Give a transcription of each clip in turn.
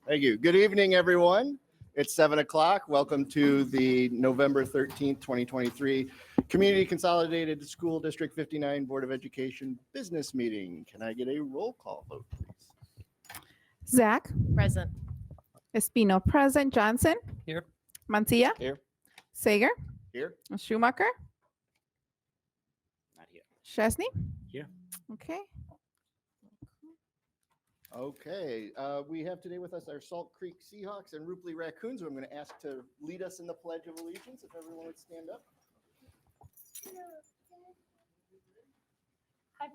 Thank you. Good evening, everyone. It's 7 o'clock. Welcome to the November 13th, 2023 Community Consolidated School District 59 Board of Education Business Meeting. Can I get a roll call vote, please? Zach. Present. Espino present. Johnson. Here. Mantilla. Here. Sager. Here. Schumacher. Not here. Chesney. Here. Okay. Okay. We have today with us our Salt Creek Seahawks and Rupley Raccoons, who I'm going to ask to lead us in the Pledge of Allegiance. If everyone would stand up. I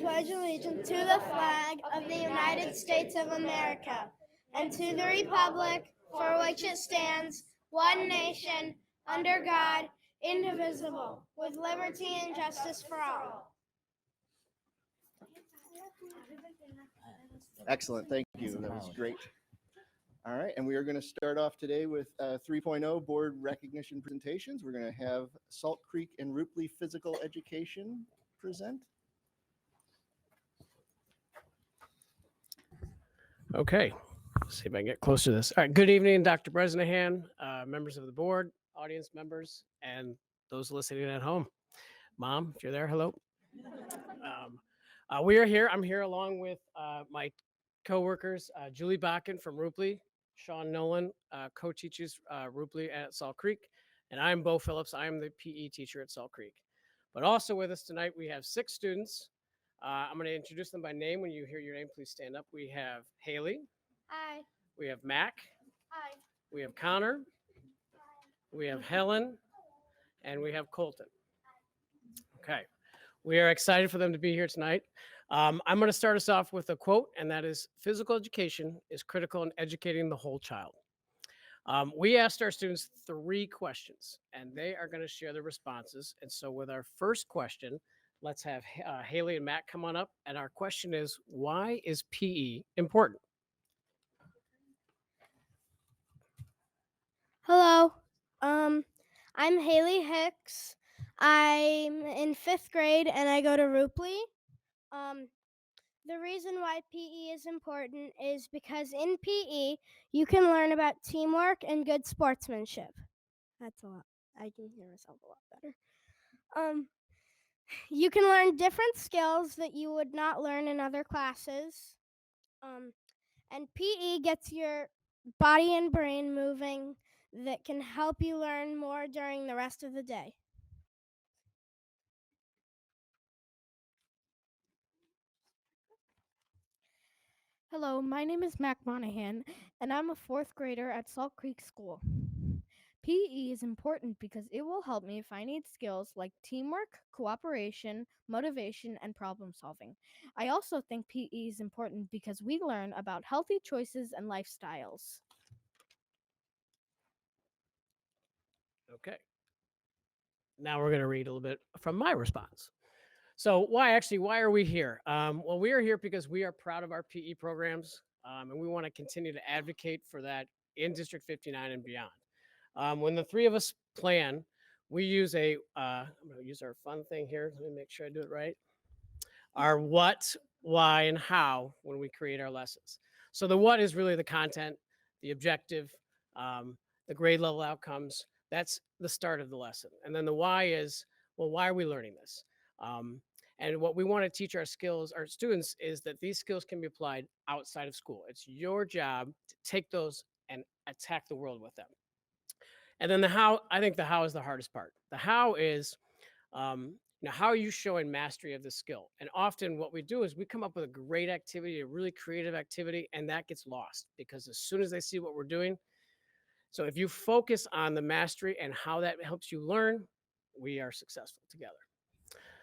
pledge allegiance to the flag of the United States of America and to the republic for which it stands, one nation, under God, indivisible, with liberty and justice for all. Excellent. Thank you. That was great. All right. And we are going to start off today with 3.0 board recognition presentations. We're going to have Salt Creek and Rupley Physical Education present. Okay. Let's see if I can get close to this. All right. Good evening, Dr. Bresnahan, members of the board, audience members, and those listening at home. Mom, if you're there, hello. We are here. I'm here along with my co-workers, Julie Bakken from Rupley, Sean Nolan, co-teaches Rupley at Salt Creek, and I'm Bo Phillips. I am the PE teacher at Salt Creek. But also with us tonight, we have 6 students. I'm going to introduce them by name. When you hear your name, please stand up. We have Haley. Hi. We have Mac. Hi. We have Connor. We have Helen. And we have Colton. Okay. We are excited for them to be here tonight. I'm going to start us off with a quote, and that is, physical education is critical in educating the whole child. We asked our students 3 questions, and they are going to share their responses. And so with our first question, let's have Haley and Matt come on up. And our question is, why is PE important? Hello. I'm Haley Hicks. I'm in 5th grade and I go to Rupley. The reason why PE is important is because in PE, you can learn about teamwork and good sportsmanship. That's a lot. I can hear myself a lot better. You can learn different skills that you would not learn in other classes. And PE gets your body and brain moving that can help you learn more during the rest of the day. Hello, my name is Mac Monahan, and I'm a 4th grader at Salt Creek School. PE is important because it will help me if I need skills like teamwork, cooperation, motivation, and problem solving. I also think PE is important because we learn about healthy choices and lifestyles. Okay. Now we're going to read a little bit from my response. So why are we here? Well, we are here because we are proud of our PE programs, and we want to continue to advocate for that in District 59 and beyond. When the 3 of us plan, we use I'm going to use our fun thing here. Let me make sure I do it right. Our what, why, and how when we create our lessons. So the what is really the content, the objective, the grade level outcomes. That's the start of the lesson. And then the why is, well, why are we learning this? And what we want to teach our students, is that these skills can be applied outside of school. It's your job to take those and attack the world with them. And then the how, I think the how is the hardest part. The how is, how are you showing mastery of the skill? And often what we do is we come up with a great activity, a really creative activity, and that gets lost because as soon as they see what we're doing, so if you focus on the mastery and how that helps you learn, we are successful together.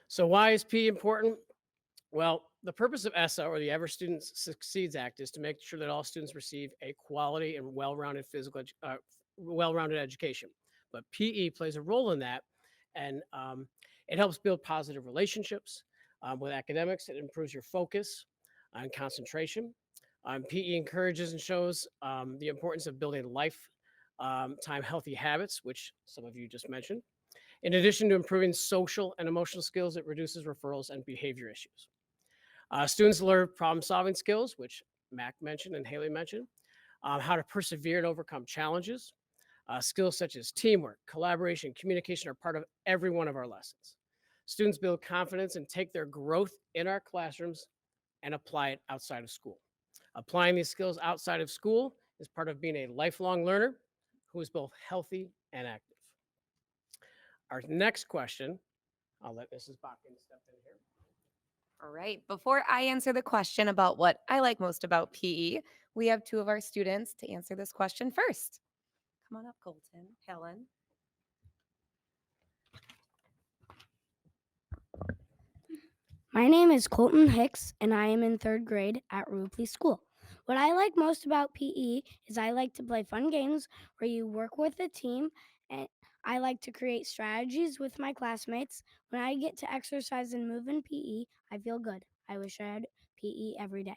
So why is PE important? Well, the purpose of ESSA, or the Every Student Succeeds Act, is to make sure that all students receive a quality and well-rounded education. But PE plays a role in that, and it helps build positive relationships with academics. It improves your focus and concentration. PE encourages and shows the importance of building lifetime healthy habits, which some of you just mentioned. In addition to improving social and emotional skills, it reduces referrals and behavior issues. Students learn problem-solving skills, which Mac mentioned and Haley mentioned. how to persevere and overcome challenges. Skills such as teamwork, collaboration, communication are part of every one of our lessons. Students build confidence and take their growth in our classrooms and apply it outside of school. Applying these skills outside of school is part of being a lifelong learner who is both healthy and active. Our next question, I'll let Mrs. Bachman step in here. All right. Before I answer the question about what I like most about PE, we have two of our students to answer this question first. Come on up, Colton. Helen. My name is Colton Hicks, and I am in third grade at Rupley School. What I like most about PE is I like to play fun games where you work with a team, and I like to create strategies with my classmates. When I get to exercise and move in PE, I feel good. I wish I had PE every day.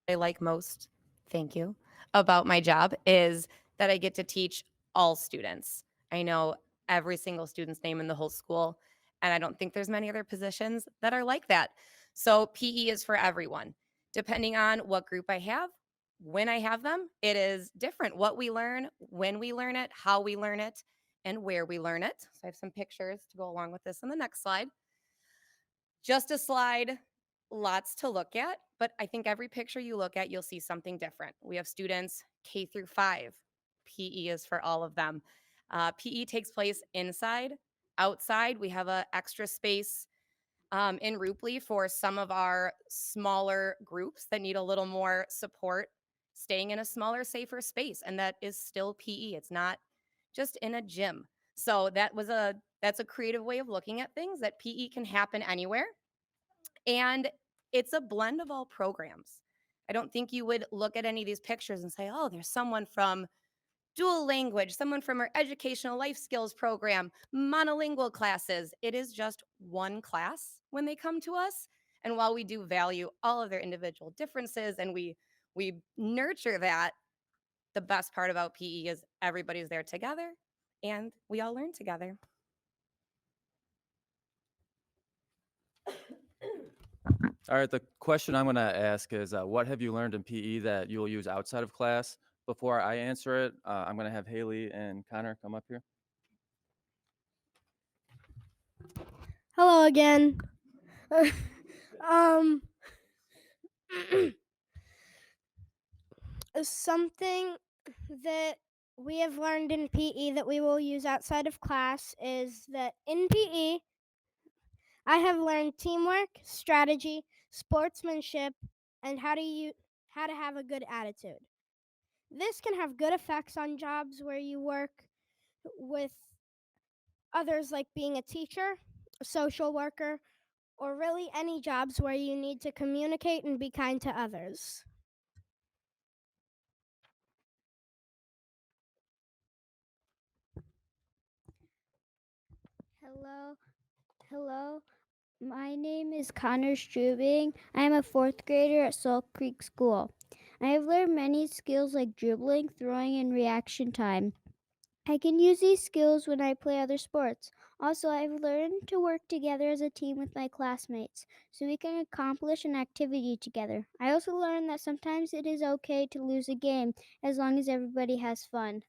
I like most, thank you, about my job is that I get to teach all students. I know every single student's name in the whole school, and I don't think there's many other positions that are like that. So PE is for everyone. Depending on what group I have, when I have them, it is different what we learn, when we learn it, how we learn it, and where we learn it. So I have some pictures to go along with this on the next slide. Just a slide, lots to look at, but I think every picture you look at, you'll see something different. We have students K through 5. PE is for all of them. PE takes place inside, outside. We have an extra space in Rupley for some of our smaller groups that need a little more support, staying in a smaller, safer space, and that is still PE. It's not just in a gym. So that's a creative way of looking at things, that PE can happen anywhere. And it's a blend of all programs. I don't think you would look at any of these pictures and say, oh, there's someone from dual language, someone from our educational life skills program, monolingual classes. It is just one class when they come to us. And while we do value all of their individual differences and we nurture that, the best part about PE is everybody's there together and we all learn together. All right, the question I'm going to ask is, what have you learned in PE that you'll use outside of class? Before I answer it, I'm going to have Haley and Connor come up here. Hello again. Something that we have learned in PE that we will use outside of class is that in PE, I have learned teamwork, strategy, sportsmanship, and how to have a good attitude. This can have good effects on jobs where you work with others, like being a teacher, a social worker, or really any jobs where you need to communicate and be kind to others. Hello. My name is Connor Strubing. I am a fourth grader at Salt Creek School. I have learned many skills like dribbling, throwing, and reaction time. I can use these skills when I play other sports. Also, I've learned to work together as a team with my classmates so we can accomplish an activity together. I also learned that sometimes it is okay to lose a game as long as everybody has fun.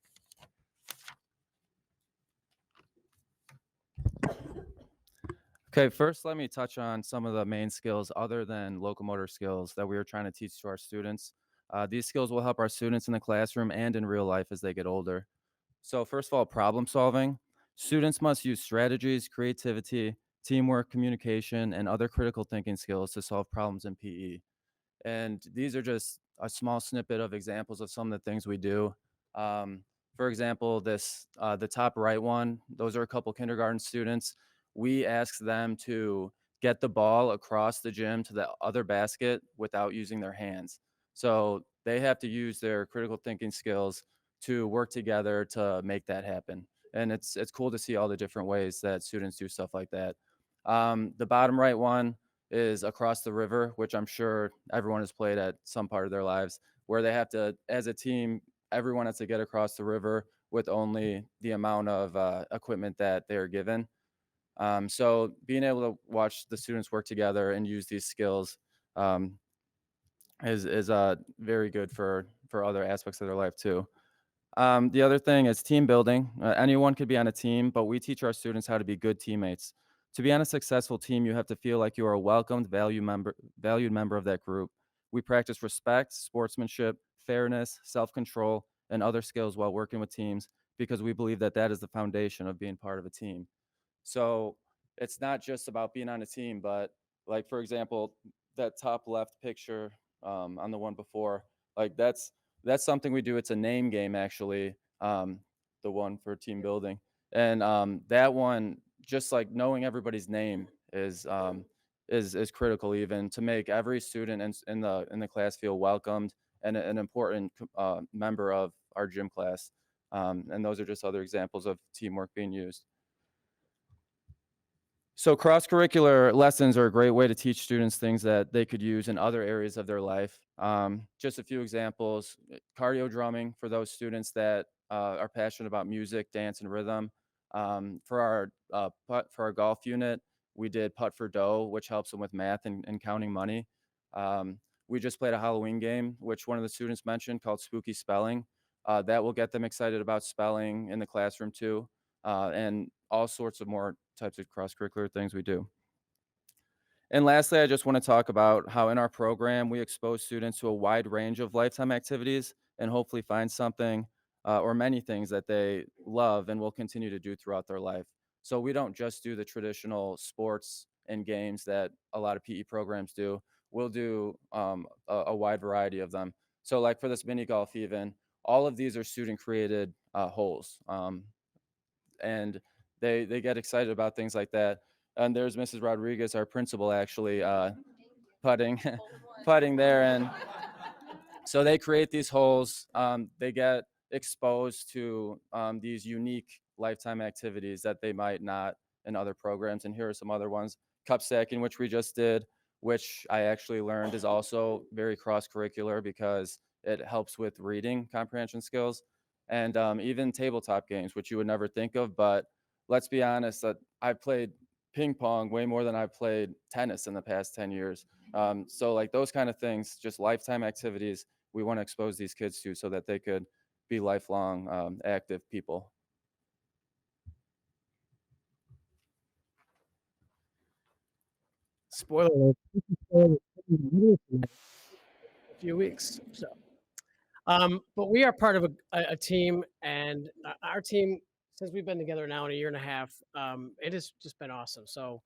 Okay, first let me touch on some of the main skills other than locomotor skills that we are trying to teach to our students. These skills will help our students in the classroom and in real life as they get older. So first of all, problem solving. Students must use strategies, creativity, teamwork, communication, and other critical thinking skills to solve problems in PE. And these are just a small snippet of examples of some of the things we do. For example, the top right one, those are a couple kindergarten students. We ask them to get the ball across the gym to the other basket without using their hands. So they have to use their critical thinking skills to work together to make that happen. And it's cool to see all the different ways that students do stuff like that. The bottom right one is across the river, which I'm sure everyone has played at some part of their lives, where they have to, as a team, everyone has to get across the river with only the amount of equipment that they are given. So being able to watch the students work together and use these skills um, is very good for other aspects of their life too. The other thing is team building. Anyone could be on a team, but we teach our students how to be good teammates. To be on a successful team, you have to feel like you are a welcomed, valued member of that group. We practice respect, sportsmanship, fairness, self-control, and other skills while working with teams because we believe that that is the foundation of being part of a team. So it's not just about being on a team, but like for example, that top left picture on the one before, like that's something we do. It's a name game actually, the one for team building, and that one, just like knowing everybody's name is critical even to make every student in the class feel welcomed and an important member of our gym class. And those are just other examples of teamwork being used. So cross-curricular lessons are a great way to teach students things that they could use in other areas of their life. Just a few examples: cardio drumming for those students that are passionate about music, dance, and rhythm. For our golf unit, we did putt for dough, which helps them with math and counting money. We just played a Halloween game, which one of the students mentioned, called Spooky Spelling. That will get them excited about spelling in the classroom too, and all sorts of more types of cross-curricular things we do. And lastly, I just want to talk about how in our program, we expose students to a wide range of lifetime activities and hopefully find something or many things that they love and will continue to do throughout their life. So we don't just do the traditional sports and games that a lot of PE programs do. We'll do a wide variety of them. So like for this mini golf even, all of these are student created holes. And they get excited about things like that. And there's Mrs. Rodriguez, our principal, actually putting putting there, and so they create these holes. They get exposed to these unique lifetime activities that they might not in other programs. And here are some other ones: cup stacking, which we just did, which I actually learned is also very cross curricular because it helps with reading comprehension skills, and even tabletop games, which you would never think of. But let's be honest, that I've played ping pong way more than I've played tennis in the past 10 years. So like those kind of things, just lifetime activities we want to expose these kids to so that they could be lifelong active people. Spoiler alert. A few weeks. So, but we are part of a team, and our team, since we've been together now in a year and a half, it has just been awesome. So,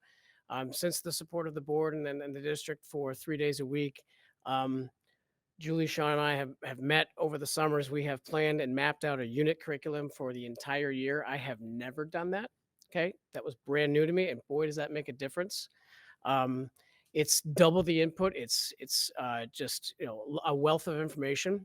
since the support of the board and the district for 3 days a week, Julie, Sean, and I have met over the summers. We have planned and mapped out a unit curriculum for the entire year. I have never done that. Okay, that was brand new to me, and boy, does that make a difference. Um, it's double the input. It's just a wealth of information.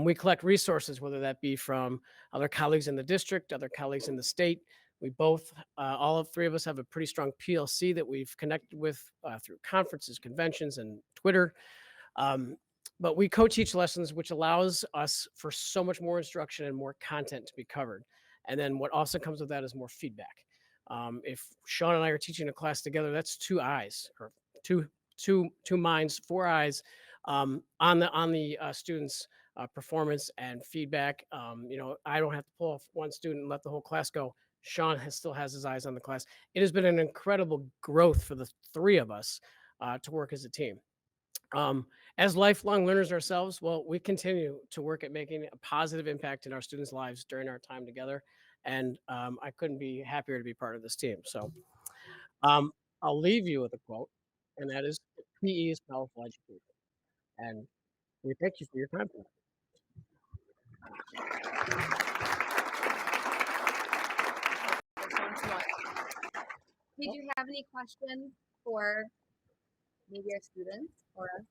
We collect resources, whether that be from other colleagues in the district, other colleagues in the state. We both, all of three of us, have a pretty strong PLC that we've connected with through conferences, conventions, and Twitter. But we co-teach lessons, which allows us for so much more instruction and more content to be covered. And then what also comes with that is more feedback. If Sean and I are teaching a class together, that's two eyes, or two minds, four eyes on the students' performance and feedback. I don't have to pull off one student and let the whole class go. Sean still has his eyes on the class. It has been an incredible growth for the three of us to work as a team. As lifelong learners ourselves, well, we continue to work at making a positive impact in our students' lives during our time together. And I couldn't be happier to be part of this team. So I'll leave you with a quote, and that is, PE is powerful education. And we thank you for your time tonight. did you have any questions for maybe our students or us?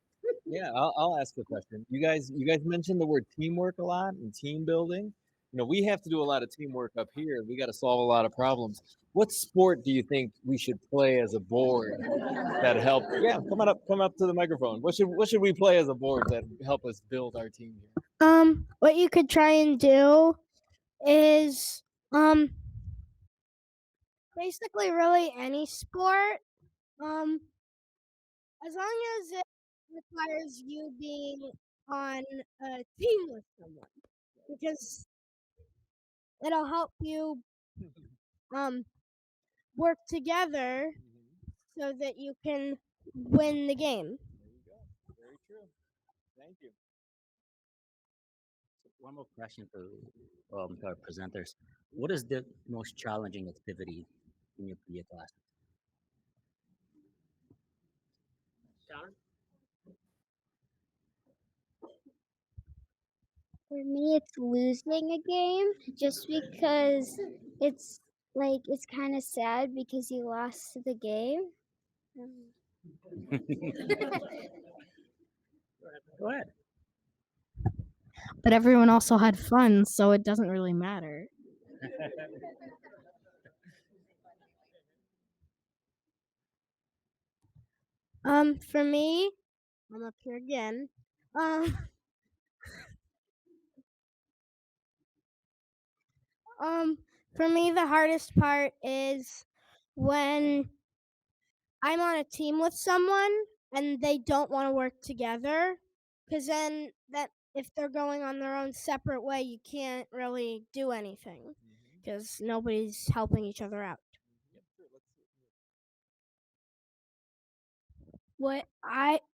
Yeah, I'll ask a question. You guys mentioned the word teamwork a lot and team building. You know, we have to do a lot of teamwork up here. We got to solve a lot of problems. What sport do you think we should play as a board that help? Yeah, come up to the microphone. What should we play as a board that help us build our team here? What you could try and do is basically really any sport. As long as it requires you being on a team with someone, because it'll help you work together so that you can win the game. There you go. Very true. Thank you. One more question for our presenters. What is the most challenging activity in your PE class? John? For me, it's losing a game just because it's kind of sad because you lost the game. Go ahead. But everyone also had fun, so it doesn't really matter. For me, I'm up here again. For me, the hardest part is when I'm on a team with someone and they don't want to work together, because then that if they're going on their own separate way, you can't really do anything because nobody's helping each other out.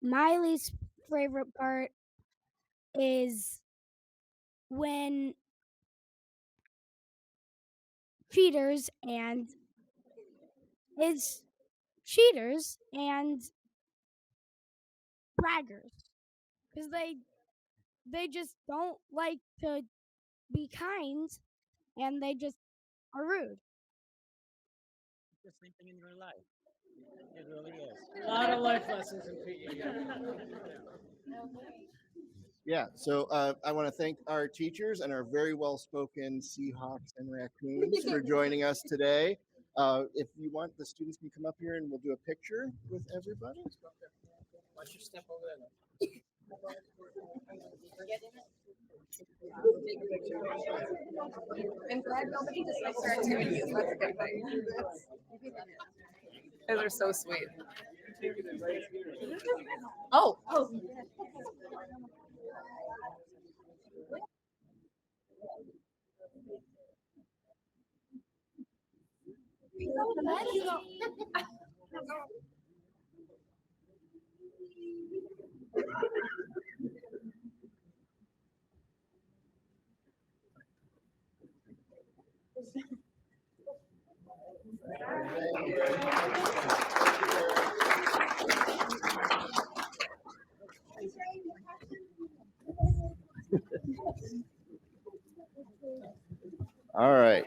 My least favorite part is when cheaters and braggers, because they just don't like to be kind and they just are rude. The same thing in your life. It really is. A lot of life lessons in PE. Yeah, so I want to thank our teachers and our very well-spoken Seahawks and Raccoons for joining us today. If you want, the students can come up here and we'll do a picture with everybody. Why don't you step over there? I'm glad nobody dislikes our activities. That's a good thing. Those are so sweet. Oh. All right,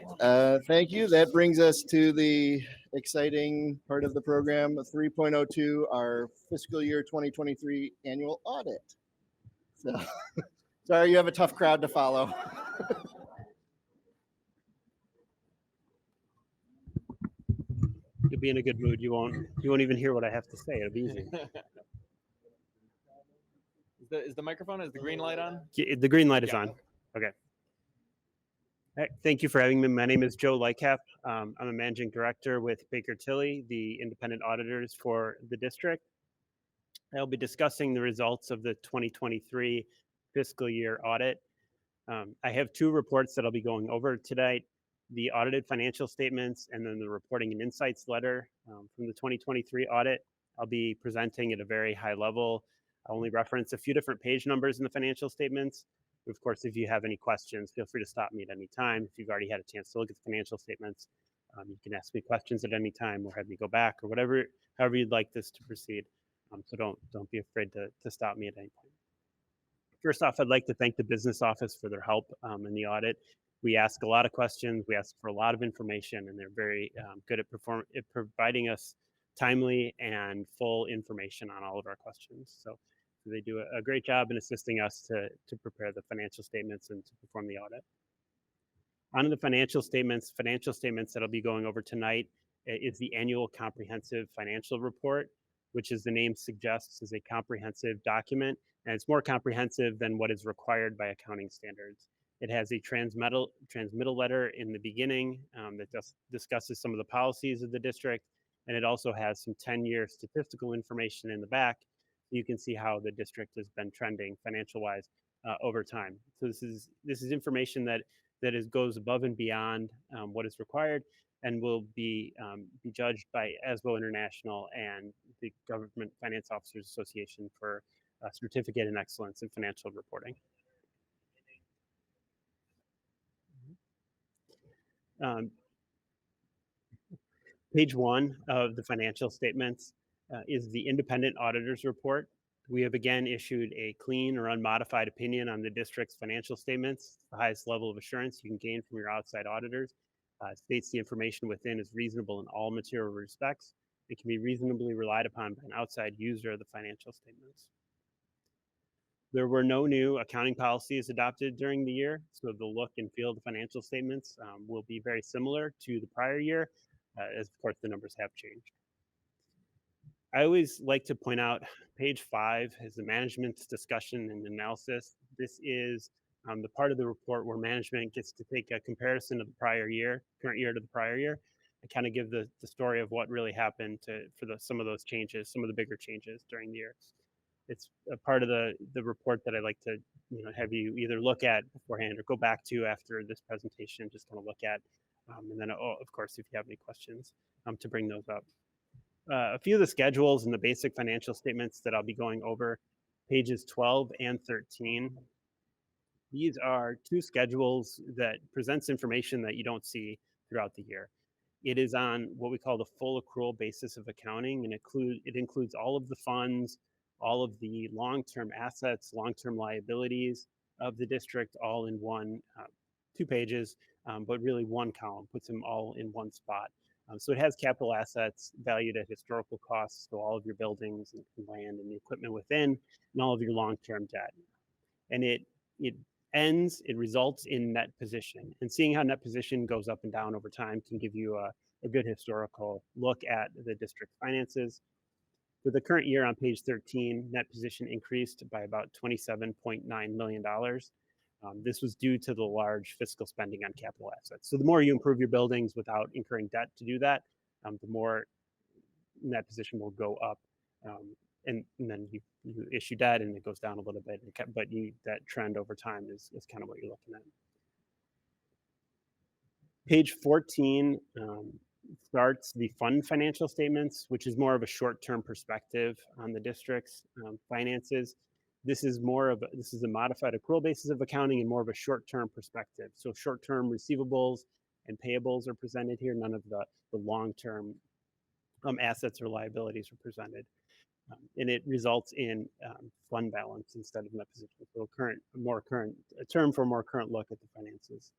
thank you. That brings us to the exciting part of the program, 3.02, our fiscal year 2023 annual audit. So, sorry, you have a tough crowd to follow. You'll be in a good mood. You won't even hear what I have to say. It'll be easy. Is the microphone? Is the green light on? The green light is on. Okay. All right, thank you for having me. My name is Joe Lycap. I'm a managing director with Baker Tilly, the independent auditors for the district. I'll be discussing the results of the 2023 fiscal year audit. I have two reports that I'll be going over tonight: the audited financial statements and then the reporting and insights letter from the 2023 audit. I'll be presenting at a very high level. I'll only reference a few different page numbers in the financial statements. Of course, if you have any questions, feel free to stop me at any time. If you've already had a chance to look at the financial statements, you can ask me questions at any time or have me go back or however you'd like this to proceed. So don't be afraid to stop me at any point. First off, I'd like to thank the business office for their help in the audit. We ask a lot of questions, we ask for a lot of information, and they're very good at providing us timely and full information on all of our questions. So they do a great job in assisting us to prepare the financial statements and to perform the audit. On to the financial statements that I'll be going over tonight is the annual comprehensive financial report, which, as the name suggests, is a comprehensive document, and it's more comprehensive than what is required by accounting standards. It has a transmittal letter in the beginning that discusses some of the policies of the district, and it also has some 10-year statistical information in the back. You can see how the district has been trending financial-wise over time. So this is information that goes above and beyond what is required, and will be judged by ASBO International and the Government Finance Officers Association for a Certificate in Excellence in Financial Reporting. Page 1 of the financial statements is the Independent Auditor's Report. We have again issued a clean or unmodified opinion on the district's financial statements. The highest level of assurance you can gain from your outside auditors. States the information within is reasonable in all material respects. It can be reasonably relied upon by an outside user of the financial statements. There were no new accounting policies adopted during the year, so the look and feel of the financial statements will be very similar to the prior year, as of course the numbers have changed. I always like to point out page 5 is the management's discussion and analysis. This is the part of the report where management gets to take a comparison of the prior year, current year to the prior year, and kind of give the story of what really happened for some of those changes, some of the bigger changes during the year. It's a part of the report that I like to have you either look at beforehand or go back to after this presentation, just kind of look at, and then of course if you have any questions to bring those up. A few of the schedules and the basic financial statements that I'll be going over, pages 12 and 13. These are two schedules that presents information that you don't see throughout the year. It is on what we call the full accrual basis of accounting, and it includes all of the funds, all of the long-term assets, long-term liabilities of the district, all in one, 2 pages, but really one column, puts them all in one spot. So it has capital assets valued at historical costs, so all of your buildings and land and the equipment within, and all of your long-term debt. And it results in net position. And seeing how net position goes up and down over time can give you a good historical look at the district's finances. For the current year on page 13, net position increased by about $27.9 million. This was due to the large fiscal spending on capital assets. So the more you improve your buildings without incurring debt to do that, the more net position will go up. And then you issue debt and it goes down a little bit, but that trend over time is kind of what you're looking at. Page 14 starts the fund financial statements, which is more of a short-term perspective on the district's finances. This is a modified accrual basis of accounting and more of a short-term perspective. So short-term receivables and payables are presented here. None of the long-term assets or liabilities are presented. And it results in fund balance instead of net position. So a term for a more current look at the finances.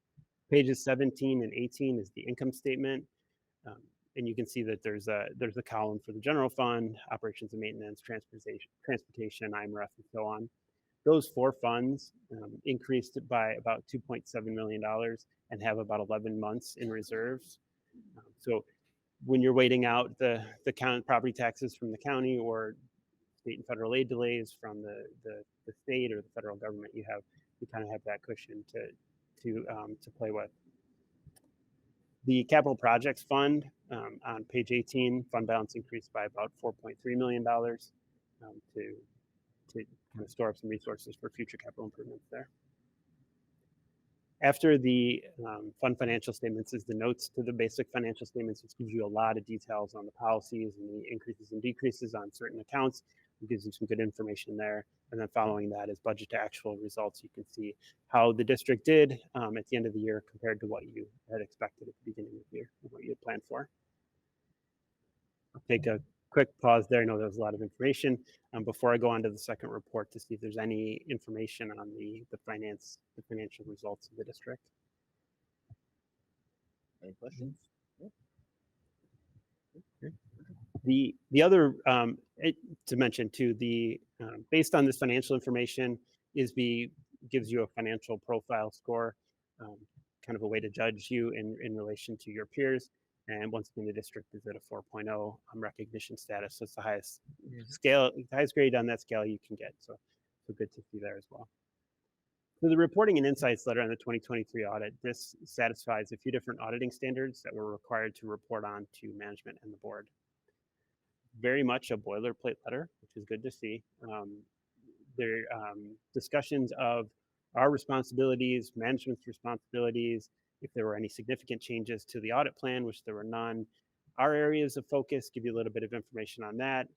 Pages 17 and 18 is the income statement. And you can see that there's a column for the general fund, operations and maintenance, transportation, IMRF, and so on. Those 4 funds increased by about $2.7 million and have about 11 months in reserves. So when you're waiting out the property taxes from the county or state and federal aid delays from the state or the federal government, you kind of have that cushion to play with. The capital projects fund on page 18, fund balance increased by about $4.3 million to kind of store up some resources for future capital improvements there. After the fund financial statements is the notes to the basic financial statements, which gives you a lot of details on the policies and the increases and decreases on certain accounts. It gives you some good information there. And then following that is budget to actual results. You can see how the district did at the end of the year compared to what you had expected at the beginning of the year and what you had planned for. I'll take a quick pause there. I know there's a lot of information before I go on to the second report to see if there's any information on the financial results of the district. Any questions? The other to mention too, the based on this financial information, ISB gives you a financial profile score, kind of a way to judge you in relation to your peers. And once again, the district is at a 4.0 recognition status. So it's the highest scale, the highest grade on that scale you can get. So good to see there as well. For the reporting and insights letter on the 2023 audit, this satisfies a few different auditing standards that we're required to report on to management and the board. Very much a boilerplate letter, which is good to see. There discussions of our responsibilities, management's responsibilities, if there were any significant changes to the audit plan, which there were none. Our areas of focus, give you a little bit of information on that.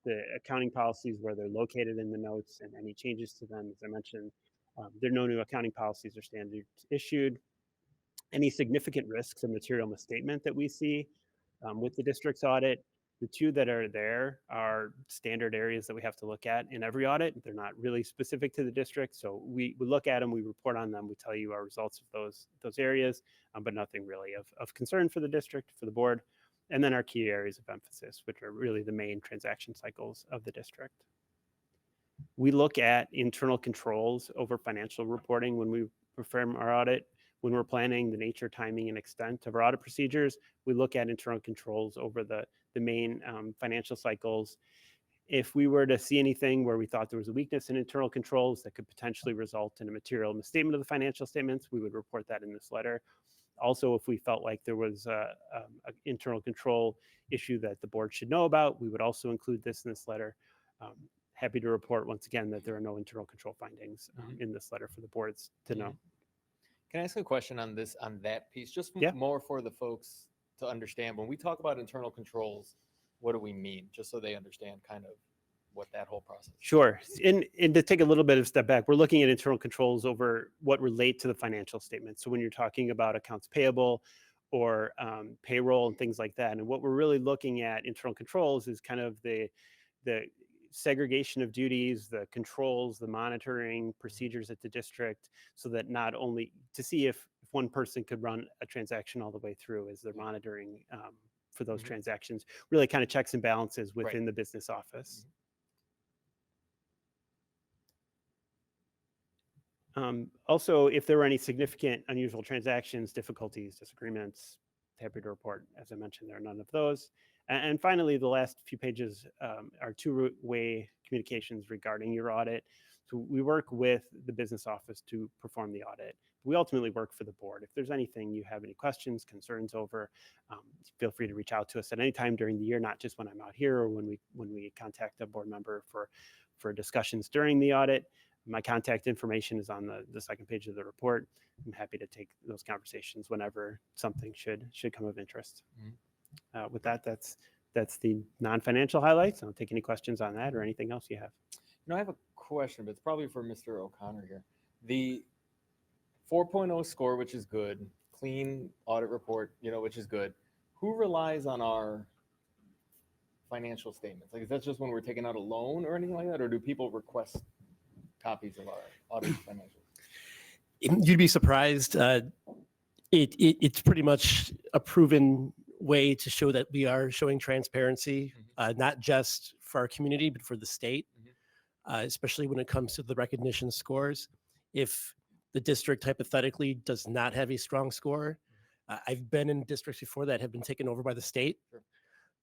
The accounting policies, where they're located in the notes, and any changes to them, as I mentioned. There are no new accounting policies or standards issued. Any significant risks of material misstatement that we see with the district's audit. The two that are there are standard areas that we have to look at in every audit. They're not really specific to the district, so we look at them, we report on them, we tell you our results of those areas, but nothing really of concern for the district, for the board. And then our key areas of emphasis, which are really the main transaction cycles of the district. We look at internal controls over financial reporting when we perform our audit. When we're planning the nature, timing, and extent of our audit procedures, we look at internal controls over the main financial cycles. If we were to see anything where we thought there was a weakness in internal controls that could potentially result in a material misstatement of the financial statements, we would report that in this letter. Also, if we felt like there was an internal control issue that the board should know about, we would also include this in this letter. Happy to report once again that there are no internal control findings in this letter for the boards to know. Can I ask a question on that piece? Just more for the folks to understand. When we talk about internal controls, what do we mean? Just so they understand kind of what that whole process is. Sure. And to take a little bit of a step back, we're looking at internal controls over what relate to the financial statements. So when you're talking about accounts payable or payroll and things like that, and what we're really looking at internal controls is kind of the segregation of duties, the controls, the monitoring procedures at the district, so that not only to see if one person could run a transaction all the way through as they're monitoring for those transactions, really kind of checks and balances within the business office. Also, if there were any significant unusual transactions, difficulties, disagreements, happy to report. As I mentioned, there are none of those. And finally, the last few pages are two-way communications regarding your audit. So we work with the business office to perform the audit. We ultimately work for the board. If there's anything you have any questions, concerns over, feel free to reach out to us at any time during the year, not just when I'm out here or when we contact a board member for discussions during the audit. My contact information is on the second page of the report. I'm happy to take those conversations whenever something should come of interest. With that, that's the non-financial highlights. I'll take any questions on that or anything else you have. I have a question, but it's probably for Mr. O'Connor here. The 4.0 score, which is good, clean audit report, which is good. Who relies on our financial statements? Like, is that just when we're taking out a loan or anything like that, or do people request copies of our audit financials? You'd be surprised. It's pretty much a proven way to show that we are showing transparency, not just for our community, but for the state, especially when it comes to the recognition scores. If the district hypothetically does not have a strong score, I've been in districts before that have been taken over by the state,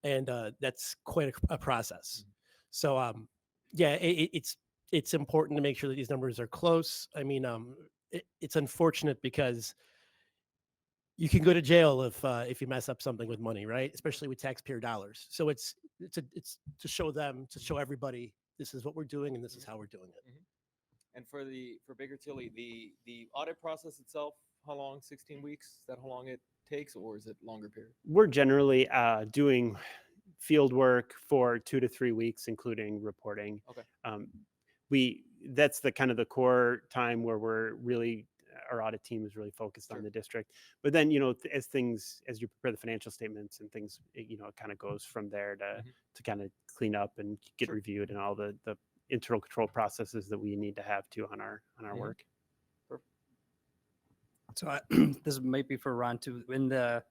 and that's quite a process. So yeah, it's important to make sure that these numbers are close. I mean, it's unfortunate because you can go to jail if you mess up something with money, right? Especially with taxpayer dollars. So it's to show them, to show everybody, this is what we're doing and this is how we're doing it. And for Baker Tilly, the audit process itself, how long? 16 weeks? Is that how long it takes, or is it longer period? We're generally doing field work for 2 to 3 weeks, including reporting. Okay. That's the kind of the core time where our audit team is really focused on the district. But then, as you prepare the financial statements and things, it kind of goes from there to kind of clean up and get reviewed and all the internal control processes that we need to have on our work. So this might be for Ron too. In the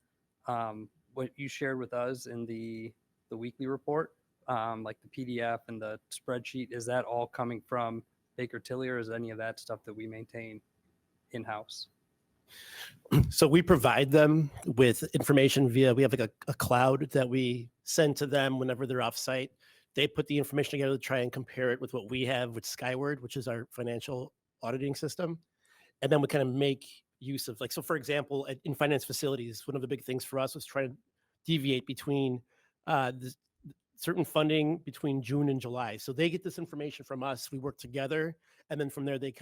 what you shared with us in the weekly report, like the PDF and the spreadsheet, is that all coming from Baker Tilly, or is any of that stuff that we maintain in house? So we provide them with information via, we have like a cloud that we send to them whenever they're off site. They put the information together to try and compare it with what we have with Skyward, which is our financial auditing system. And then we kind of make use of, like, so for example, in finance facilities, one of the big things for us was trying to deviate between the certain funding between June and July. So they get this information from us, we work together, and then from there they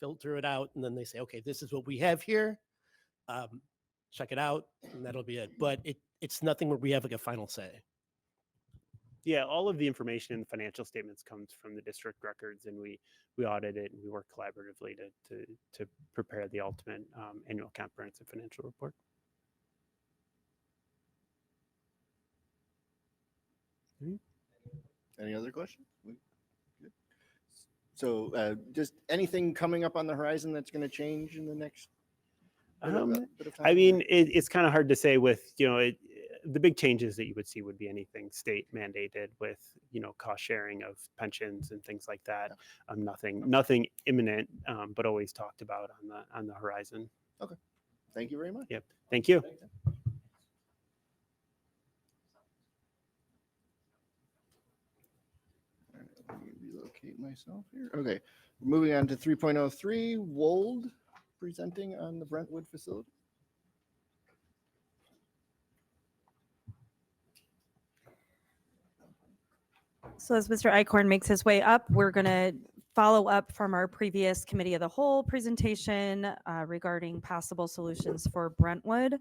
filter it out, and then they say, okay, this is what we have here. Check it out, and that'll be it. But it's nothing where we have like a final say. Yeah, all of the information in the financial statements comes from the district records, and we audit it and we work collaboratively to prepare the ultimate annual comprehensive financial report. Any other questions? Good. So just anything coming up on the horizon that's going to change in the next bit of time? I mean, it's kind of hard to say with, the big changes that you would see would be anything state mandated with, cost sharing of pensions and things like that. Nothing imminent, but always talked about on the horizon. Okay. Thank you very much. Yep. Thank you. Let me relocate myself here. Okay. Moving on to 3.03, Wold presenting on the Brentwood facility. So as Mr. Eichhorn makes his way up, we're going to follow up from our previous committee of the whole presentation regarding possible solutions for Brentwood.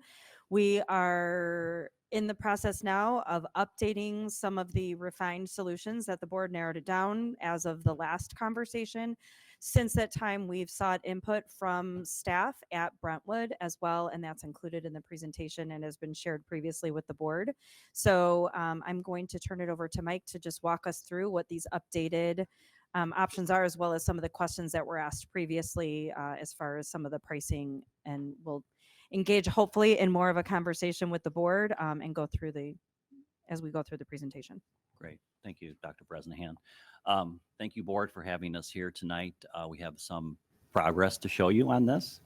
We are in the process now of updating some of the refined solutions that the board narrowed it down as of the last conversation. Since that time, we've sought input from staff at Brentwood as well, and that's included in the presentation and has been shared previously with the board. So I'm going to turn it over to Mike to just walk us through what these updated options are, as well as some of the questions that were asked previously as far as some of the pricing, and we'll engage hopefully in more of a conversation with the board and go through as we go through the presentation. Great. Thank you, Dr. Bresnahan. Thank you, board, for having us here tonight. We have some progress to show you on this.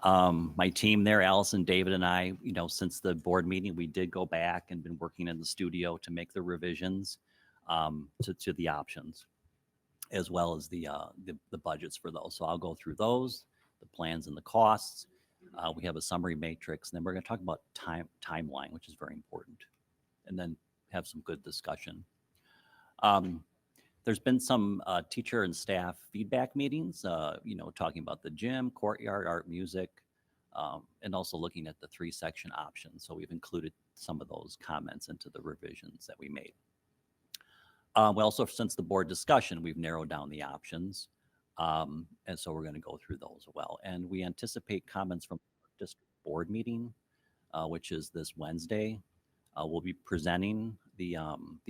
My team there, Allison, David, and I, since the board meeting, we did go back and been working in the studio to make the revisions to the options, as well as the budgets for those. So I'll go through those, the plans and the costs. We have a summary matrix, and then we're going to talk about timeline, which is very important, and then have some good discussion. There's been some teacher and staff feedback meetings, talking about the gym, courtyard, art, music, and also looking at the 3-section options. So we've included some of those comments into the revisions that we made. We also, since the board discussion, we've narrowed down the options. And so we're going to go through those as well. And we anticipate comments from district board meeting, which is this Wednesday. We'll be presenting the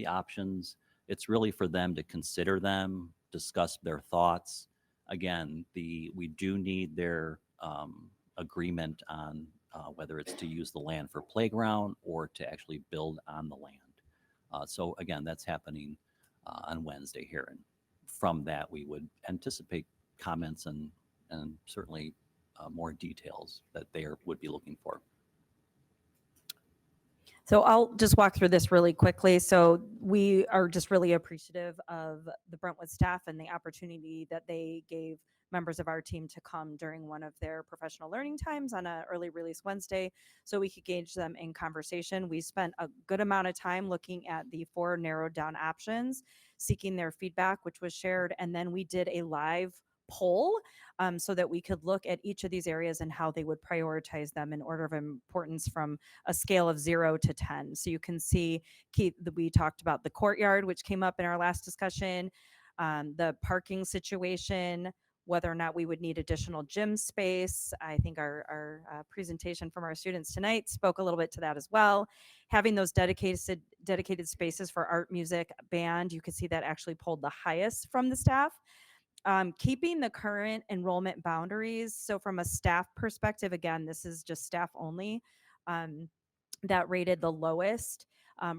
options. It's really for them to consider them, discuss their thoughts. Again, we do need their agreement on whether it's to use the land for playground or to actually build on the land. So again, that's happening on Wednesday here. And from that, we would anticipate comments and certainly more details that they would be looking for. So I'll just walk through this really quickly. So we are just really appreciative of the Brentwood staff and the opportunity that they gave members of our team to come during one of their professional learning times on an early release Wednesday so we could gauge them in conversation. We spent a good amount of time looking at the 4 narrowed down options, seeking their feedback, which was shared, and then we did a live poll so that we could look at each of these areas and how they would prioritize them in order of importance from a scale of 0 to 10. So you can see, Keith, that we talked about the courtyard, which came up in our last discussion, the parking situation, whether or not we would need additional gym space. I think our presentation from our students tonight spoke a little bit to that as well. Having those dedicated spaces for art, music, band, you can see that actually pulled the highest from the staff. keeping the current enrollment boundaries. So from a staff perspective, again, this is just staff only, that rated the lowest,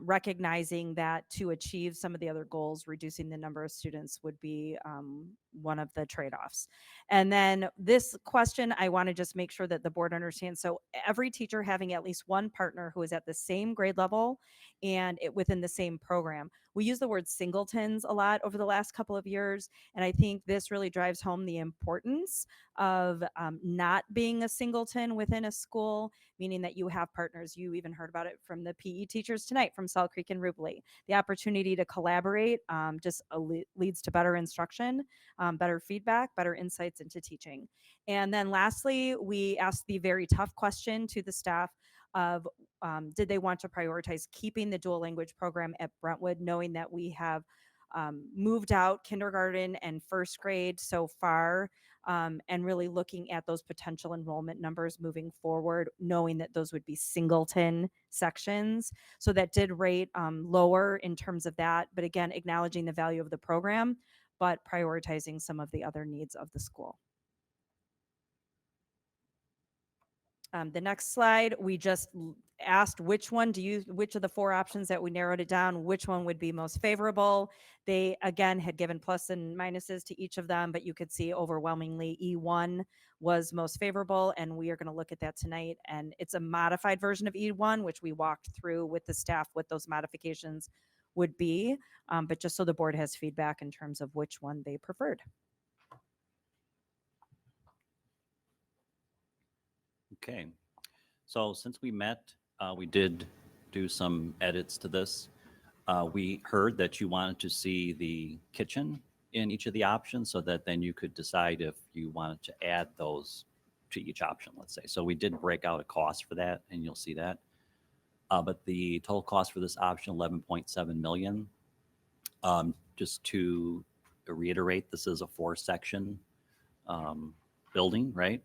recognizing that to achieve some of the other goals, reducing the number of students would be one of the trade-offs. And then this question, I want to just make sure that the board understands. So every teacher having at least one partner who is at the same grade level and within the same program. We use the word singletons a lot over the last couple of years, and I think this really drives home the importance of not being a singleton within a school, meaning that you have partners. You even heard about it from the PE teachers tonight from Salt Creek and Rubley. The opportunity to collaborate just leads to better instruction, better feedback, better insights into teaching. And then lastly, we asked the very tough question to the staff of did they want to prioritize keeping the dual language program at Brentwood, knowing that we have moved out kindergarten and first grade so far, and really looking at those potential enrollment numbers moving forward, knowing that those would be singleton sections. So that did rate lower in terms of that, but again, acknowledging the value of the program, but prioritizing some of the other needs of the school. The next slide, we just asked which of the 4 options that we narrowed it down, which one would be most favorable. They, again, had given plus and minuses to each of them, but you could see overwhelmingly E1 was most favorable, and we are going to look at that tonight. And it's a modified version of E1, which we walked through with the staff what those modifications would be, but just so the board has feedback in terms of which one they preferred. Okay, so since we met, we did do some edits to this. We heard that you wanted to see the kitchen in each of the options so that then you could decide if you wanted to add those to each option, let's say. So we did break out a cost for that, and you'll see that. But the total cost for this option, 11.7 million. Just to reiterate, this is a 4-section building, right?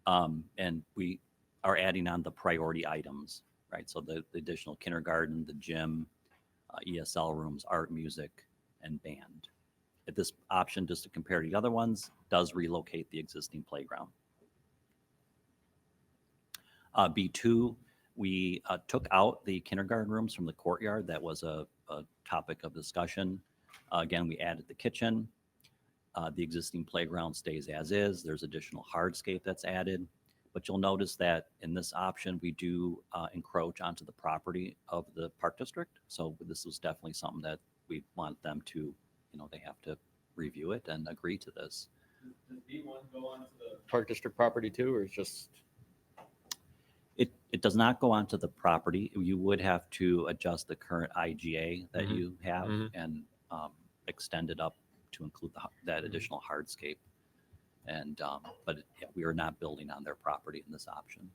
And we are adding on the priority items, right? So the additional kindergarten, the gym, ESL rooms, art, music, and band. At this option, just to compare to the other ones, does relocate the existing playground. B2, we took out the kindergarten rooms from the courtyard. That was a topic of discussion. Again, we added the kitchen. The existing playground stays as is. There's additional hardscape that's added. But you'll notice that in this option, we do encroach onto the property of the park district. So this was definitely something that we want them to, they have to review it and agree to this. Does B1 go onto the park district property too, or is just? It does not go onto the property. You would have to adjust the current IGA that you have and extend it up to include that additional hardscape. And but we are not building on their property in this option.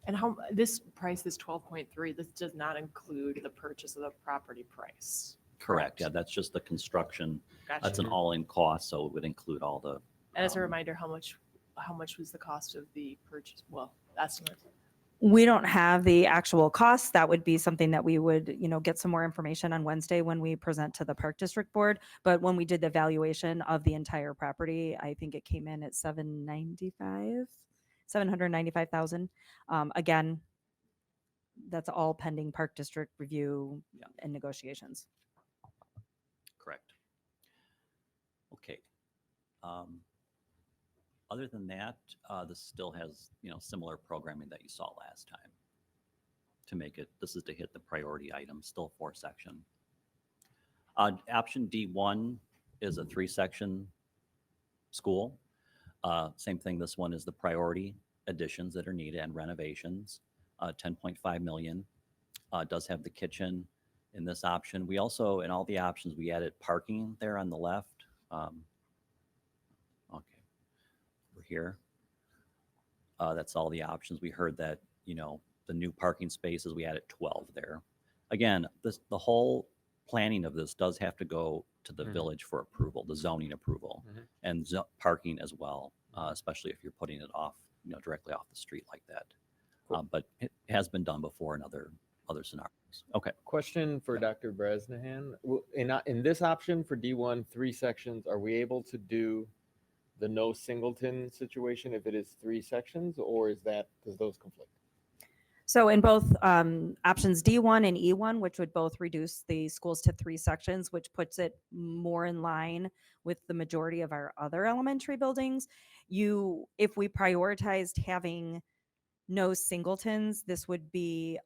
And how this price is 12.3. This does not include the purchase of the property price. Correct. Yeah, that's just the construction. Gotcha. That's an all-in cost, so it would include all the. And as a reminder, how much was the cost of the purchase? Well, estimate. We don't have the actual costs. That would be something that we would, get some more information on Wednesday when we present to the Park District Board. But when we did the valuation of the entire property, I think it came in at $795,000. Again, that's all pending Park District review and negotiations. Correct. Okay. Other than that, this still has, similar programming that you saw last time to make it, this is to hit the priority items, still 4-section. Option D1 is a 3-section school. Same thing, this one is the priority additions that are needed and renovations, 10.5 million. Does have the kitchen in this option. We also, in all the options, we added parking there on the left. Here. That's all the options. We heard that, the new parking spaces, we added 12 there. Again, the whole planning of this does have to go to the village for approval, the zoning approval, and parking as well, especially if you're putting it off, directly off the street like that. But it has been done before in other scenarios. Thanks. Okay. Question for Dr. Bresnahan. In this option for D1, 3 sections, are we able to do the no singleton situation if it is 3 sections, or does those conflict? So in both options D1 and E1, which would both reduce the schools to 3 sections, which puts it more in line with the majority of our other elementary buildings, if we prioritized having no singletons, this would be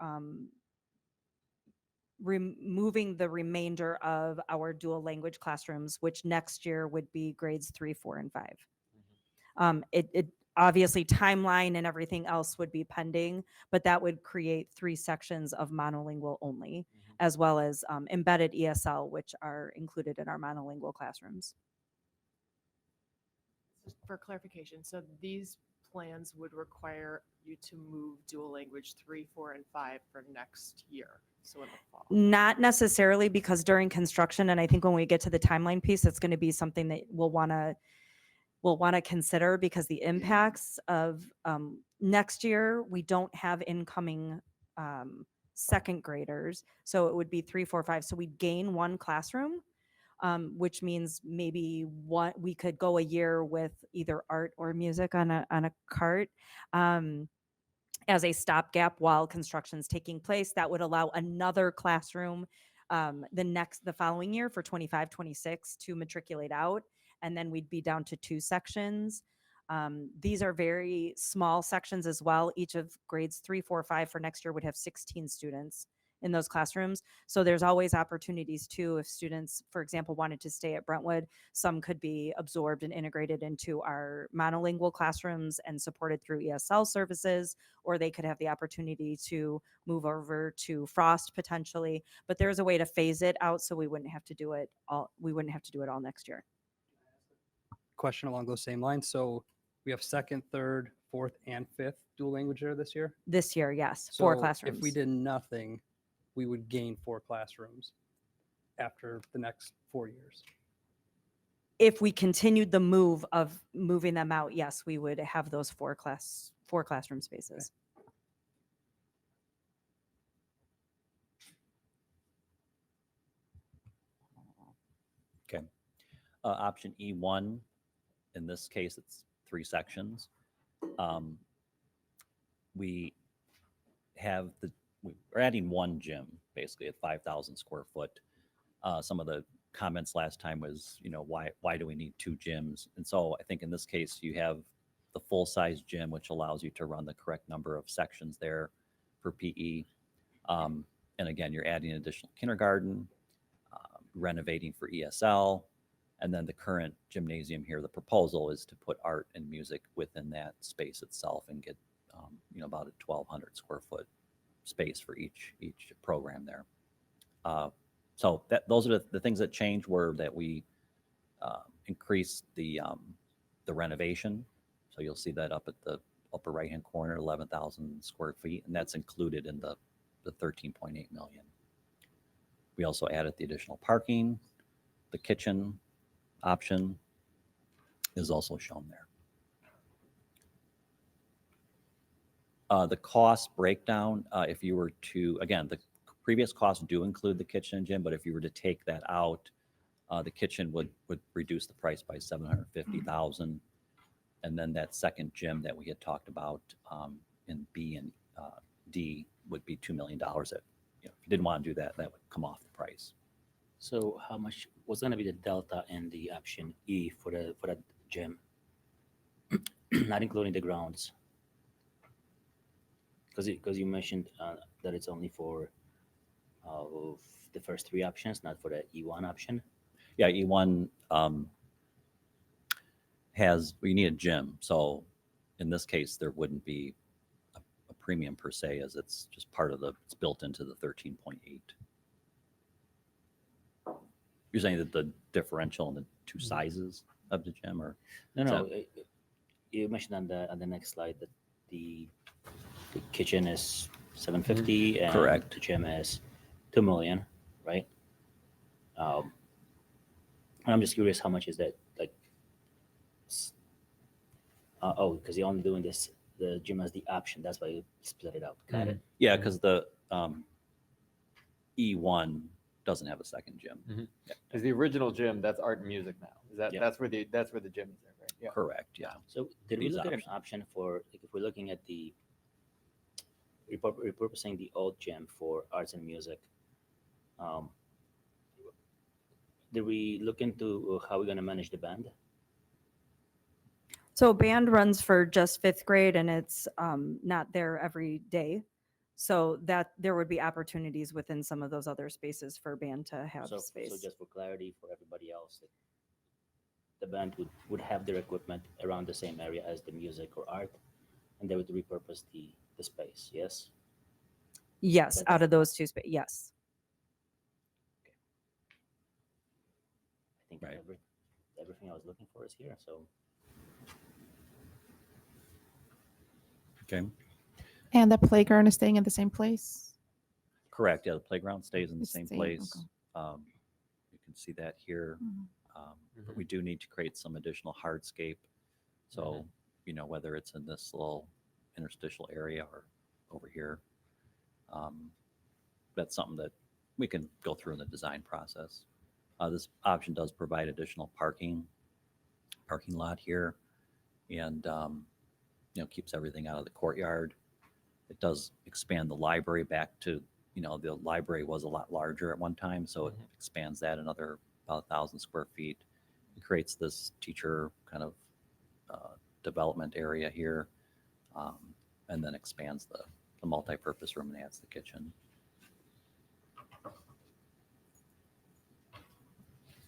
removing the remainder of our dual language classrooms, which next year would be grades 3, 4, and 5. It obviously timeline and everything else would be pending, but that would create 3 sections of monolingual only, as well as embedded ESL, which are included in our monolingual classrooms. Just for clarification, so these plans would require you to move dual language 3, 4, and 5 for next year. So in the fall. Not necessarily, because during construction, and I think when we get to the timeline piece, it's going to be something that we'll want to consider, because the impacts of next year, we don't have incoming second graders. So it would be 3, 4, 5. So we'd gain 1 classroom, which means maybe we could go a year with either art or music on a cart. As a stopgap while construction is taking place. That would allow another classroom the following year for 25, 26 to matriculate out. And then we'd be down to 2 sections. These are very small sections as well. Each of grades 3, 4, 5 for next year would have 16 students in those classrooms. So there's always opportunities too. If students, for example, wanted to stay at Brentwood, some could be absorbed and integrated into our monolingual classrooms and supported through ESL services, or they could have the opportunity to move over to Frost potentially. But there's a way to phase it out so we wouldn't have to do it all. We wouldn't have to do it all next year. Question along those same lines. So we have 2nd, 3rd, 4th, and 5th dual language there this year? This year, yes, So 4 classrooms. If we did nothing, we would gain 4 classrooms after the next 4 years. If we continued the move of moving them out, yes, we would have those 4 classroom spaces. Okay. Option E1, in this case, it's 3 sections. We're adding 1 gym, basically at 5,000 square foot. Some of the comments last time was, why do we need 2 gyms? And so I think in this case, you have the full-size gym, which allows you to run the correct number of sections there for PE. And again, you're adding additional kindergarten, renovating for ESL, and then the current gymnasium here, the proposal is to put art and music within that space itself and get, about a 1,200 square foot space for each program there. So those are the things that changed, were that we increased the renovation. So you'll see that up at the upper right-hand corner, 11,000 square feet, and that's included in the 13.8 million. We also added the additional parking. The kitchen option is also shown there. The cost breakdown, if you were to, again, the previous costs do include the kitchen and gym, but if you were to take that out, the kitchen would reduce the price by $750,000. And then that second gym that we had talked about in B and D would be $2 million. If you didn't want to do that, that would come off the price. So how much was going to be the delta in the option E for that gym, not including the grounds? Because you mentioned that it's only for the first 3 options, not for the E1 option. Yeah, E1 we need a gym. So in this case, there wouldn't be a premium per se, as it's just it's built into the 13.8. You're saying that the differential in the 2 sizes of the gym, or no? You mentioned on the next slide that the kitchen is 750 and correct. The gym is 2 million, right? I'm just curious, how much is that? Like, because you're only doing this, the gym as the option. That's why you split it out. Got it. Yeah, because E1 doesn't have a second gym. Because the original gym, that's art and music now. Is that Yeah. that's where the gym is there, right? Yeah. Correct. Yeah. So did we These look at an options. option for, like, if we're looking at the repurposing the old gym for arts and music? Did we look into how we're going to manage the band? So band runs for just 5th grade and it's not there every day. So that there would be opportunities within some of those other spaces for band to have So space. just for clarity for everybody else, like, the band would have their equipment around the same area as the music or art, and they would repurpose the space. Yes. Yes, That's- out of those two spaces. Yes. I think everything I was looking for is here. So Okay. And the playground is staying in the same place? Correct. Yeah, the playground stays in the It's same staying, place. okay. You can see that here. Mhm. But we do need to create some additional hardscape. So, you know, whether it's in this little interstitial area or over here, that's something that we can go through in the design process. This option does provide additional parking lot here, and you know, keeps everything out of the courtyard. It does expand the library back to, you know, the library was a lot larger at one time, so it expands that another about 1,000 square feet. It creates this teacher kind of development area here, and then expands the multi-purpose room and adds the kitchen.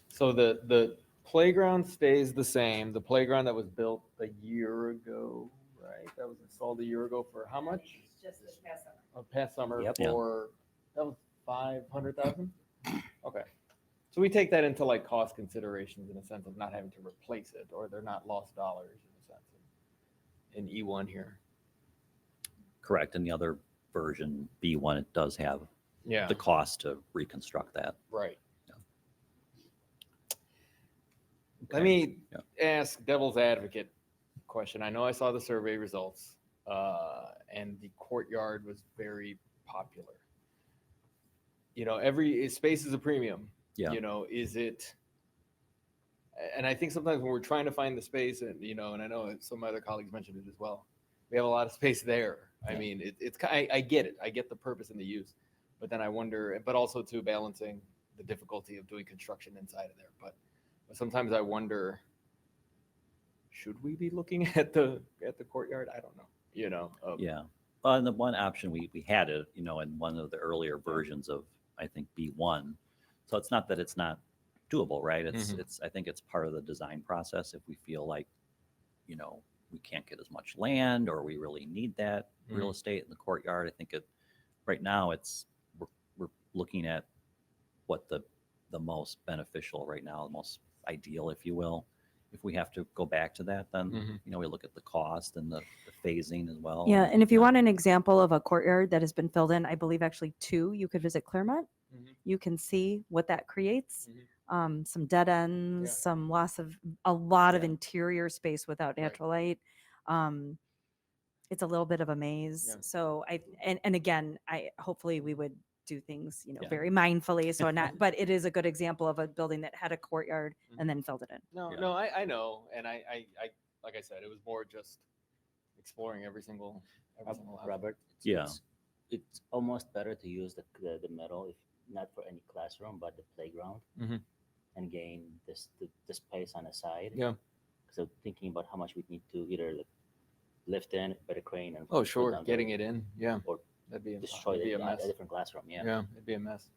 So the playground stays the same. The playground that was built a year ago, right? That was installed a year ago for how much? Just this past summer. Past summer Yep. for that was 500,000. Okay, so we take that into like cost considerations in a sense of not having to replace it, or they're not lost dollars in a sense in E1 here. Correct. And the other version, B1, it does have Yeah. the cost to reconstruct that. Right. Yeah. Let Okay. me Yeah. ask devil's advocate question. I know I saw the survey results, and the courtyard was very popular. You know, every space is a premium. Yeah. You know, is it? And I think sometimes when we're trying to find the space, and you know, and I know some other colleagues mentioned it as well, we have a lot of space there. I mean, I get it. I get the purpose and the use, but then I wonder, but also too balancing the difficulty of doing construction inside of there. But sometimes I wonder, should we be looking at the courtyard? I don't know. You know. Yeah. Well, and the one option we had it, you know, in one of the earlier versions of, I think, B1. So it's not that it's not doable, right? It's I think it's part of the design process. If we feel like, you know, we can't get as much land, or we really need that real estate in the courtyard, I think right now we're looking at what the most beneficial right now, the most ideal, if you will. If we have to go back to that, then you know, we look at the cost and the phasing as well. Yeah, and if you want an example of a courtyard that has been filled in, I believe actually 2, you could visit Claremont. You can see what that creates. Some dead ends, some loss of a lot of interior space without natural light. It's a little bit of a maze. So and again, hopefully we would do things, you know, very mindfully. So not, but it is a good example of a building that had a courtyard and then filled it in. No, I know, and I like I said, it was more just exploring every single house. Robert, Yeah. it's almost better to use the metal, if not for any classroom, but the playground, and gain the space on the side. Yeah. So thinking about how much we need to either lift in, put a crane, and Oh, put sure, down getting the- it in, yeah, or that'd be destroy it'd be a a mess. different classroom. Yeah. Yeah, it'd be a mess.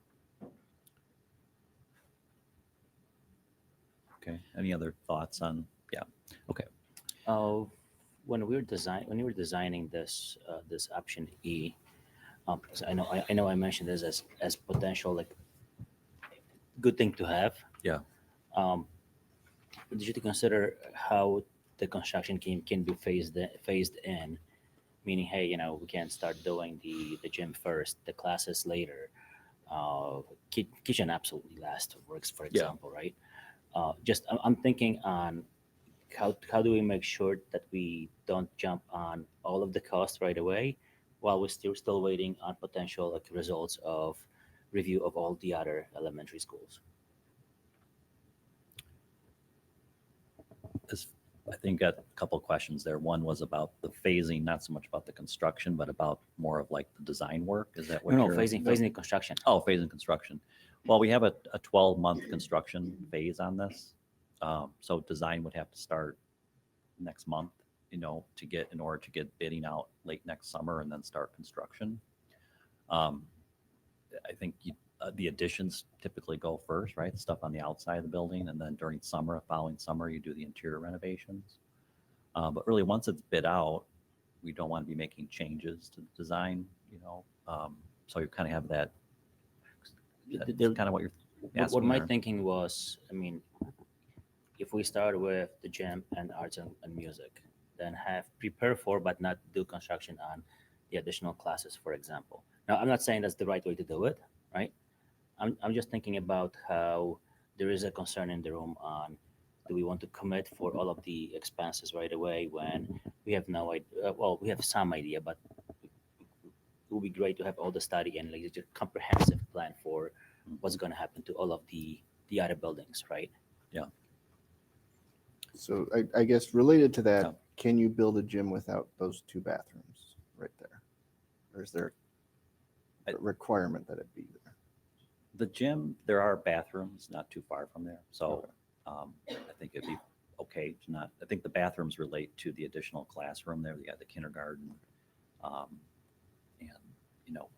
Okay. Any other thoughts on? Yeah. Okay. When we were designing this this option E, so I know I mentioned this as potential like good thing to have. Yeah. Did you consider how the construction can be phased in? Meaning, hey, you know, we can start doing the gym first, the classes later. Kitchen absolutely last works, for example, right? Just I'm thinking on how do we make sure that we don't jump on all of the costs right away, while we're still waiting on potential like results of review of all the other elementary schools. I think got a couple of questions there. One was about the phasing, not so much about the construction, but about more of like the design work. Is that what No, you're phasing the construction. Oh, phasing construction. Well, we have a 12-month construction phase on this. So design would have to start next month, in order to get bidding out late next summer and then start construction. I think the additions typically go first, right? Stuff on the outside of the building, and then during following summer, you do the interior renovations. But really, once it's bid out, we don't want to be making changes to the design, so you kind of have that. That's kind of what you're asking. What my there. thinking was, I mean, if we start with the gym and arts and music, then have prepare for but not do construction on the additional classes, for example. Now, I'm not saying that's the right way to do it, right? I'm just thinking about how there is a concern in the room on, do we want to commit for all of the expenses right away when we have no idea? Well, we have some idea, but it would be great to have all the study and like a comprehensive plan for what's going to happen to all of the other buildings, right? Yeah. So I guess related to that, can you build a gym without those 2 bathrooms right there? Or is there a requirement that it be there? The gym, there are bathrooms not too far from there. So I think it'd be okay to not, I think the bathrooms relate to the additional classroom there. You got the kindergarten. And,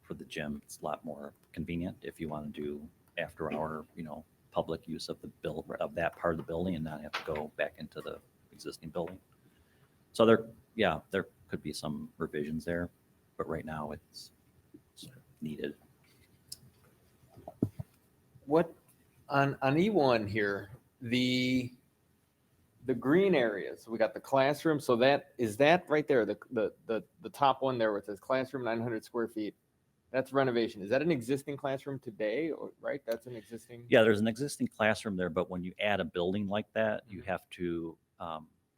for the gym, it's a lot more convenient if you want to do after hour, public use of of that part of the building and not have to go back into the existing building. So there could be some revisions there, but right now it's needed. What on E1 here, the green areas, we got the classroom. So is that right there, the top one there with this classroom, 900 square feet. That's renovation. Is that an existing classroom today, or right? That's an existing. Yeah, there's an existing classroom there, but when you add a building like that, you have to,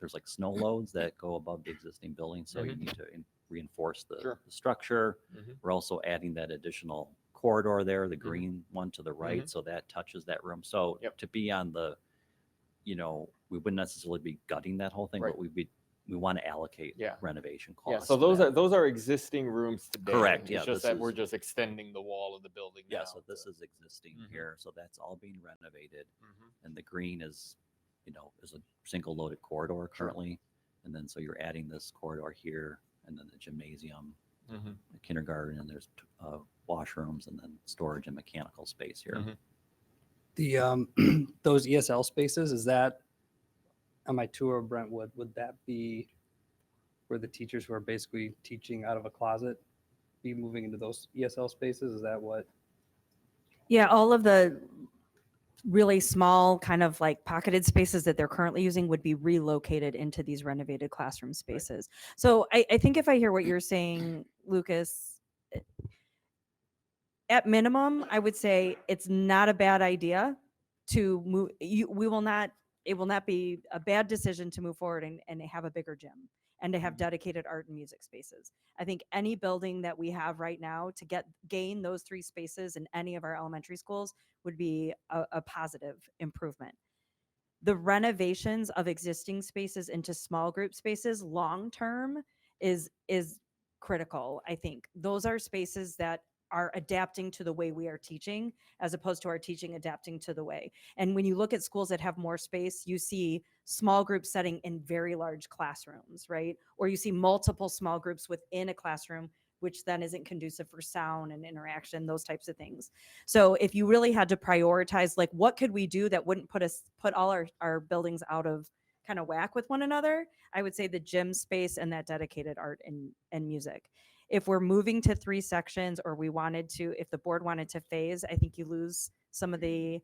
there's like snow loads that go above the existing building. So you need to reinforce the structure. We're also adding that additional corridor there, the green one to the right. So that touches that room. So to be on the, we wouldn't necessarily be gutting that whole thing, but we want to allocate renovation costs. Yeah, so those are existing rooms today. Correct. It's just that we're just extending the wall of the building. Yeah, now so this is existing here. So that's all being renovated. And the green is, is a single loaded corridor currently. And then so you're adding this corridor here, and then the gymnasium, the kindergarten, and there's washrooms, and then storage and mechanical space here. The those ESL spaces, is that on my tour of Brentwood, would that be where the teachers who are basically teaching out of a closet be moving into those ESL spaces? Is that what? Yeah, all of the really small kind of like pocketed spaces that they're currently using would be relocated into these renovated classroom spaces. So I think if I hear what you're saying, Lucas, at minimum, I would say it's not a bad idea to move. It will not be a bad decision to move forward and have a bigger gym and to have dedicated art and music spaces. I think any building that we have right now to gain those 3 spaces in any of our elementary schools would be a positive improvement. The renovations of existing spaces into small group spaces long term is critical. I think those are spaces that are adapting to the way we are teaching, as opposed to our teaching adapting to the way. And when you look at schools that have more space, you see small group setting in very large classrooms, right? Or you see multiple small groups within a classroom, which then isn't conducive for sound and interaction, those types of things. So if you really had to prioritize, like, what could we do that wouldn't put all our buildings out of kind of whack with one another, I would say the gym space and that dedicated art and music. If we're moving to 3 sections, or if the board wanted to phase, I think you lose some of the,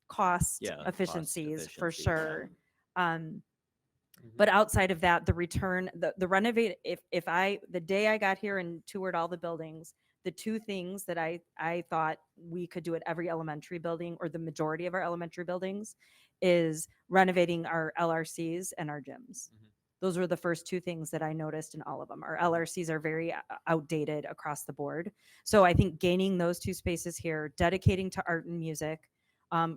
cost efficiencies for sure. But outside of that, the return, the renovate, the day I got here and toured all the buildings, the 2 things that I thought we could do at every elementary building, or the majority of our elementary buildings, is renovating our LRCs and our gyms. Those were the first two things that I noticed in all of them. Our LRCs are very outdated across the board. So I think gaining those two spaces here, dedicating to art and music,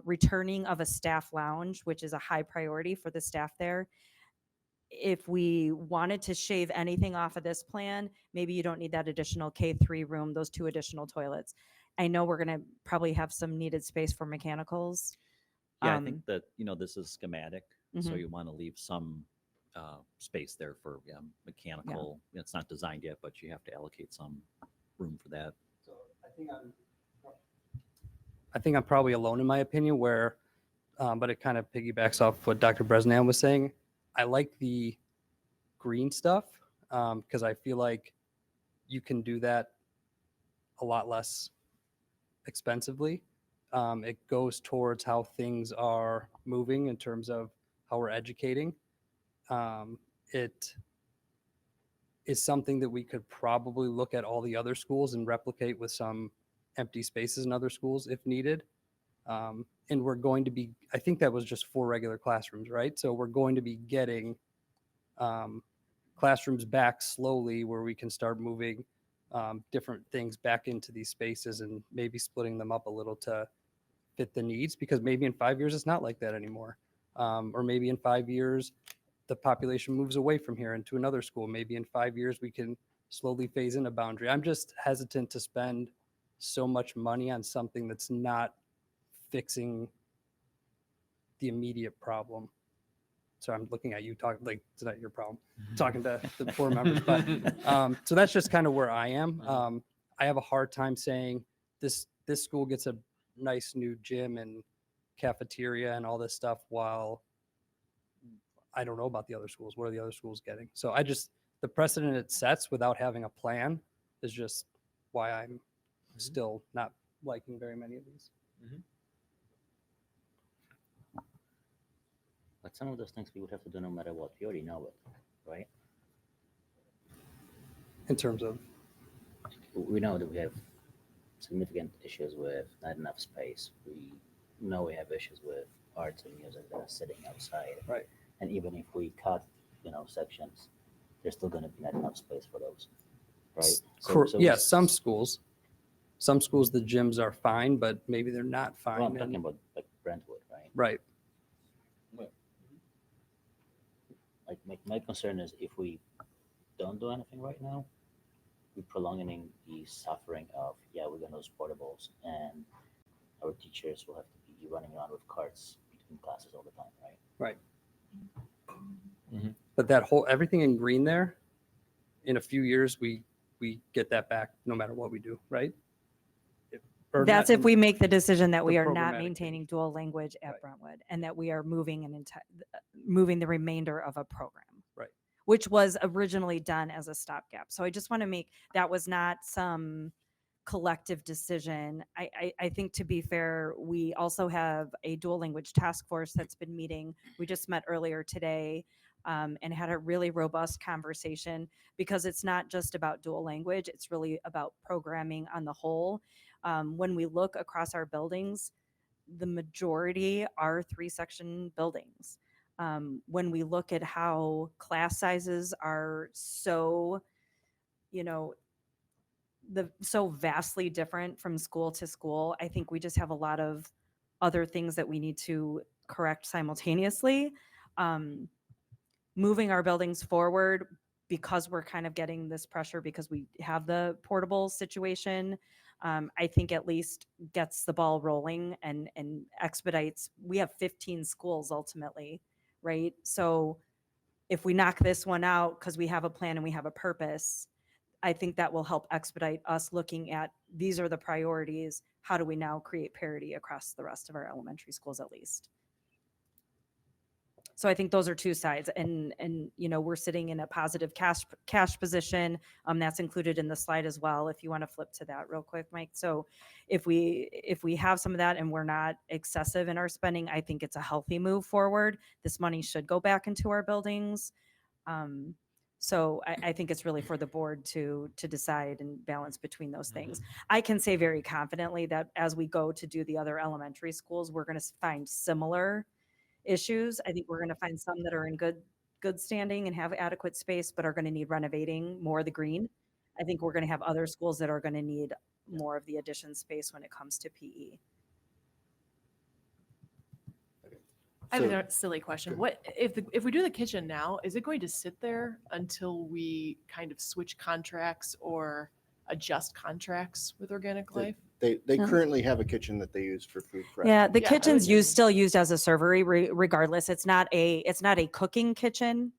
returning of a staff lounge, which is a high priority for the staff there. If we wanted to shave anything off of this plan, maybe you don't need that additional K3 room, those 2 additional toilets. I know we're going to probably have some needed space for mechanicals. Yeah, I think that, this is schematic, so Mhm. you want to leave some space there for mechanical. It's not designed yet, but you have to allocate some room for that. So I think I'm probably alone in my opinion where, but it kind of piggybacks off what Dr. Bresnan was saying. I like the green stuff because I feel like you can do that a lot less expensively. It goes towards how things are moving in terms of how we're educating. It is something that we could probably look at all the other schools and replicate with some empty spaces in other schools if needed. And we're going to be, I think that was just 4 regular classrooms, right? So we're going to be getting classrooms back slowly where we can start moving different things back into these spaces and maybe splitting them up a little to fit the needs, because maybe in 5 years it's not like that anymore. Or maybe in 5 years the population moves away from here into another school. Maybe in 5 years we can slowly phase in a boundary. I'm just hesitant to spend so much money on something that's not fixing the immediate problem. So I'm looking at you talking like it's not your problem. Talking to the board members, but so that's just kind of where I am. I have a hard time saying this school gets a nice new gym and cafeteria and all this stuff while I don't know about the other schools. What are the other schools getting? So the precedent it sets without having a plan is just why I'm still not liking very many of these. But some of those things we would have to do no matter what. We already know it, right? In terms of? We know that we have significant issues with not enough space. We know we have issues with arts and music that are sitting outside. Right. And even if we cut, sections, there's still going to be not enough space for those, right? Yeah, some schools the gyms are fine, but maybe they're not fine. Well, I'm talking about like Brentwood, right? Right. Like my concern is if we don't do anything right now, we're prolonging the suffering of, we're going to lose portables and our teachers will have to be running around with carts between classes all the time, right? Right. But that whole, everything in green there, in a few years, we get that back no matter what we do, right? That's if we make the decision that we are not programmatic maintaining dual language at Brentwood and that we are moving moving the remainder of a program. Right. Which was originally done as a stopgap. So I just want to make, that was not some collective decision. I think, to be fair, we also have a dual language task force that's been meeting. We just met earlier today and had a really robust conversation, because it's not just about dual language, it's really about programming on the whole. When we look across our buildings, the majority are 3-section buildings. When we look at how class sizes are so, so vastly different from school to school, I think we just have a lot of other things that we need to correct simultaneously. Moving our buildings forward, because we're kind of getting this pressure because we have the portable situation, I think at least gets the ball rolling and expedites. We have 15 schools ultimately, right? So if we knock this one out because we have a plan and we have a purpose, I think that will help expedite us looking at, these are the priorities. How do we now create parity across the rest of our elementary schools at least? So I think those are two sides, and we're sitting in a positive cash position. That's included in the slide as well. If you want to flip to that real quick, Mike. So if we have some of that and we're not excessive in our spending, I think it's a healthy move forward. This money should go back into our buildings. So I think it's really for the board to decide and balance between those things. I can say very confidently that as we go to do the other elementary schools, we're going to find similar issues. I think we're going to find some that are in good good standing and have adequate space, but are going to need renovating more of the green. I think we're going to have other schools that are going to need more of the addition space when it comes to E. PE. I have So- a silly question. Good. What if we do the kitchen now? Is it going to sit there until we kind of switch contracts or adjust contracts with Organic They- Life? They No. currently have a kitchen that they use for food prep. Yeah, the Yeah, I kitchen's would- still used as a servery regardless. It's not a cooking kitchen.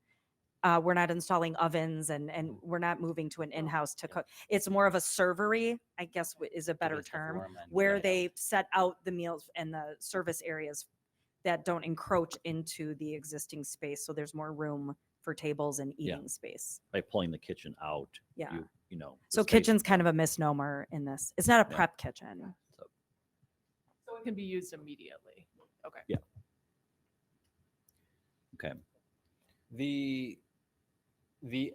We're not installing ovens and we're not moving to an in-house to cook. It's more of a servery, I guess is a better stuff term, warm and where dry out. they set out the meals and the service areas that don't encroach into the existing space. So there's more room for tables and Yeah. eating space. By pulling the kitchen out, Yeah. you know. the So space- kitchen's kind of a misnomer in this. It's not a Yeah. prep kitchen. So it can be used immediately. Okay. Yeah. Okay. The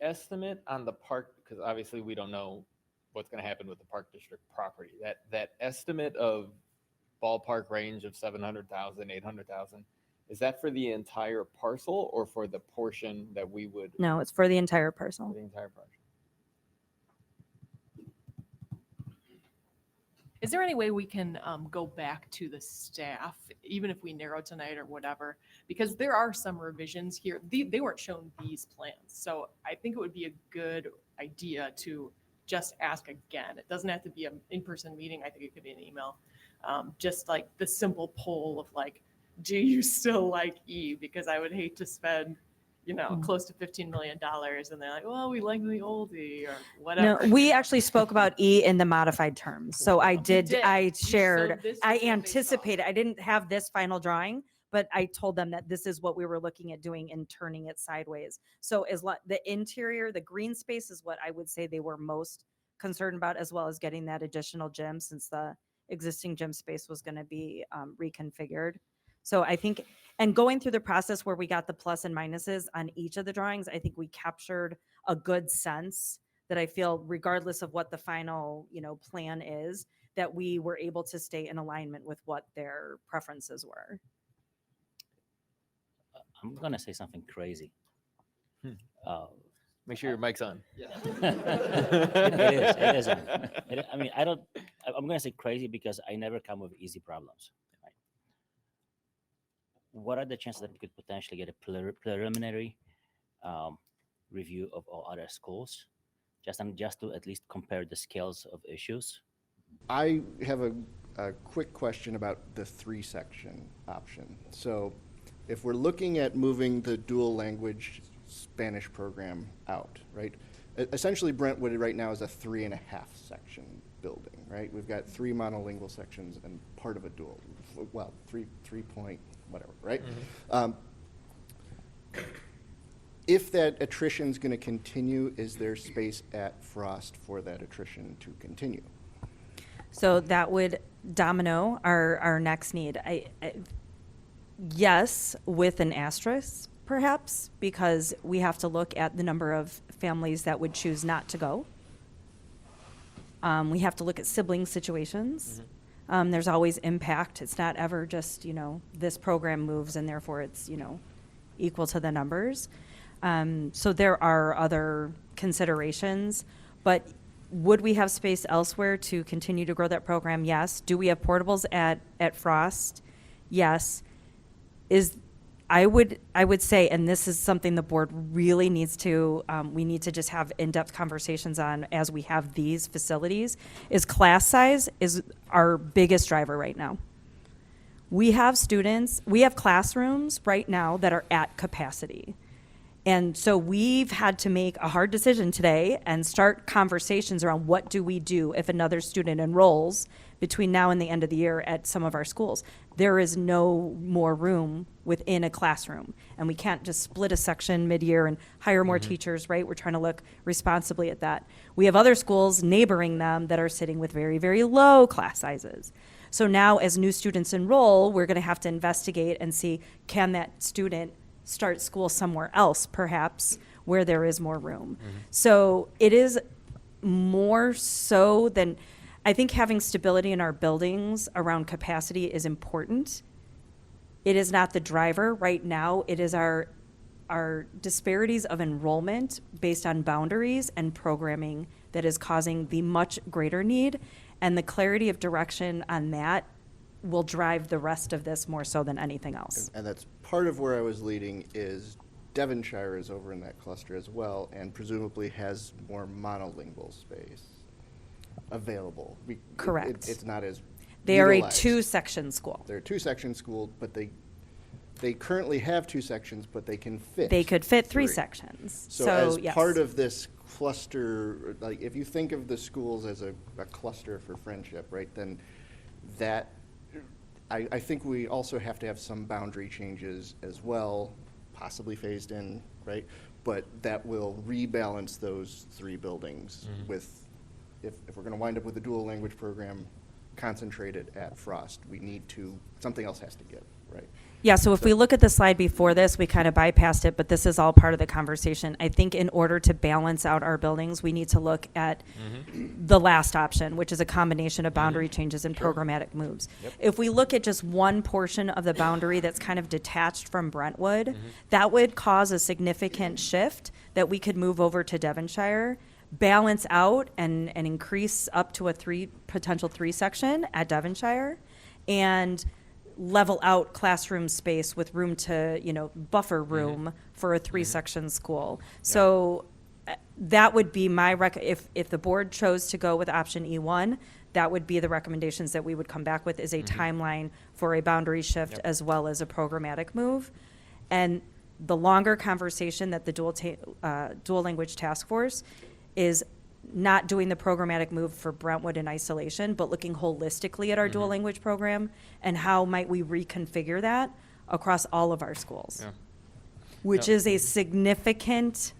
estimate on the park, because obviously we don't know what's going to happen with the park district property. That estimate of ballpark range of 700,000, 800,000, is that for the entire parcel or for the portion that we would? No, it's for the entire For parcel. the entire parcel. Is there any way we can go back to the staff, even if we narrow tonight or whatever? Because there are some revisions here. They weren't shown these plans. So I think it would be a good idea to just ask again. It doesn't have to be an in-person meeting. I think it could be an email. Just like the simple poll of like, do you still like E? Because I would hate to spend, close to $15 million and they're like, well, we like the old E or No, whatever. we actually spoke about E in the modified terms. So I did. I So shared, this is I what they saw. anticipated, I didn't have this final drawing, but I told them that this is what we were looking at doing and turning it sideways. So the interior, the green space is what I would say they were most concerned about, as well as getting that additional gym since the existing gym space was going to be reconfigured. So I think, and going through the process where we got the plus and minuses on each of the drawings, I think we captured a good sense that I feel, regardless of what the final, plan is, that we were able to stay in alignment with what their preferences were. I'm gonna say something crazy. Hmm. Uh, Make sure your mic's on. it is on. I mean, I'm gonna say crazy because I never come with easy problems. Right? What are the chances that we could potentially get a preliminary review of all other schools, just to at least compare the scales of issues? I have a quick question about the 3-section option. So if we're looking at moving the dual language Spanish program out, right? Essentially Brentwood right now is a 3.5-section building, right? We've got 3 monolingual sections and part of a dual, well, 3 point whatever, right? If that attrition is going to continue, is there space at Frost for that attrition to continue? So that would domino our next need. Yes, with an asterisk, perhaps, because we have to look at the number of families that would choose not to go. We have to look at sibling situations. There's always impact. It's not ever just, this program moves and therefore it's, equal to the numbers. So there are other considerations, but would we have space elsewhere to continue to grow that program? Yes. Do we have portables at Frost? Yes. I would say, and this is something the board really needs to, we need to just have in-depth conversations on as we have these facilities, is class size is our biggest driver right now. We have classrooms right now that are at capacity. And so we've had to make a hard decision today and start conversations around what do we do if another student enrolls between now and the end of the year at some of our schools. There is no more room within a classroom, and we can't just split a section mid-year and hire more teachers, right? We're trying to look responsibly at that. We have other schools neighboring them that are sitting with very, very low class sizes. So now as new students enroll, we're gonna have to investigate and see, can that student start school somewhere else, perhaps, where there is more room. So it is more so than, I think having stability in our buildings around capacity is important. It is not the driver right now. It is our are disparities of enrollment based on boundaries and programming that is causing the much greater need. And the clarity of direction on that will drive the rest of this more so than anything else. And that's part of where I was leading is Devonshire is over in that cluster as well, and presumably has more monolingual space available. Correct. It's not as They are a utilized. 2-section school. They're a 2-section school, but they currently have 2 sections, but they can fit. They could fit 3 3. sections. So as yes. part of this cluster, like if you think of the schools as a cluster for friendship, right, then that, I think we also have to have some boundary changes as well, possibly phased in, right? But that will rebalance those 3 buildings with, if we're gonna wind up with a dual language program concentrated at Frost, we need to, something else has to give, right? Yeah, so if we look at the slide before this, we kind of bypassed it, but this is all part of the conversation. I think in order to balance out our buildings, we need to look at the last option, which is a combination of boundary changes and programmatic moves. Yep. If we look at just one portion of the boundary that's kind of detached from Brentwood, that would cause a significant shift that we could move over to Devonshire, balance out and increase up to a potential 3 section at Devonshire, and level out classroom space with room to, buffer room for a 3-section school. So that would be my if the board chose to go with option E1, that would be the recommendations that we would come back with, is a timeline for a boundary shift as well as a programmatic move. And the longer conversation that the dual language task force is not doing the programmatic move for Brentwood in isolation, but looking holistically at our dual language program and how might we reconfigure that across all of our schools, which is a significant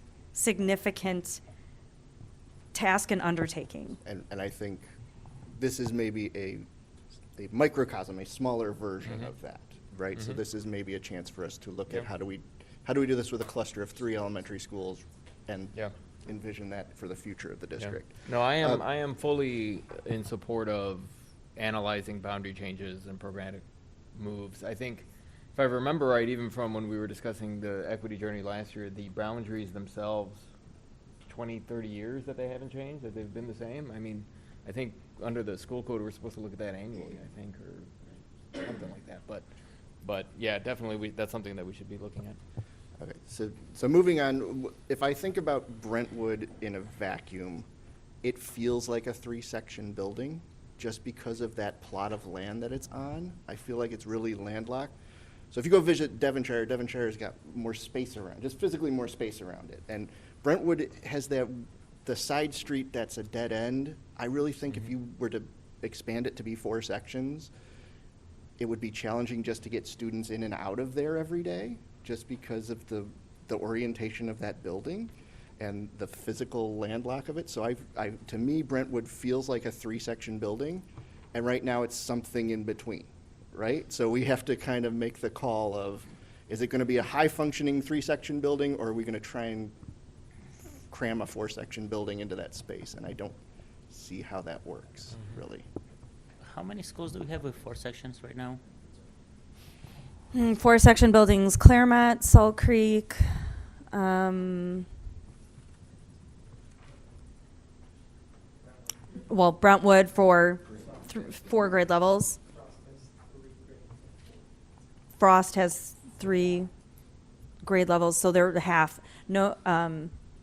task and undertaking. And I think this is maybe a microcosm, a smaller version of that, right? So this is maybe a chance for us to look at how do we do this with a cluster of 3 elementary schools and envision that for the future of the district. No, I am fully in support of analyzing boundary changes and programmatic moves. I think, if I remember right, even from when we were discussing the equity journey last year, the boundaries themselves, 20, 30 years that they haven't changed, that they've been the same. I mean, I think under the school code, we're supposed to look at that annually, I think, or something like that. But yeah, definitely, that's something that we should be looking at. Okay, so moving on, if I think about Brentwood in a vacuum, it feels like a 3-section building just because of that plot of land that it's on. I feel like it's really landlocked. So if you go visit Devonshire, Devonshire's got more space around, just physically more space around it. And Brentwood has the side street that's a dead end. I really think if you were to expand it to be 4 sections, it would be challenging just to get students in and out of there every day, just because of the orientation of that building and the physical landlock of it. So to me, Brentwood feels like a 3-section building, and right now it's something in between, right? So we have to kind of make the call of, is it gonna be a high-functioning 3-section building, or are we gonna try and cram a 4-section building into that space? And I don't see how that works, really. How many schools do we have with 4 sections right now? 4-section buildings: Claremont, Salt Creek, Brentwood for 4 grade levels. Frost has 3 grade levels, so they're half. No,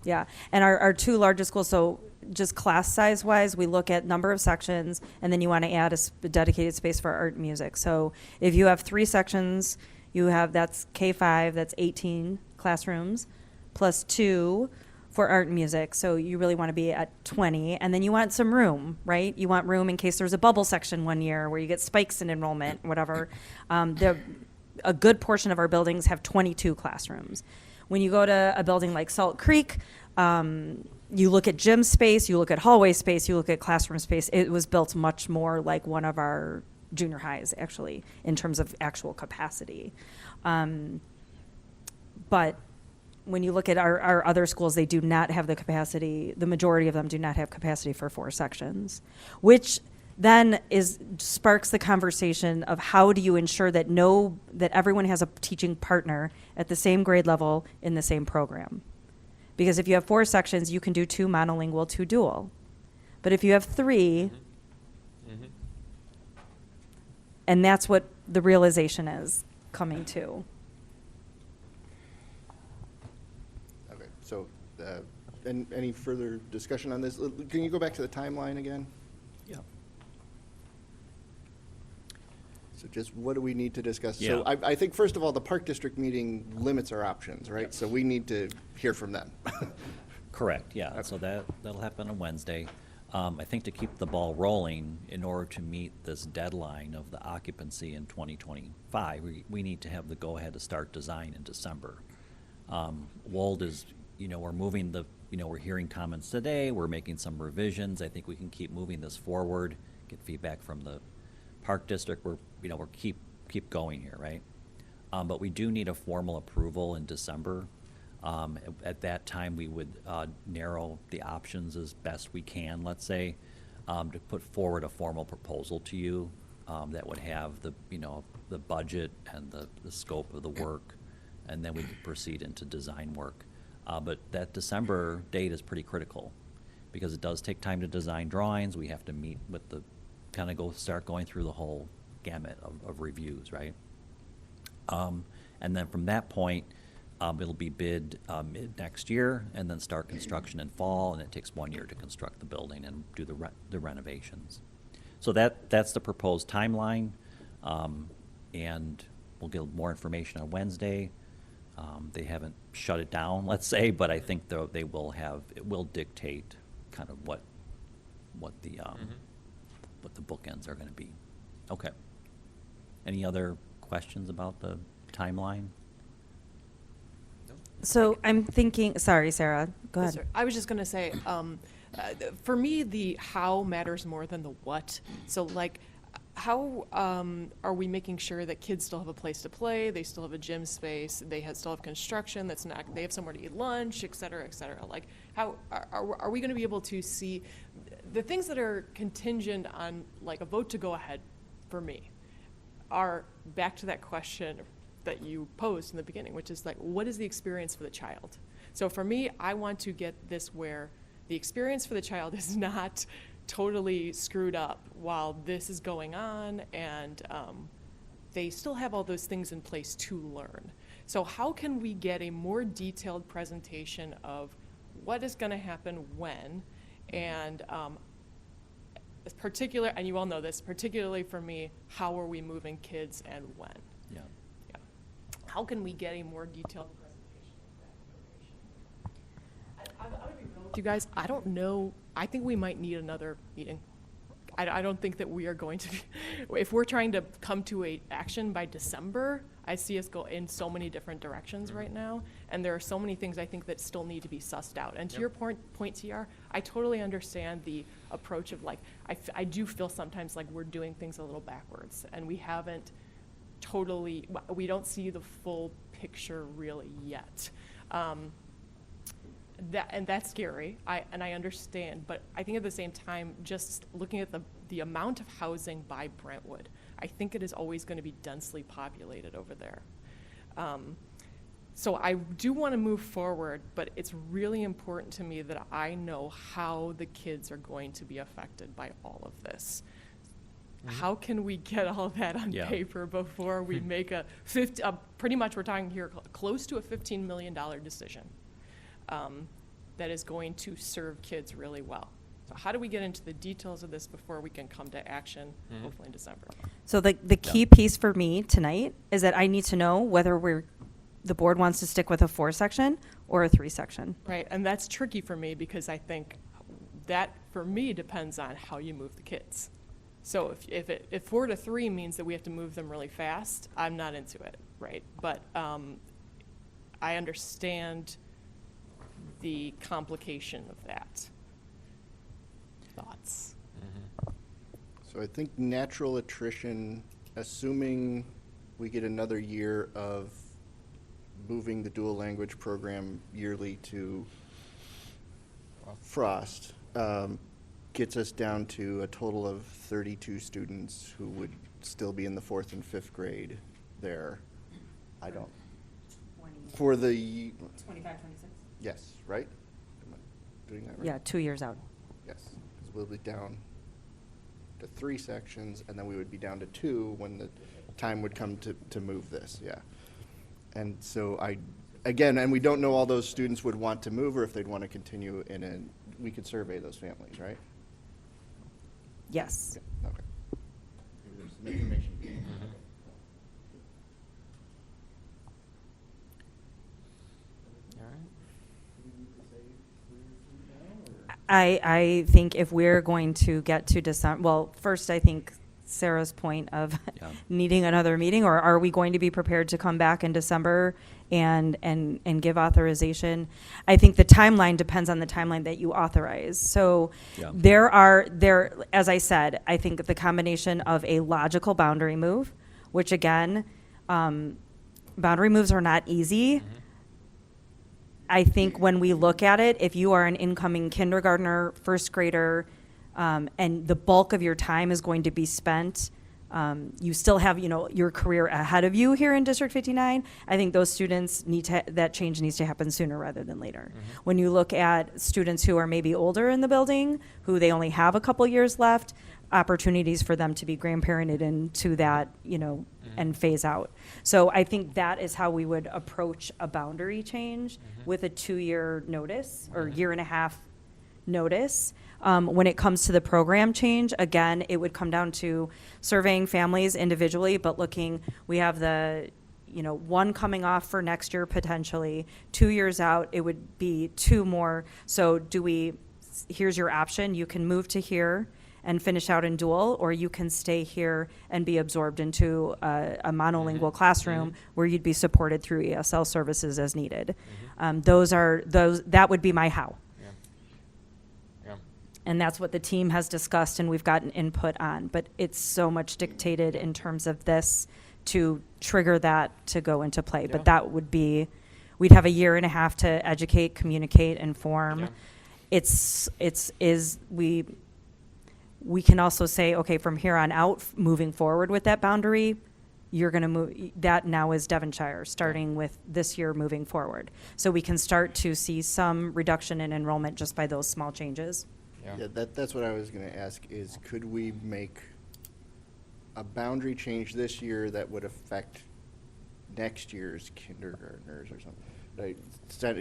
yeah, and our 2 largest schools. So just class size wise, we look at number of sections, and then you want to add a dedicated space for art and music. So if you have 3 sections, that's K5, that's 18 classrooms, plus 2 for art and music. So you really want to be at 20, and then you want some room, right? You want room in case there's a bubble section one year where you get spikes in enrollment, whatever. A good portion of our buildings have 22 classrooms. When you go to a building like Salt Creek, you look at gym space, you look at hallway space, you look at classroom space. It was built much more like one of our junior highs, actually, in terms of actual capacity. But when you look at our other schools, they do not have the capacity. The majority of them do not have capacity for 4 sections, which then sparks the conversation of how do you ensure that that everyone has a teaching partner at the same grade level in the same program. Because if you have 4 sections, you can do 2 monolingual, 2 dual. But if you have 3, and that's what the realization is coming to. Okay, so any further discussion on this? Can you go back to the timeline again? Yeah. So just what do we need to discuss? Yeah. So I think, first of all, the Park District meeting limits our options, right? So we need to hear from them. Correct, yeah. So that'll happen on Wednesday. I think to keep the ball rolling, in order to meet this deadline of the occupancy in 2025, we need to have the go-ahead to start design in December. Wold is, we're moving we're hearing comments today, we're making some revisions. I think we can keep moving this forward, get feedback from the Park District. We're keep going here, right? But we do need a formal approval in December. At that time, we would narrow the options as best we can, let's say, to put forward a formal proposal to you that would have the budget and the scope of the work, and then we could proceed into design work. But that December date is pretty critical because it does take time to design drawings. We have to meet with start going through the whole gamut of reviews, right? And then from that point, it'll be bid mid next year, and then start construction in fall, and it takes 1 year to construct the building and do the renovations. So that's the proposed timeline, and we'll get more information on Wednesday. They haven't shut it down, let's say, but I think it will dictate kind of what the bookends are going to be. Okay. Any other questions about the timeline? So I'm thinking, sorry, Sarah, go ahead. I was just going to say, for me, the how matters more than the what. So like, how are we making sure that kids still have a place to play, they still have a gym space, they still have construction that's not, they have somewhere to eat lunch, et cetera, et cetera. Like, how are we going to be able to see the things that are contingent on like a vote to go ahead for me are back to that question that you posed in the beginning, which is like, what is the experience for the child? So for me, I want to get this where the experience for the child is not totally screwed up while this is going on, and they still have all those things in place to learn. So how can we get a more detailed presentation of what is going to happen when, and and you all know this, particularly for me, how are we moving kids and when? Yeah. How can we get a more detailed presentation of that information? I'm going to be real with you guys. I don't know. I think we might need another meeting. I don't think that we are going to be, if we're trying to come to a action by December, I see us go in so many different directions right now. And there are so many things I think that still need to be sussed out. And to your point, TR, I totally understand the approach of like, I do feel sometimes like we're doing things a little backwards, and we haven't totally, we don't see the full picture really yet. And that's scary, and I understand, but I think at the same time, just looking at the amount of housing by Brentwood, I think it is always going to be densely populated over there. So I do want to move forward, but it's really important to me that I know how the kids are going to be affected by all of this. How can we get all that on paper before we make pretty much we're talking here close to a $15 million decision that is going to serve kids really well. So how do we get into the details of this before we can come to action, hopefully in December? So the key piece for me tonight is that I need to know whether the board wants to stick with a 4-section or a 3-section. Right, and that's tricky for me because I think that for me depends on how you move the kids. So if 4 to 3 means that we have to move them really fast, I'm not into it, right? But I understand the complication of that. Thoughts? So I think natural attrition, assuming we get another year of moving the dual language program yearly to Frost, gets us down to a total of 32 students who would still be in the 4th and 5th grade there. I don't. For the 25, 26? Yes, right? Am I doing that right? Yeah, 2 years out. Yes, because we'll be down to 3 sections, and then we would be down to 2 when the time would come to move this, yeah. And so and we don't know all those students would want to move or if they'd want to continue we could survey those families, right? Yes. Okay. Maybe there's some information. I think if we're going to get to December, well, first, I think Sarah's point of needing another meeting, or are we going to be prepared to come back in December and give authorization? I think the timeline depends on the timeline that you authorize. So as I said, I think the combination of a logical boundary move, which again, boundary moves are not easy. I think when we look at it, if you are an incoming kindergartner, first grader, and the bulk of your time is going to be spent, you still have, your career ahead of you here in District 59. I think those students that change needs to happen sooner rather than later. When you look at students who are maybe older in the building, who they only have a couple years left, opportunities for them to be grandparented into that, and phase out. So I think that is how we would approach a boundary change with a 2-year notice or year and a half notice. When it comes to the program change, again, it would come down to surveying families individually, but we have the, one coming off for next year potentially, 2 years out, it would be 2 more. So here's your option. You can move to here and finish out in dual, or you can stay here and be absorbed into a monolingual classroom where you'd be supported through ESL services as needed. That would be my how. And that's what the team has discussed and we've gotten input on, but it's so much dictated in terms of this to trigger that to go into play. But that would be, we'd have a year and a half to educate, communicate, inform. We can also say, okay, from here on out, moving forward with that boundary, you're going to move, that now is Devonshire, starting with this year moving forward. So we can start to see some reduction in enrollment just by those small changes. Yeah, that's what I was going to ask is, could we make a boundary change this year that would affect next year's kindergartners or something? Right?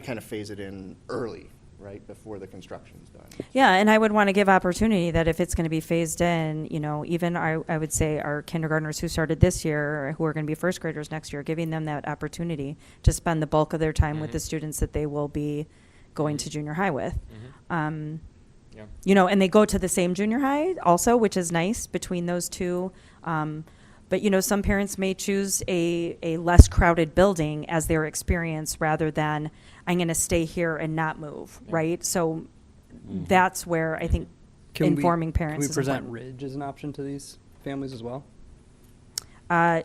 Kind of phase it in early, right, before the construction's done. Yeah, and I would want to give opportunity that if it's going to be phased in, even I would say our kindergartners who started this year, or who are going to be first graders next year, giving them that opportunity to spend the bulk of their time with the students that they will be going to junior high with. And they go to the same junior high also, which is nice between those two. But, some parents may choose a less crowded building as their experience rather than I'm going to stay here and not move, right? So that's where I think informing parents Can we present important. Ridge as an option to these families as well?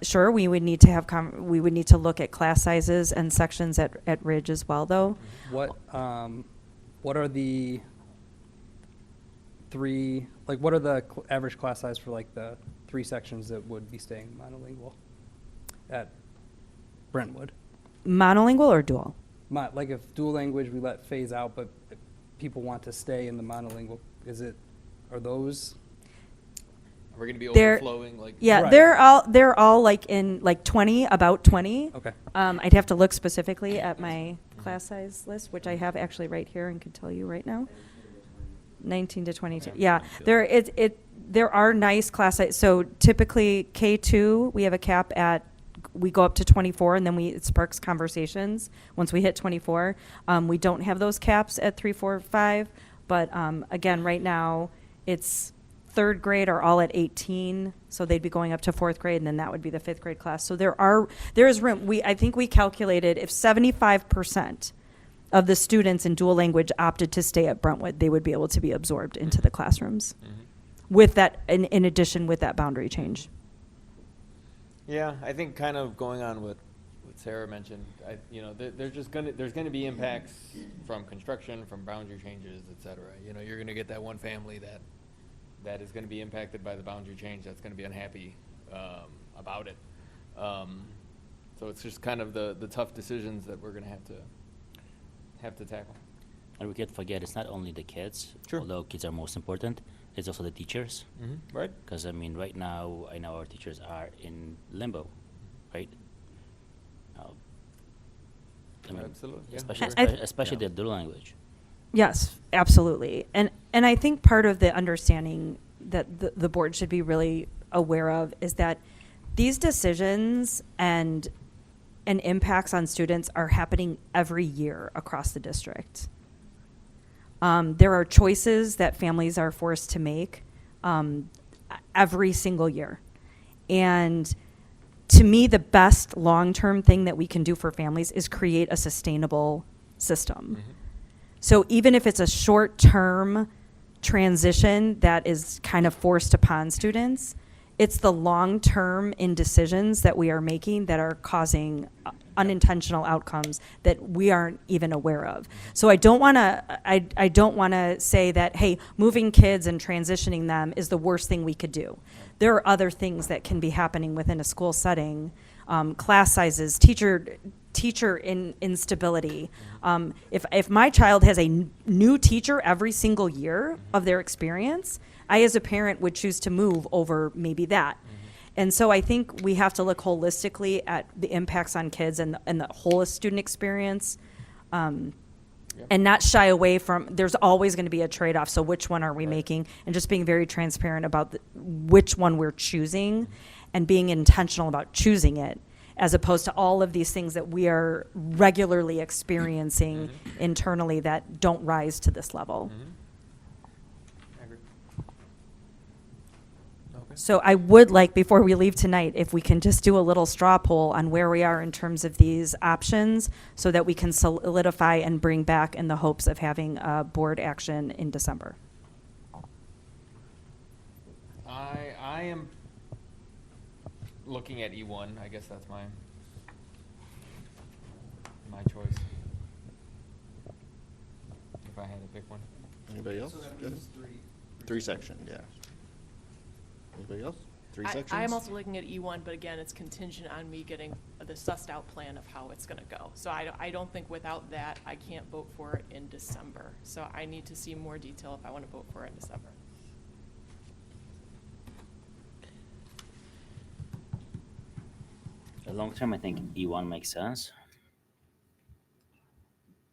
Sure, we would need to look at class sizes and sections at Ridge as well, though. What are the what are the average class size for the 3 sections that would be staying monolingual at Brentwood? Monolingual or dual? If dual language we let phase out, but if people want to stay in the monolingual, are those? Are we going to be overflowing? Yeah, Right. they're all in 20, about 20. Okay. I'd have to look specifically at my class size list, which I have actually right here and can tell you right now. 19 to 22. Yeah, there are nice class size. So typically K2, we have a cap we go up to 24, and then it sparks conversations once we hit 24. We don't have those caps at 3, 4, 5, but again, right now it's 3rd grade are all at 18, so they'd be going up to 4th grade, and then that would be the 5th grade class. So there is room. I think we calculated if 75% of the students in dual language opted to stay at Brentwood, they would be able to be absorbed into the classrooms with that, in addition with that boundary change. Yeah, I think kind of going on with what Sarah mentioned, there's going to be impacts from construction, from boundary changes, et cetera. You're going to get that one family that that is going to be impacted by the boundary change, that's going to be unhappy about it. So it's just kind of the tough decisions that we're going to have to tackle. And we can't forget, it's not only the kids, Sure. although kids are most important, it's also the teachers. Right. Because, I mean, right now, I know our teachers are in limbo, right? I mean, Absolutely, yeah. Especially Yeah. the dual language. Yes, absolutely. And I think part of the understanding that the board should be really aware of is that these decisions and impacts on students are happening every year across the district. There are choices that families are forced to make every single year. And to me, the best long-term thing that we can do for families is create a sustainable system. So even if it's a short-term transition that is kind of forced upon students, it's the long-term indecisions that we are making that are causing unintentional outcomes that we aren't even aware of. So I don't want to say that, hey, moving kids and transitioning them is the worst thing we could do. There are other things that can be happening within a school setting, class sizes, teacher instability. If my child has a new teacher every single year of their experience, I as a parent would choose to move over maybe that. And so I think we have to look holistically at the impacts on kids and the whole student experience, and not shy away from, there's always going to be a trade-off. So which one are we making? And just being very transparent about which one we're choosing and being intentional about choosing it, as opposed to all of these things that we are regularly experiencing internally that don't rise to this level. I agree. Okay. So I would like, before we leave tonight, if we can just do a little straw poll on where we are in terms of these options so that we can solidify and bring back in the hopes of having a board action in December. I am looking at E1. I guess that's my choice. If I had to pick one. Anybody else? So that Good. means Three section, yeah. Anybody else? Three sections? I am also looking at E1, but again, it's contingent on me getting the sussed out plan of how it's going to go. So I don't think without that, I can't vote for it in December. So I need to see more detail if I want to vote for it in December. Long term, I think E1 makes sense,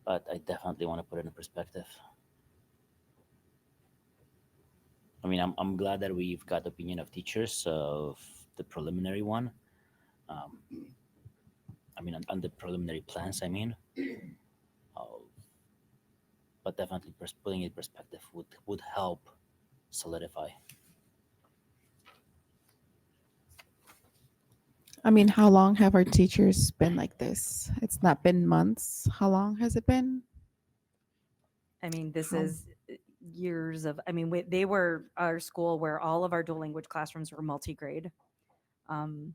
but I definitely want to put it in perspective. I mean, I'm glad that we've got the opinion of teachers of the preliminary one. I mean, on the preliminary plans, I mean. But definitely putting it in perspective would help solidify. I mean, how long have our teachers been like this? It's not been months. How long has it been? I mean, this How- is years of, I mean, they were our school where all of our dual language classrooms were multi-grade. And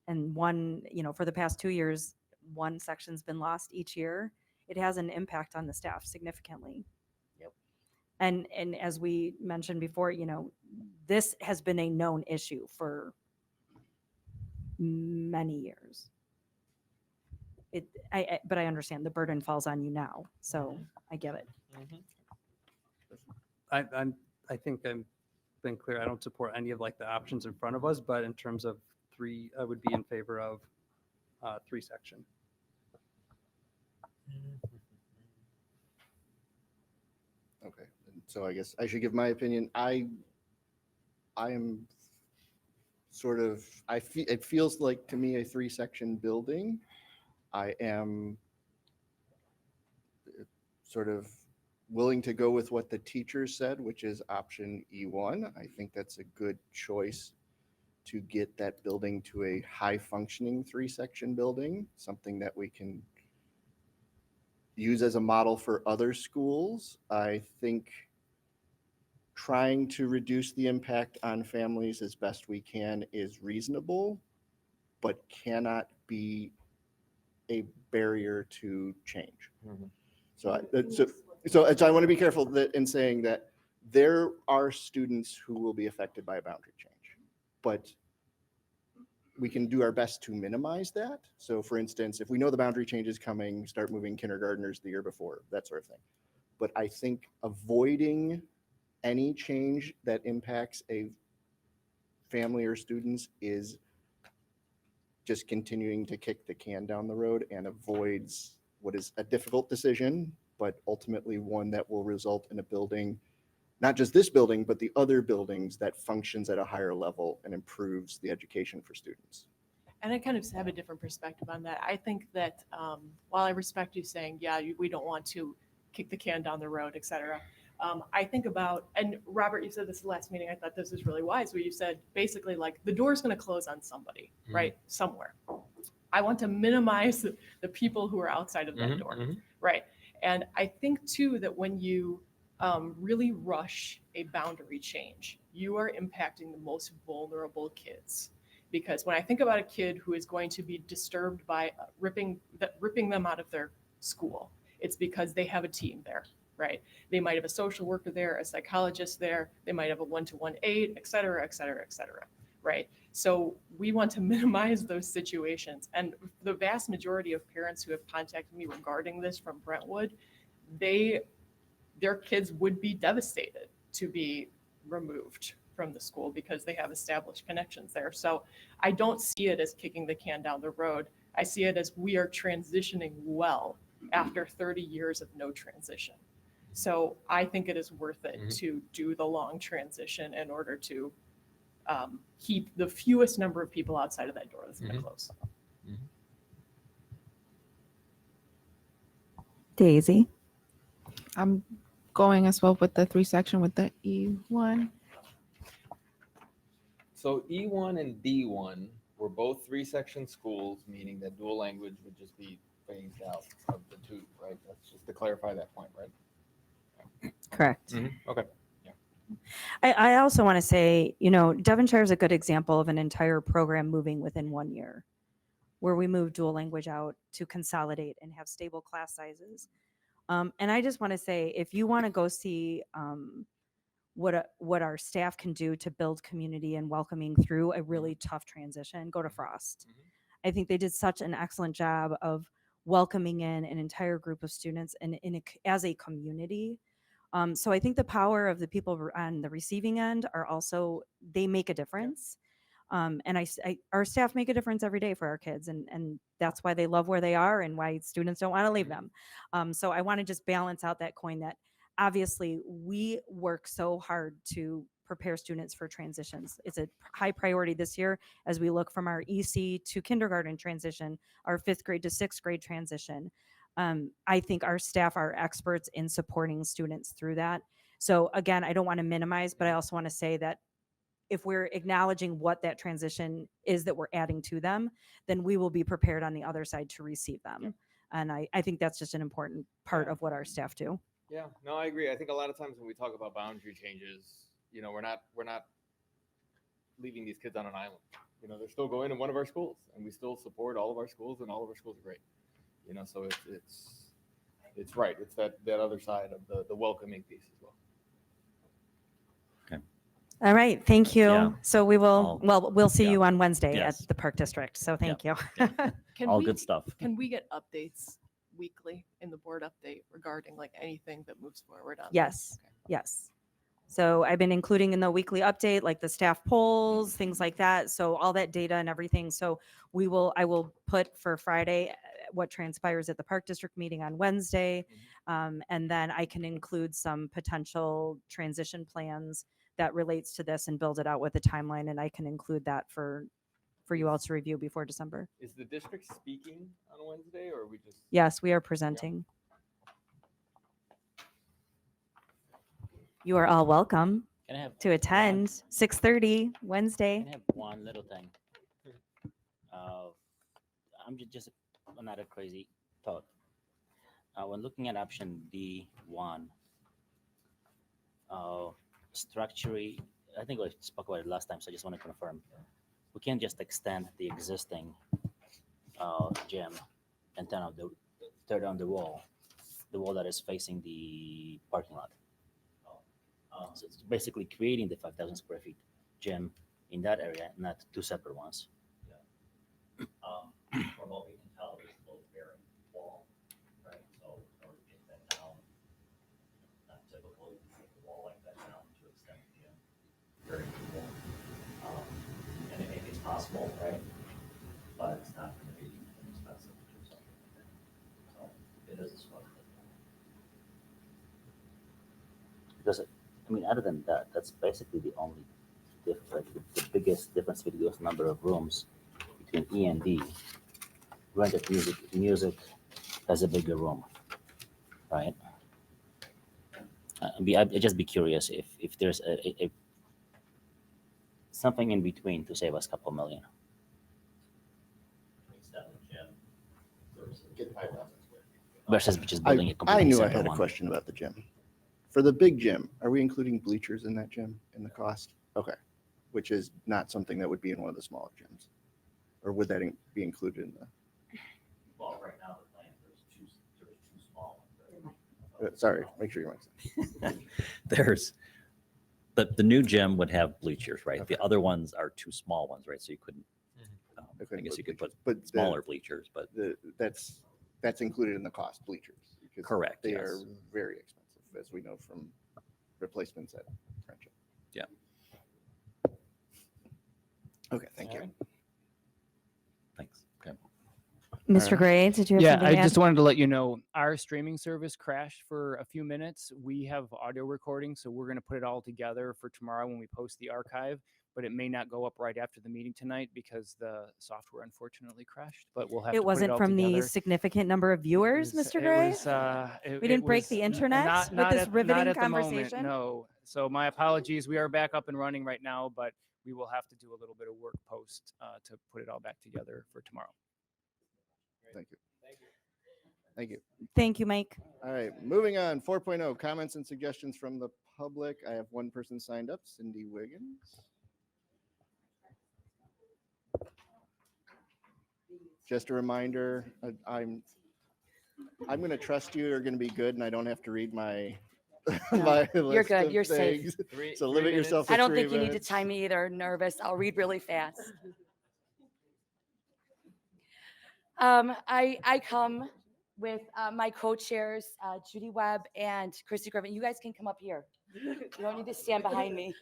one, for the past 2 years, one section's been lost each year. It has an impact on the staff significantly. Yep. And as we mentioned before, this has been a known issue for many years. But I understand the burden falls on you now, so I get it. I think I'm been clear. I don't support any of like the options in front of us, but in terms of three, I would be in favor of 3 section. Okay, so I guess I should give my opinion. I am sort of, it feels like to me a 3-section building. I am sort of willing to go with what the teachers said, which is option E1. I think that's a good choice to get that building to a high functioning 3-section building, something that we can use as a model for other schools. I think trying to reduce the impact on families as best we can is reasonable, but cannot be a barrier to change. So I want to be careful that in saying that there are students who will be affected by a boundary change, but we can do our best to minimize that. So for instance, if we know the boundary change is coming, start moving kindergartners the year before, that sort of thing. But I think avoiding any change that impacts a family or students is just continuing to kick the can down the road and avoids what is a difficult decision, but ultimately one that will result in a building, not just this building, but the other buildings that functions at a higher level and improves the education for students. And I kind of have a different perspective on that. I think that while I respect you saying, yeah, we don't want to kick the can down the road, et cetera, I think about, and Robert, you said this last meeting, I thought this was really wise, where you said basically like the door's going to close on somebody, right? Somewhere. I want to minimize the people who are outside of that door, right? And I think too that when you really rush a boundary change, you are impacting the most vulnerable kids. Because when I think about a kid who is going to be disturbed by ripping them out of their school, it's because they have a team there, right? They might have a social worker there, a psychologist there, they might have a one-to-one aide, et cetera, et cetera, et cetera, right? So we want to minimize those situations. And the vast majority of parents who have contacted me regarding this from Brentwood, their kids would be devastated to be removed from the school because they have established connections there. So I don't see it as kicking the can down the road. I see it as we are transitioning well after 30 years of no transition. So I think it is worth it to do the long transition in order to keep the fewest number of people outside of that door that's going to close. Daisy. I'm going as well with the 3 section with the E1. So E1 and D1 were both 3-section schools, meaning that dual language would just be phased out of the two, right? That's just to clarify that point, right? Correct. Okay. I also want to say, Devonshire is a good example of an entire program moving within 1 year, where we moved dual language out to consolidate and have stable class sizes. And I just want to say, if you want to go see what our staff can do to build community and welcoming through a really tough transition, go to Frost. I think they did such an excellent job of welcoming in an entire group of students and as a community. So I think the power of the people on the receiving end are also, they make a difference. And our staff make a difference every day for our kids, and that's why they love where they are and why students don't want to leave them. So I want to just balance out that coin that obviously we work so hard to prepare students for transitions. It's a high priority this year as we look from our EC to kindergarten transition, our 5th grade to 6th grade transition. I think our staff are experts in supporting students through that. So again, I don't want to minimize, but I also want to say that if we're acknowledging what that transition is that we're adding to them, then we will be prepared on the other side to receive them. And I think that's just an important part of what our staff do. Yeah, no, I agree. I think a lot of times when we talk about boundary changes, we're not leaving these kids on an island. They're still going to one of our schools, and we still support all of our schools, and all of our schools are great. So it's right. It's that other side of the welcoming piece as well. All right, thank you. Yeah. So we'll see you on Wednesday Yes. at the Park District. So thank you. All good stuff. Can we get updates weekly in the board update regarding like anything that moves forward on Yes. this? Yes. So I've been including in the weekly update, like the staff polls, things like that. So all that data and everything. So I will put for Friday what transpires at the Park District meeting on Wednesday. And then I can include some potential transition plans that relates to this and build it out with a timeline. And I can include that for you all to review before December. Is the district speaking on Wednesday, or are we just? Yes, we are presenting. You are all welcome Can I have to attend 6:30 Wednesday. Can I have one little thing? I'm just another crazy thought. When looking at option D1, structurally, I think we spoke about it last time, so I just want to confirm. We can't just extend the existing gym and tear down the wall that is facing the parking lot. So it's basically creating the 5,000 square feet gym in that area, not two separate ones. From what we can tell, there's a load bearing wall, right? So in order to get that down, not typical, you can take the wall like that down to extend the gym. Very cool. And it maybe it's possible, right? But it's not going to be inexpensive to do something like that. So it is a square foot. Because, I mean, other than that, that's basically the only difference, the biggest difference with the number of rooms between E and D. Rented music has a bigger room, right? I'd just be curious if there's a something in between to save us a couple million. Extend the gym versus Get 5,000 square feet. Versus just building a I completely knew I separate had a one. question about the gym. For the big gym, are we including bleachers in that gym in the cost? Okay, which is not something that would be in one of the smaller gyms, or would that be included in the? well, right now the plan, there's two small ones. Right? Sorry, make sure you make There's the new gym would have bleachers, right? The other ones are two small ones, right? So you couldn't. I guess you could put smaller bleachers, but that's included in the cost, bleachers. Because correct. They yes. are very expensive, as we know from replacements at Friendship. Yeah. Okay, thank you. Thanks. Okay. Mr. Gray, did you have Yeah, something I to add? just wanted to let you know our streaming service crashed for a few minutes. We have audio recording, so we're going to put it all together for tomorrow when we post the archive, but it may not go up right after the meeting tonight because the software unfortunately crashed, but we'll have to It put it wasn't all from the together. significant number of viewers, Mr. Gray? We didn't break the internet with this riveting not at conversation? The moment, no. So my apologies. We are back up and running right now, but we will have to do a little bit of work post to put it all back together for tomorrow. Thank you. Thank you. Thank you, Mike. All right, moving on. 4.0, comments and suggestions from the public. I have one person signed up, Cindy Wiggins. Just a reminder, I'm going to trust you are going to be good, and I don't have to read my my You're list good. of You're safe. things. So limit yourself to I don't 3 think you need to minutes. time me either. Nervous. I'll read really fast. I come with my co-chairs, Judy Webb and Christy Griffin. You guys can come up here. You don't need to stand behind me.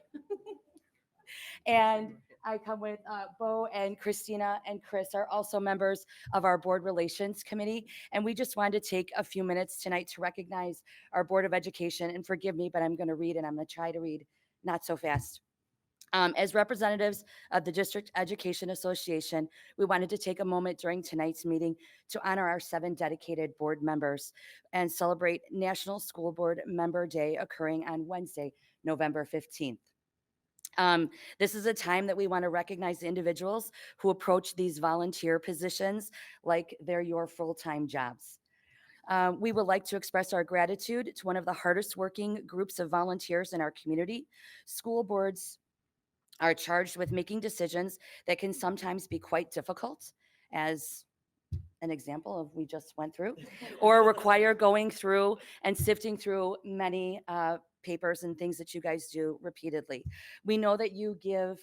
And I come with Bo and Christina and Chris are also members of our board relations committee. And we just wanted to take a few minutes tonight to recognize our Board of Education. And forgive me, but I'm going to read and I'm going to try to read not so fast. As representatives of the District Education Association, we wanted to take a moment during tonight's meeting to honor our 7 dedicated board members and celebrate National School Board Member Day occurring on Wednesday, November 15th. This is a time that we want to recognize the individuals who approach these volunteer positions like they're your full-time jobs. We would like to express our gratitude to one of the hardest working groups of volunteers in our community. School boards are charged with making decisions that can sometimes be quite difficult, as an example of we just went through, or require going through and sifting through many papers and things that you guys do repeatedly. We know that you give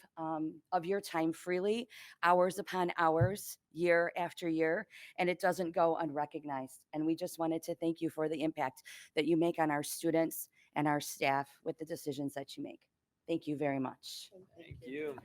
of your time freely, hours upon hours, year after year, and it doesn't go unrecognized. And we just wanted to thank you for the impact that you make on our students and our staff with the decisions that you make. Thank you very much. Thank you.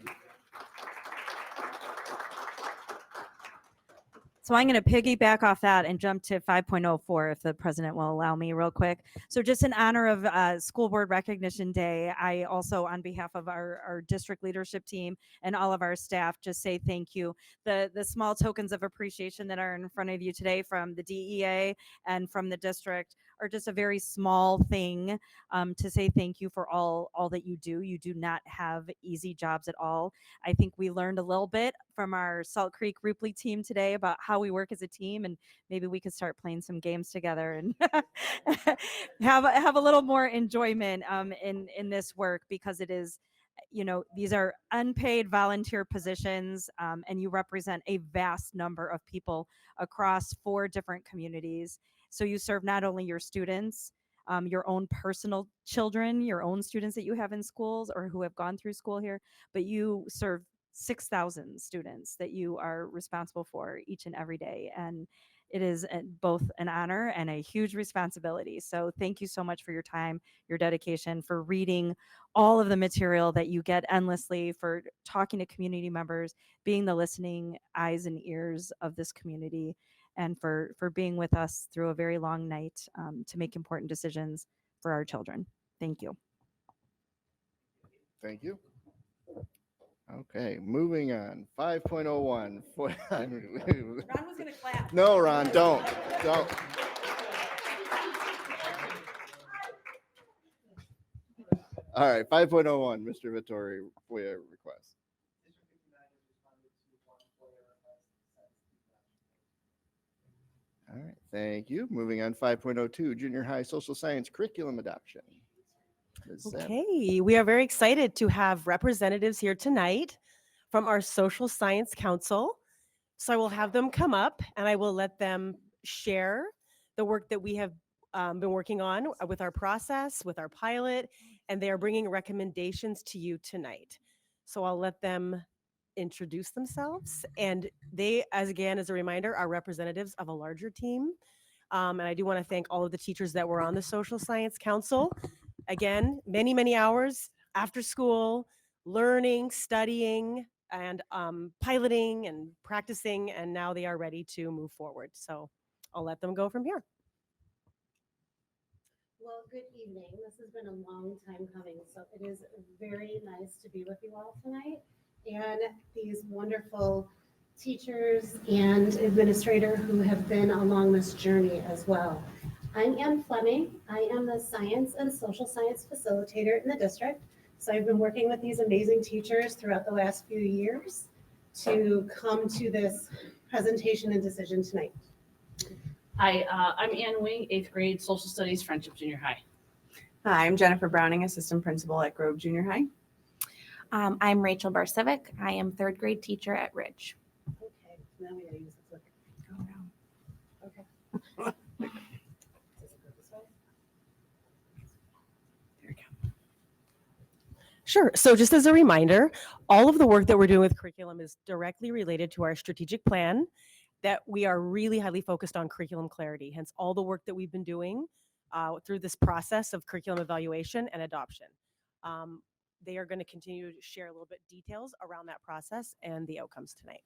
So I'm going to piggyback off that and jump to 5.04 if the president will allow me real quick. So just in honor of School Board Recognition Day, I also, on behalf of our district leadership team and all of our staff, just say thank you. The small tokens of appreciation that are in front of you today from the DEA and from the district are just a very small thing to say thank you for all that you do. You do not have easy jobs at all. I think we learned a little bit from our Salt Creek Ripley team today about how we work as a team, and maybe we could start playing some games together and have a little more enjoyment in this work, because it is, you know, these are unpaid volunteer positions, and you represent a vast number of people across 4 different communities. So you serve not only your students, your own personal children, your own students that you have in schools or who have gone through school here, but you serve 6,000 students that you are responsible for each and every day. And it is both an honor and a huge responsibility. So thank you so much for your time, your dedication, for reading all of the material that you get endlessly, for talking to community members, being the listening eyes and ears of this community, and for being with us through a very long night to make important decisions for our children. Thank you. Thank you. Okay, moving on. 5.01. Ron was going to clap. No, Ron, don't. All right, 5.01, Mr. Vittori, FOIA request. All right, thank you. Moving on, 5.02, junior high social science curriculum adoption. Ms. Zab. Okay, we are very excited to have representatives here tonight from our Social Science Council. So I will have them come up and I will let them share the work that we have been working on with our process, with our pilot, and they are bringing recommendations to you tonight. So I'll let them introduce themselves. And they, as a reminder, are representatives of a larger team. And I do want to thank all of the teachers that were on the Social Science Council. Again, many, many hours after school, learning, studying, and piloting and practicing, and now they are ready to move forward. So I'll let them go from here. Well, good evening. This has been a long time coming, so it is very nice to be with you all tonight. And these wonderful teachers and administrator who have been along this journey as well. I'm Ann Fleming. I am the Science and Social Science Facilitator in the district. So I've been working with these amazing teachers throughout the last few years to come to this presentation and decision tonight. Hi, I'm Ann Wing, 8th grade Social Studies Friendship Junior High. Hi, I'm Jennifer Browning, Assistant Principal at Grove Junior High. I'm Rachel Barcevic. I am 3rd grade teacher at Ridge. Okay, now we gotta use the clicker. Oh no. Okay. Does it go this way? Sure. So just as a reminder, all of the work that we're doing with curriculum is directly related to our strategic plan, that we are really highly focused on curriculum clarity, hence all the work that we've been doing through this process of curriculum evaluation and adoption. They are going to continue to share a little bit details around that process and the outcomes tonight.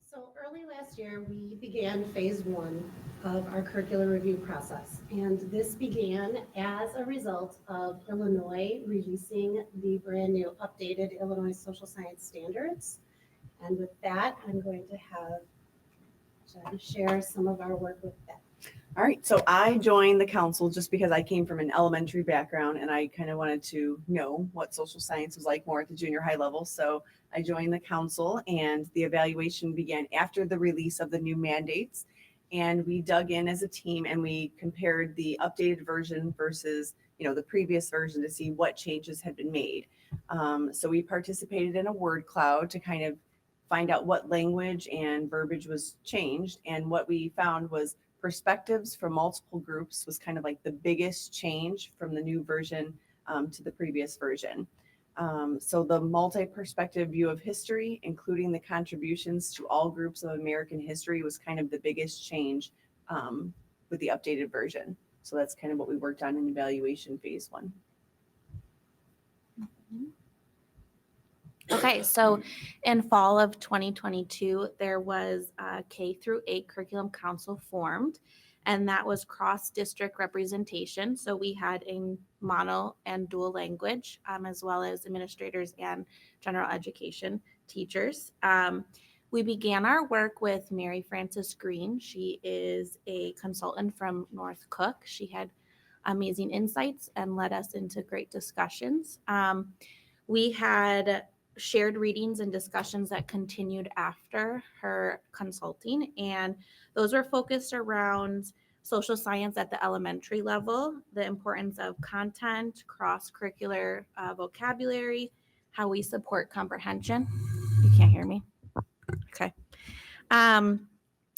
So early last year, we began phase 1 of our curricular review process. And this began as a result of Illinois releasing the brand new updated Illinois social science standards. And with that, I'm going to have Jen share some of our work with them. All right, so I joined the council just because I came from an elementary background and I kind of wanted to know what social science was like more at the junior high level. So I joined the council and the evaluation began after the release of the new mandates. And we dug in as a team and we compared the updated version versus, the previous version to see what changes had been made. So we participated in a word cloud to kind of find out what language and verbiage was changed. And what we found was perspectives from multiple groups was kind of like the biggest change from the new version to the previous version. So the multi-perspective view of history, including the contributions to all groups of American history, was kind of the biggest change with the updated version. So that's kind of what we worked on in evaluation phase 1. Okay, so in fall of 2022, there was a K through 8 curriculum council formed, and that was cross-district representation. So we had a mono and dual language, as well as administrators and general education teachers. We began our work with Mary Frances Green. She is a consultant from North Cook. She had amazing insights and led us into great discussions. We had shared readings and discussions that continued after her consulting, and those were focused around social science at the elementary level, the importance of content, cross-curricular vocabulary, how we support comprehension. You can't hear me? Okay.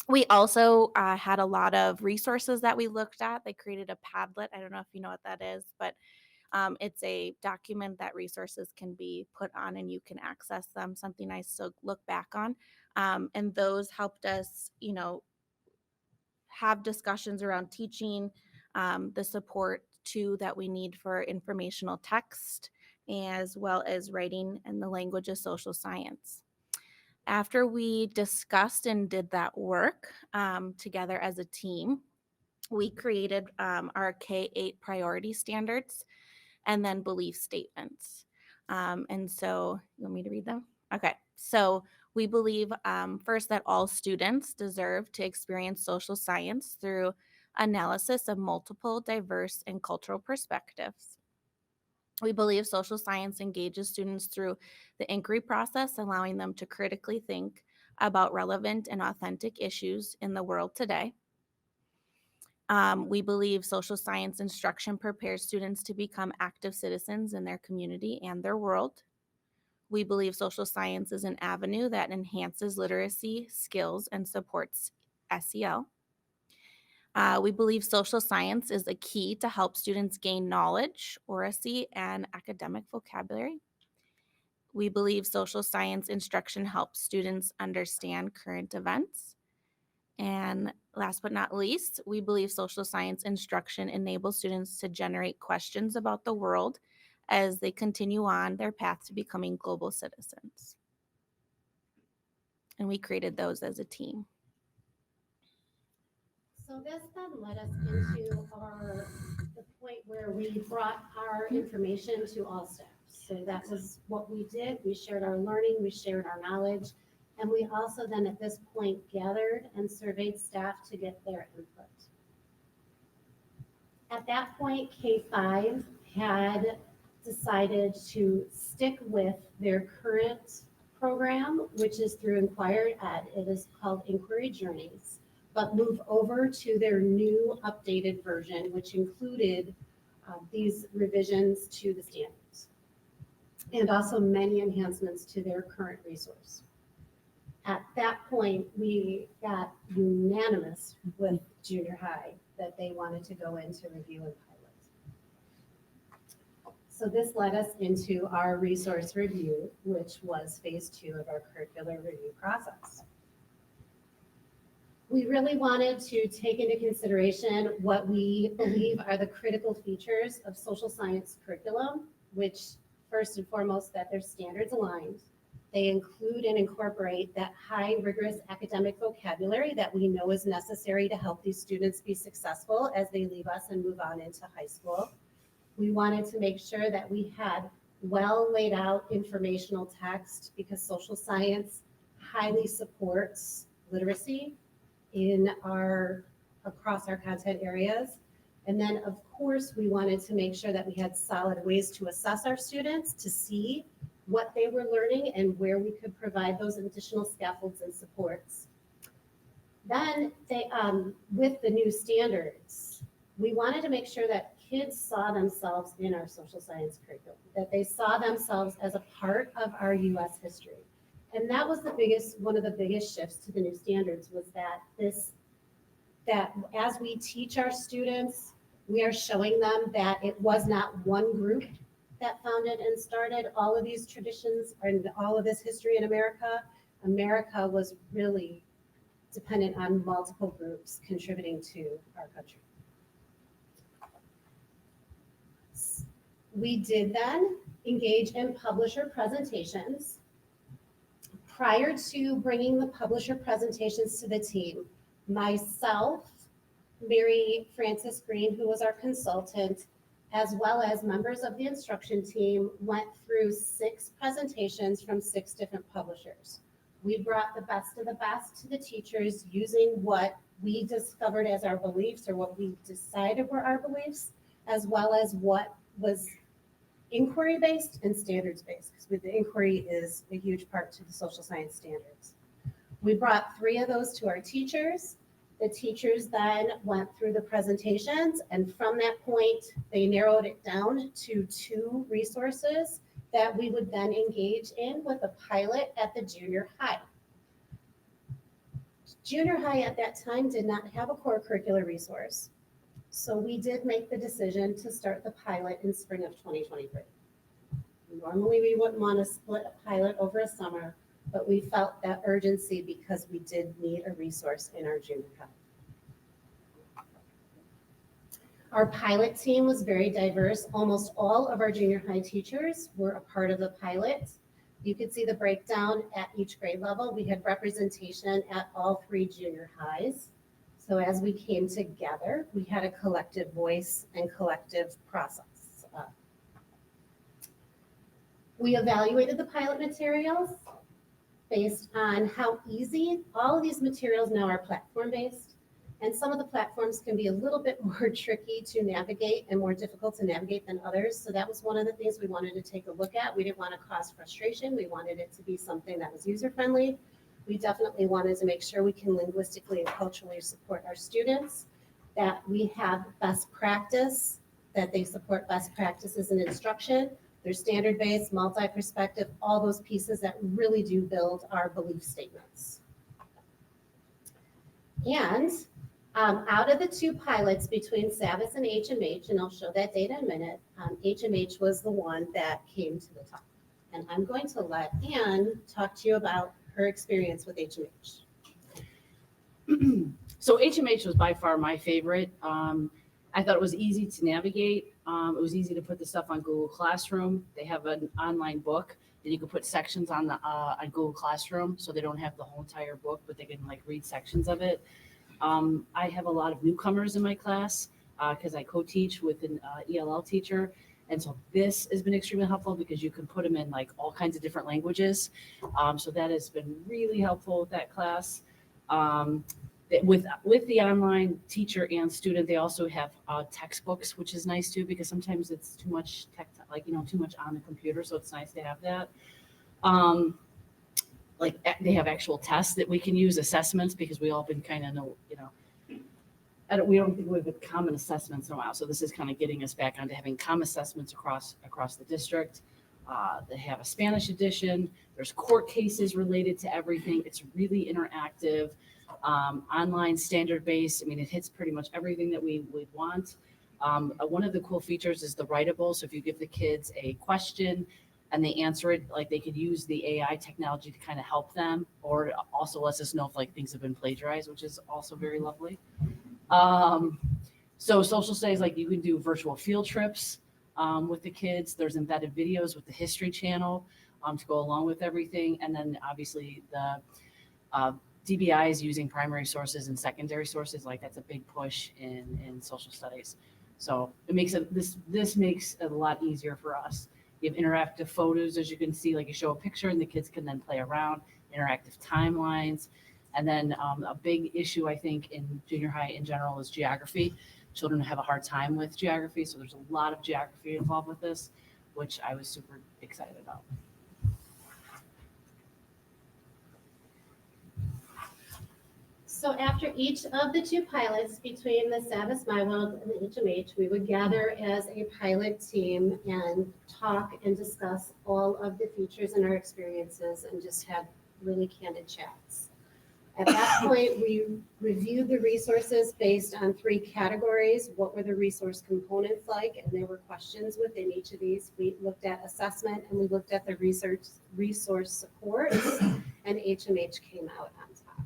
We also had a lot of resources that we looked at. They created a Padlet. I don't know if you know what that is, but it's a document that resources can be put on and you can access them, something nice to look back on. And those helped us, have discussions around teaching, the support too that we need for informational text, as well as writing in the language of social science. After we discussed and did that work together as a team, we created our K-8 priority standards and then belief statements. And so, you want me to read them? Okay. So we believe first that all students deserve to experience social science through analysis of multiple, diverse, and cultural perspectives. We believe social science engages students through the inquiry process, allowing them to critically think about relevant and authentic issues in the world today. We believe social science instruction prepares students to become active citizens in their community and their world. We believe social science is an avenue that enhances literacy skills and supports SEL. We believe social science is a key to help students gain knowledge, oracy, and academic vocabulary. We believe social science instruction helps students understand current events. And last but not least, we believe social science instruction enables students to generate questions about the world as they continue on their path to becoming global citizens. And we created those as a team. So this then led us into the point where we brought our information to all staff. So that was what we did. We shared our learning, we shared our knowledge, and we also then at this point gathered and surveyed staff to get their input. At that point, K-5 had decided to stick with their current program, which is through Inquired Ed. It is called Inquiry Journeys, but move over to their new updated version, which included these revisions to the standards and also many enhancements to their current resource. At that point, we got unanimous with junior high that they wanted to go into review and pilot. So this led us into our resource review, which was phase 2 of our curricular review process. We really wanted to take into consideration what we believe are the critical features of social science curriculum, which first and foremost, that they're standards aligned. They include and incorporate that high rigorous academic vocabulary that we know is necessary to help these students be successful as they leave us and move on into high school. We wanted to make sure that we had well laid out informational text because social science highly supports literacy across our content areas. And then of course, we wanted to make sure that we had solid ways to assess our students to see what they were learning and where we could provide those additional scaffolds and supports. Then with the new standards, we wanted to make sure that kids saw themselves in our social science curriculum, that they saw themselves as a part of our US history. And that was one of the biggest shifts to the new standards was that as we teach our students, we are showing them that it was not one group that founded and started all of these traditions and all of this history in America. America was really dependent on multiple groups contributing to our country. We did then engage in publisher presentations. Prior to bringing the publisher presentations to the team, myself, Mary Frances Green, who was our consultant, as well as members of the instruction team, went through 6 presentations from 6 different publishers. We brought the best of the best to the teachers using what we discovered as our beliefs or what we decided were our beliefs, as well as what was inquiry-based and standards-based, because with the inquiry is a huge part to the social science standards. We brought 3 of those to our teachers. The teachers then went through the presentations, and from that point, they narrowed it down to 2 resources that we would then engage in with a pilot at the junior high. Junior high at that time did not have a core curricular resource. So we did make the decision to start the pilot in spring of 2023. Normally, we wouldn't want to split a pilot over a summer, but we felt that urgency because we did need a resource in our junior high. Our pilot team was very diverse. Almost all of our junior high teachers were a part of the pilot. You could see the breakdown at each grade level. We had representation at all 3 junior highs. So as we came together, we had a collective voice and collective process. We evaluated the pilot materials based on how easy all of these materials now are platform-based. And some of the platforms can be a little bit more tricky to navigate and more difficult to navigate than others. So that was one of the things we wanted to take a look at. We didn't want to cause frustration. We wanted it to be something that was user-friendly. We definitely wanted to make sure we can linguistically and culturally support our students, that we have best practice, that they support best practices in instruction. They're standard-based, multi-perspective, all those pieces that really do build our belief statements. And out of the 2 pilots between SAVIS and HMH, and I'll show that data in a minute, HMH was the one that came to the top. And I'm going to let Anne talk to you about her experience with HMH. So HMH was by far my favorite. I thought it was easy to navigate. It was easy to put the stuff on Google Classroom. They have an online book that you can put sections on Google Classroom, so they don't have the whole entire book, but they can like read sections of it. I have a lot of newcomers in my class because I co-teach with an ELL teacher. And so this has been extremely helpful because you can put them in like all kinds of different languages. So that has been really helpful with that class. With the online teacher and student, they also have textbooks, which is nice too, because sometimes it's too much too much on the computer. So it's nice to have that. They have actual tests that we can use, assessments, because we all been kind of know, we don't think we've had common assessments in a while. So this is kind of getting us back onto having common assessments across the district. They have a Spanish edition. There's court cases related to everything. It's really interactive. Online, standard-based. I mean, it hits pretty much everything that we would want. One of the cool features is the writable. So if you give the kids a question and they answer it, like they could use the AI technology to kind of help them, or it also lets us know if like things have been plagiarized, which is also very lovely. So social studies, like you can do virtual field trips with the kids. There's embedded videos with the History Channel to go along with everything. And then obviously the DBI is using primary sources and secondary sources. Like that's a big push in social studies. So it makes this makes it a lot easier for us. You have interactive photos, as you can see, like you show a picture and the kids can then play around, interactive timelines. And then a big issue, I think, in junior high in general is geography. Children have a hard time with geography. So there's a lot of geography involved with this, which I was super excited about. So after each of the 2 pilots between the SAVIS My World and the HMH, we would gather as a pilot team and talk and discuss all of the features and our experiences and just have really candid chats. At that point, we reviewed the resources based on 3 categories. What were the resource components like? And there were questions within each of these. We looked at assessment and we looked at the resource support, and HMH came out on top.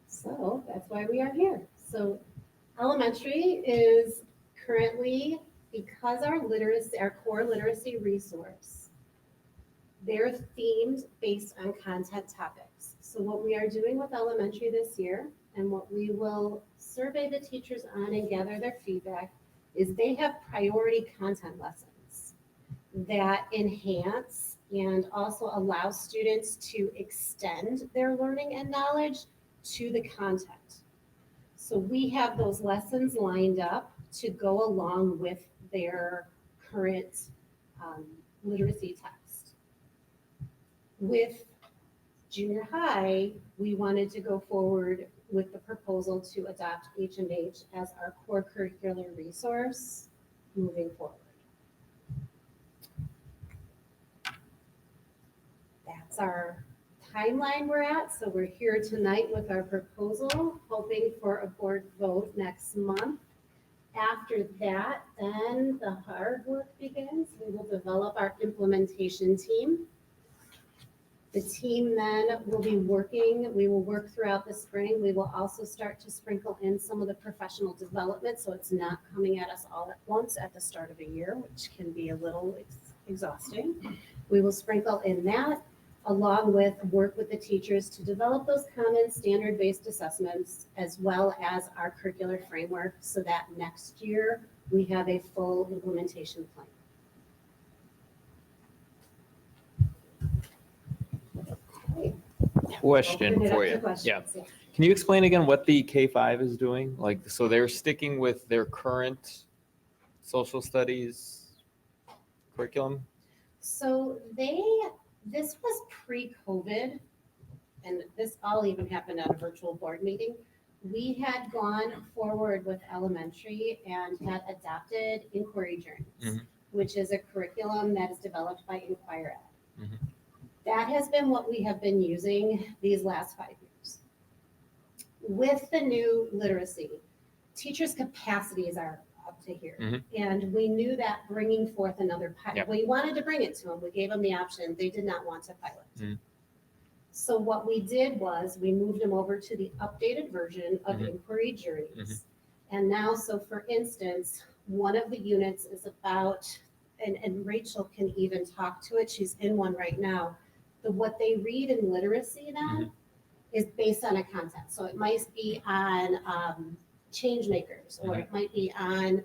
So that's why we are here. So elementary is currently, because our core literacy resource, they're themed based on content topics. So what we are doing with elementary this year, and what we will survey the teachers on and gather their feedback, is they have priority content lessons that enhance and also allow students to extend their learning and knowledge to the content. So we have those lessons lined up to go along with their current literacy text. With junior high, we wanted to go forward with the proposal to adopt HMH as our core curricular resource moving forward. That's our timeline we're at. So we're here tonight with our proposal, hoping for a board vote next month. After that, then the hard work begins. We will develop our implementation team. The team then will be working, we will work throughout the spring. We will also start to sprinkle in some of the professional development, so it's not coming at us all at once at the start of a year, which can be a little exhausting. We will sprinkle in that, along with work with the teachers to develop those common standard-based assessments, as well as our curricular framework, so that next year we have a full implementation plan. Question Open it up for to you. questions, Yeah. yeah. Can you explain again what the K-5 is doing? Like, so they're sticking with their current social studies curriculum? So this was pre-COVID, and this all even happened at a virtual board meeting. We had gone forward with elementary and had adopted Inquiry Journeys, which is a curriculum that is developed by Inquire Ed. That has been what we have been using these last 5 years. With the new literacy, teachers' capacities are up to here. And we knew that bringing forth another pilot, Yep. we wanted to bring it to them. We gave them the option. They did not want to pilot. So what we did was we moved them over to the updated version of Inquiry Journeys. And now, so for instance, one of the units is about, and Rachel can even talk to it. She's in one right now. What they read in literacy then is based on a content. So it might be on change makers, or it might be on,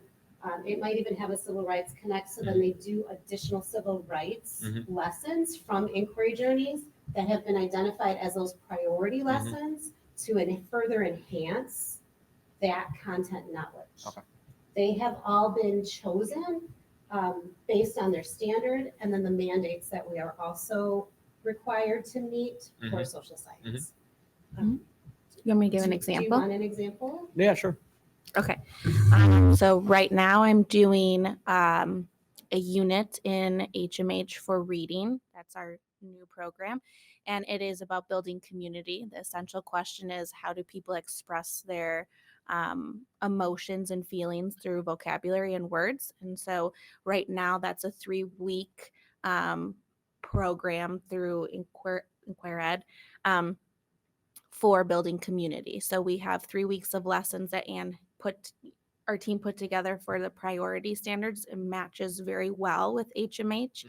it might even have a civil rights connect. So then they do additional civil rights lessons from Inquiry Journeys that have been identified as those priority lessons to further enhance that content knowledge. They have all been chosen based on their standard and then the mandates that we are also required to meet for social science. You want me to give an Do you example? want an example? Yeah, sure. Okay. So right now I'm doing a unit in HMH for reading. That's our new program. And it is about building community. The essential question is, how do people express their emotions and feelings through vocabulary and words? And so right now that's a 3-week program through Inquire Ed for building community. So we have 3 weeks of lessons that our team put together for the priority standards. It matches very well with HMH.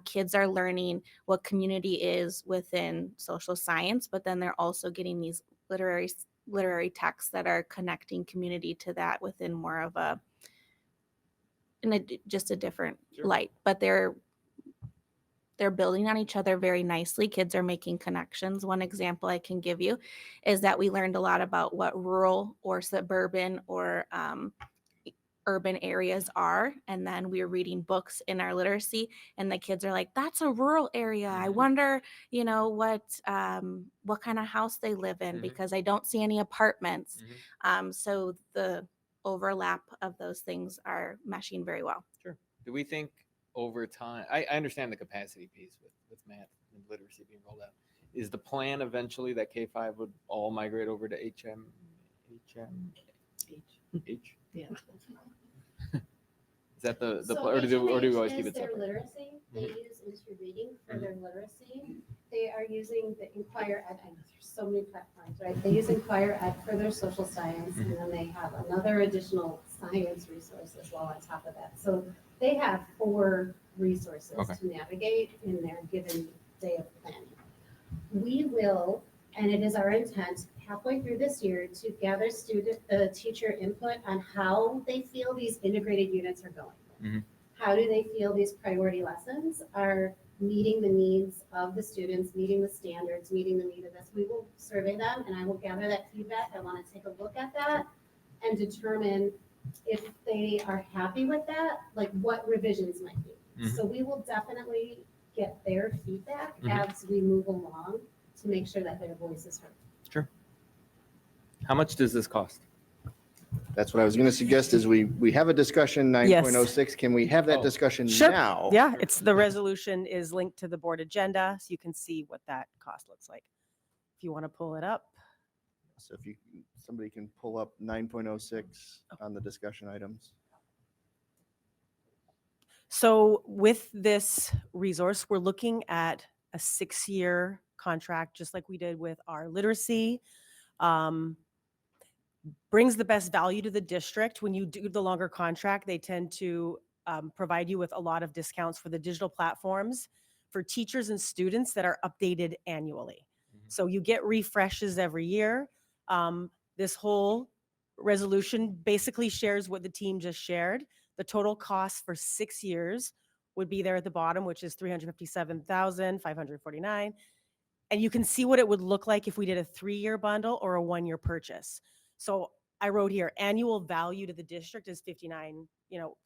Kids are learning what community is within social science, but then they're also getting these literary texts that are connecting community to that within more of just a different light. But they're building on each other very nicely. Kids are making connections. One example I can give you is that we learned a lot about what rural or suburban or urban areas are. And then we were reading books in our literacy, and the kids are like, that's a rural area. I wonder, what kind of house they live in, because I don't see any apartments. So the overlap of those things are meshing very well. Sure. Do we think over time, I understand the capacity piece with math and literacy being rolled out. Is the plan eventually that K-5 would all migrate over to HMH? Yeah. Is that the So or do we HMH always is keep it their separate? literacy. They use Reading for their literacy. They are using the Inquire Ed. I know there's so many platforms, right? They use Inquire Ed for their social science, and then they have another additional science resource as well on top of that. So they have 4 resources to navigate in their given day of planning. We will, and it is our intent, halfway through this year to gather teacher input on how they feel these integrated units are going. How do they feel these priority lessons are meeting the needs of the students, meeting the standards, meeting the need of this? We will survey them, and I will gather that feedback. I want to take a look at that and determine if they are happy with that, like what revisions might be. So we will definitely get their feedback as we move along to make sure that their voice is heard. Sure. How much does this cost? That's what I was going to suggest is we have a discussion 9.06. Can we have that discussion Sure. now? Yeah, it's the resolution is linked to the board agenda, so you can see what that cost looks like. If you want to pull it up. So if somebody can pull up 9.06 on the discussion items. So with this resource, we're looking at a 6-year contract, just like we did with our literacy. Brings the best value to the district. When you do the longer contract, they tend to provide you with a lot of discounts for the digital platforms for teachers and students that are updated annually. So you get refreshes every year. This whole resolution basically shares what the team just shared. The total cost for 6 years would be there at the bottom, which is $357,549. And you can see what it would look like if we did a 3-year bundle or a 1-year purchase. So I wrote here, annual value to the district is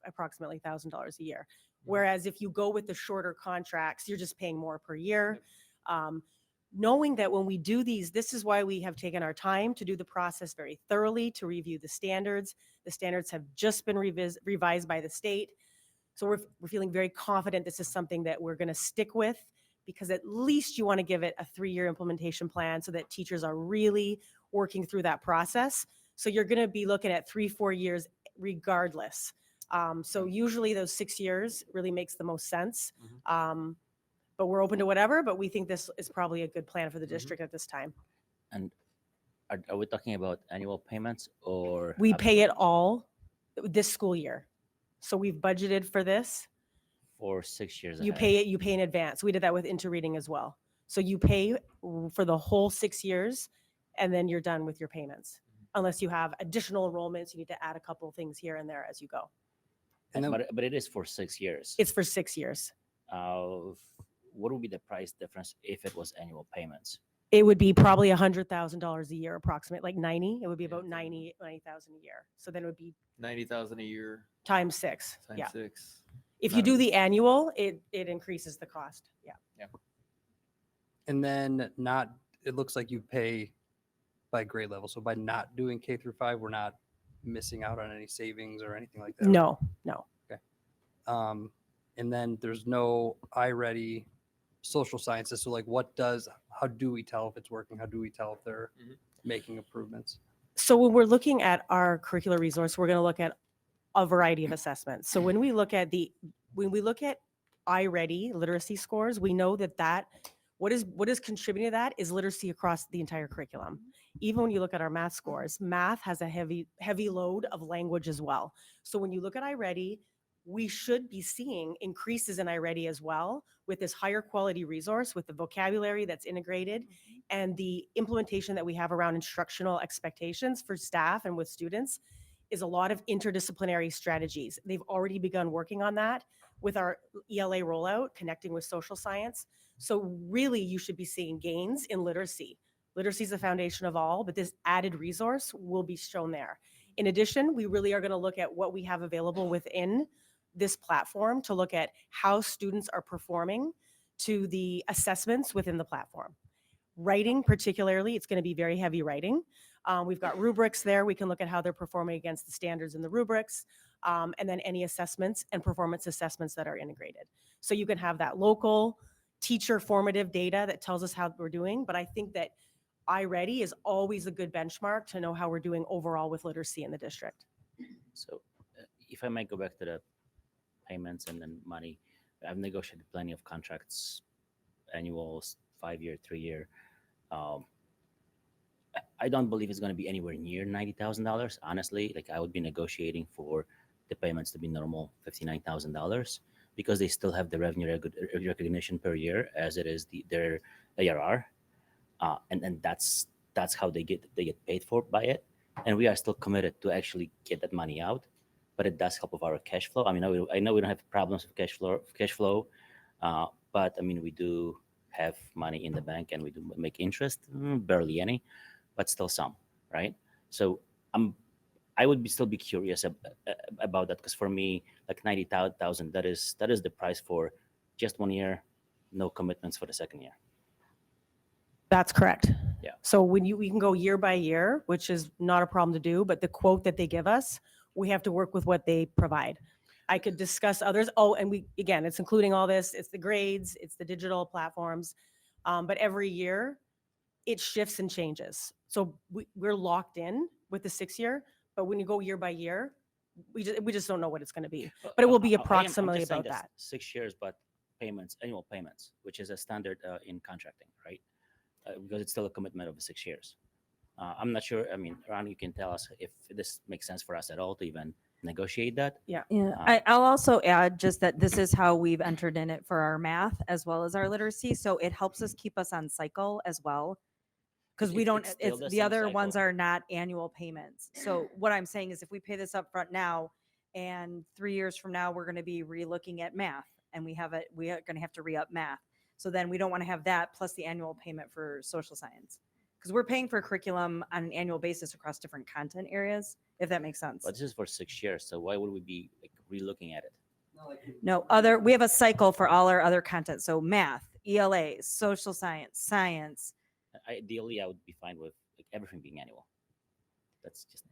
approximately $1,000 a year. Whereas if you go with the shorter contracts, you're just paying more per year. Knowing that when we do these, this is why we have taken our time to do the process very thoroughly, to review the standards. The standards have just been revised by the state. So we're feeling very confident this is something that we're going to stick with, because at least you want to give it a 3-year implementation plan so that teachers are really working through that process. So you're going to be looking at 3-4 years regardless. So usually those 6 years really makes the most sense. But we're open to whatever, but we think this is probably a good plan for the district at this time. And are we talking about annual payments or? We pay it all this school year. So we've budgeted for this. For 6 years You ahead? you pay in advance. We did that with interreading as well. So you pay for the whole 6 years, and then you're done with your payments. Unless you have additional enrollments, you need to add a couple of things here and there as you go. But it is for 6 years. It's for 6 years. What would be the price difference if it was annual payments? It would be probably $100,000 a year, approximately, like 90. It would be about 90,000 a year. So then it would be 90,000 a year times 6. times Yeah. 6. If you do the annual, it increases the cost. Yeah. And then it looks like you pay by grade level. So by not doing K through 5, we're not missing out on any savings or anything like that. No. Okay. And then there's no iReady social sciences. So like how do we tell if it's working? How do we tell if they're making improvements? So when we're looking at our curricular resource, we're going to look at a variety of assessments. So when we look at iReady literacy scores, we know that what is contributing to that is literacy across the entire curriculum. Even when you look at our math scores, math has a heavy load of language as well. So when you look at iReady, we should be seeing increases in iReady as well with this higher quality resource, with the vocabulary that's integrated and the implementation that we have around instructional expectations for staff and with students is a lot of interdisciplinary strategies. They've already begun working on that with our ELA rollout, connecting with social science. So really you should be seeing gains in literacy. Literacy is the foundation of all, but this added resource will be shown there. In addition, we really are going to look at what we have available within this platform to look at how students are performing to the assessments within the platform. Writing particularly, it's going to be very heavy writing. We've got rubrics there. We can look at how they're performing against the standards in the rubrics, and then any assessments and performance assessments that are integrated. So you can have that local teacher formative data that tells us how we're doing, but I think that iReady is always a good benchmark to know how we're doing overall with literacy in the district. So if I might go back to the payments and then money, I've negotiated plenty of contracts, annual, 5-year, 3-year. I don't believe it's going to be anywhere near $90,000. Honestly, like I would be negotiating for the payments to be normal $59,000 because they still have the revenue recognition per year as it is their ARR, and that's how they get paid for by it. And we are still committed to actually get that money out, but it does help with our cash flow. I mean, I know we don't have problems with cash flow, but I mean we do have money in the bank and we do make interest, barely any, but still some, right? So I would still be curious about that because for me, like 90,000, that is the price for just 1 year, no commitments for the second year. That's correct. Yeah. So we can go year by year, which is not a problem to do, but the quote that they give us, we have to work with what they provide. I could discuss others. Oh, and again, it's including all this. It's the grades, it's the digital platforms. But every year it shifts and changes. So we're locked in with the 6-year, but when you go year by year, we just don't know what it's going to be. But it will be I'm approximately just saying about that. 6 years, but payments, annual payments, which is a standard in contracting, right? Because it's still a commitment of 6 years. I'm not sure. I mean, Ron, you can tell us if this makes sense for us at all to even negotiate that. Yeah. I'll also add just that this is how we've entered in it for our math as well as our literacy. So it helps us keep us on cycle as well. Because we don't, it's still it's the the same other ones cycle. are not annual payments. So what I'm saying is if we pay this up front now and 3 years from now, we're going to be re-looking at math and we are going to have to re-up math. So then we don't want to have that plus the annual payment for social science. Because we're paying for curriculum on an annual basis across different content areas, if that makes sense. But this is for 6 years, so why would we be like re-looking at it? No, we have a cycle for all our other content. So math, ELA, social science. Ideally, I would be fine with like everything being annual. That's just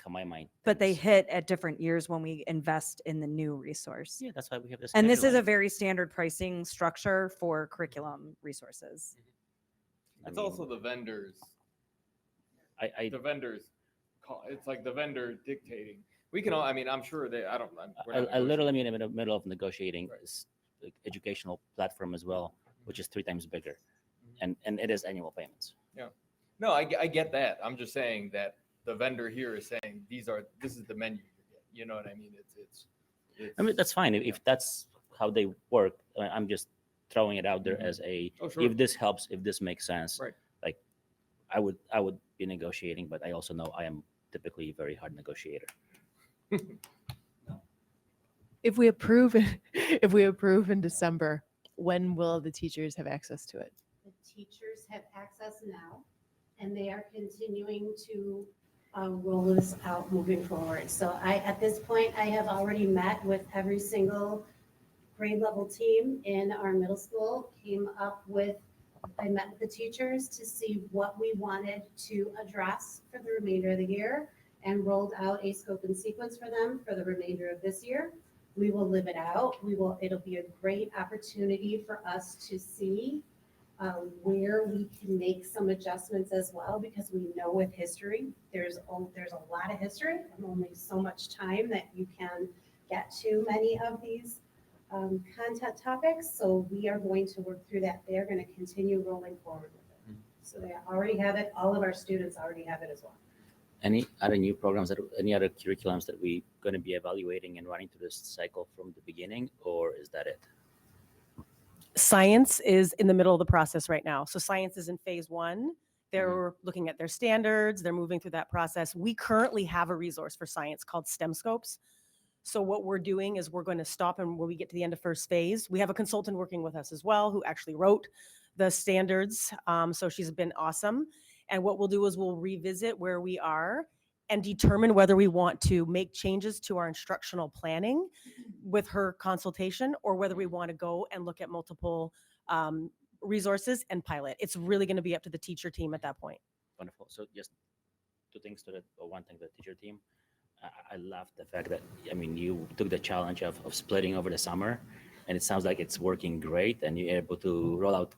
how my mind. But they hit at different years when we invest in the new resource. Yeah, that's why we have this. And this is schedule. a very standard pricing structure for curriculum resources. It's also the vendors. The vendors. It's like the vendor dictating. We can all. I mean, I'm sure they. I don't. I literally am in the middle of negotiating this like, educational platform as well, which is 3 times bigger, and it is annual payments. Yeah. No, I get that. I'm just saying that the vendor here is saying this is the menu you get. You know what I mean? It's I mean, that's fine if that's how they work. I'm just throwing it out there as a sure. if this helps, if this makes sense. Right. Like, I would be negotiating, but I also know I am typically a very hard negotiator. If we approve in December, when will the teachers have access to it? The teachers have access now, and they are continuing to roll this out moving forward. So at this point, I have already met with every single grade level team in our middle school, I met with the teachers to see what we wanted to address for the remainder of the year and rolled out a scope and sequence for them for the remainder of this year. We will live it out. It'll be a great opportunity for us to see where we can make some adjustments as well, because we know with history, there's a lot of history and only so much time that you can get to many of these content topics. So we are going to work through that. They're going to continue rolling forward with it. So they already have it. All of our students already have it as well. Any other new programs any other curriculums that we going to be evaluating and running through this cycle from the beginning, or is that it? Science is in the middle of the process right now. So science is in phase 1. They're looking at their standards. They're moving through that process. We currently have a resource for science called STEM Scopes. So what we're doing is we're going to stop, and when we get to the end of first phase, we have a consultant working with us as well who actually wrote the standards. So she's been awesome. And what we'll do is we'll revisit where we are and determine whether we want to make changes to our instructional planning with her consultation, or whether we want to go and look at multiple resources and pilot. It's really going to be up to the teacher team at that point. Wonderful. So just 2 things to one thing to the teacher team. I love the fact that, I mean, you took the challenge of splitting over the summer, and it sounds like it's working great, and you're able to roll out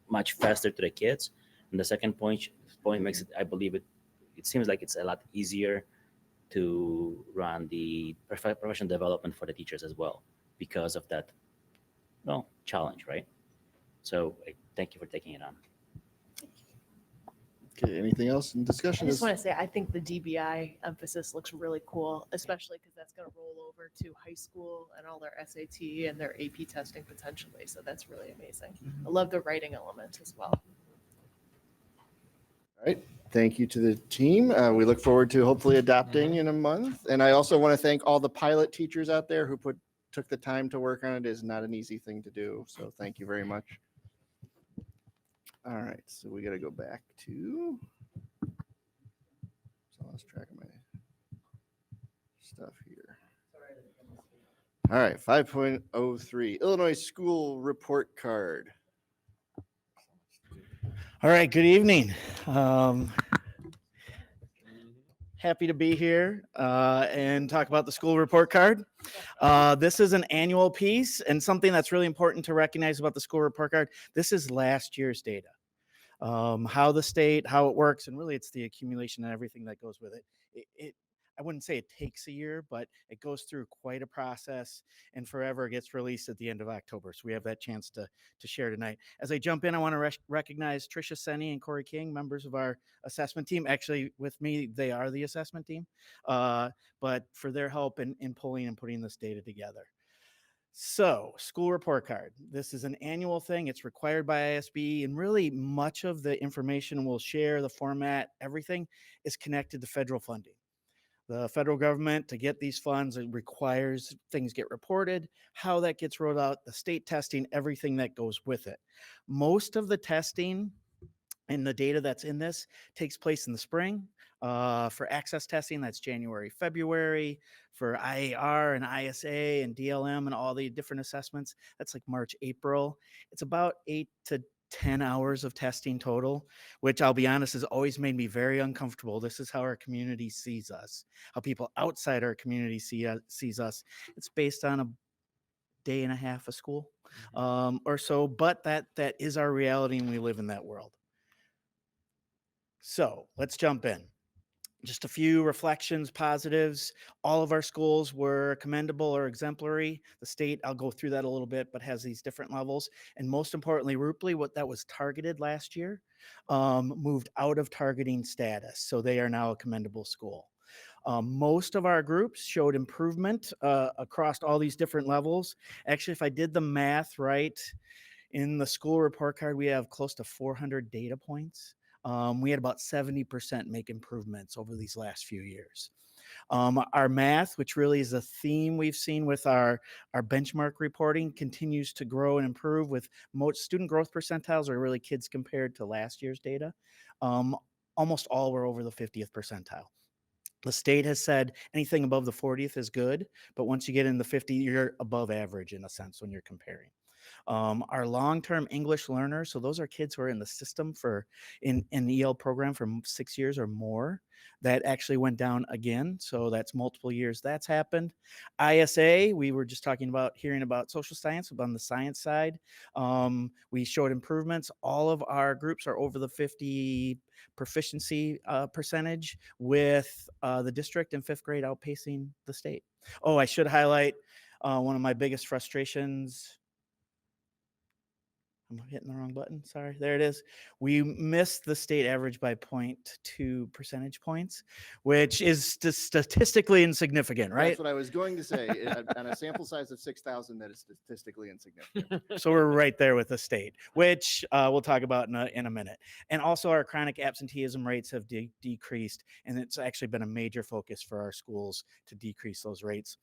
much faster to the kids. And the second point makes it, I believe it seems like it's a lot easier to run the professional development for the teachers as well because of that, challenge, right? So thank you for taking it on. Okay, anything else in discussion? I just want to say, I think the DBI emphasis looks really cool, especially because that's going to roll over to high school and all their SAT and their AP testing potentially. So that's really amazing. I love the writing element as well. All right. Thank you to the team. We look forward to hopefully adopting in a month. And I also want to thank all the pilot teachers out there who took the time to work on it. It is not an easy thing to do. So thank you very much. All right. So we got to go back to. So I lost track of my stuff here. All right. 5.03 Illinois School Report Card. All right, good evening. Happy to be here and talk about the school report card. This is an annual piece, and something that's really important to recognize about the school report card, this is last year's data. How the state, how it works, and really it's the accumulation and everything that goes with it. I wouldn't say it takes a year, but it goes through quite a process and forever gets released at the end of October. So we have that chance to share tonight. As I jump in, I want to recognize Tricia Senni and Corey King, members of our assessment team. Actually, with me, they are the assessment team, but for their help in pulling and putting this data together. So, school report card. This is an annual thing. It's required by ISB, and really much of the information we'll share, the format, everything is connected to federal funding. The federal government, to get these funds, it requires things get reported, how that gets rolled out, the state testing, everything that goes with it. Most of the testing and the data that's in this takes place in the spring. For access testing, that's January, February. For IAR and ISA and DLM and all the different assessments, that's like March, April. It's about 8 to 10 hours of testing total, which I'll be honest has always made me very uncomfortable. This is how our community sees us, how people outside our community sees us. It's based on a day and a half of school or so, but that is our reality and we live in that world. So let's jump in. Just a few reflections, positives. All of our schools were commendable or exemplary. The state, I'll go through that a little bit, but has these different levels. And most importantly, Rupley, what that was targeted last year, moved out of targeting status. So they are now a commendable school. Most of our groups showed improvement across all these different levels. Actually, if I did the math right, in the school report card, we have close to 400 data points. We had about 70% make improvements over these last few years. Our math, which really is a theme we've seen with our benchmark reporting, continues to grow and improve with most student growth percentiles, or really kids compared to last year's data. Almost all were over the 50th percentile. The state has said anything above the 40th is good, but once you get in the 50, you're above average in a sense when you're comparing. Our long-term English learners, so those are kids who are in the system for in the EL program for 6 years or more, that actually went down again. So that's multiple years that's happened. ISA, we were just hearing about social science, on the science side. We showed improvements. All of our groups are over the 50 proficiency percentage, with the district in 5th grade outpacing the state. Oh, I should highlight one of my biggest frustrations. I'm hitting the wrong button. Sorry. There it is. We missed the state average by 0.2 percentage points, which is statistically insignificant, right? That's what I was going to say. On a sample size of 6,000, that is statistically insignificant. So we're right there with the state, which we'll talk about in a minute. And also our chronic absenteeism rates have decreased, and it's actually been a major focus for our schools to decrease those rates.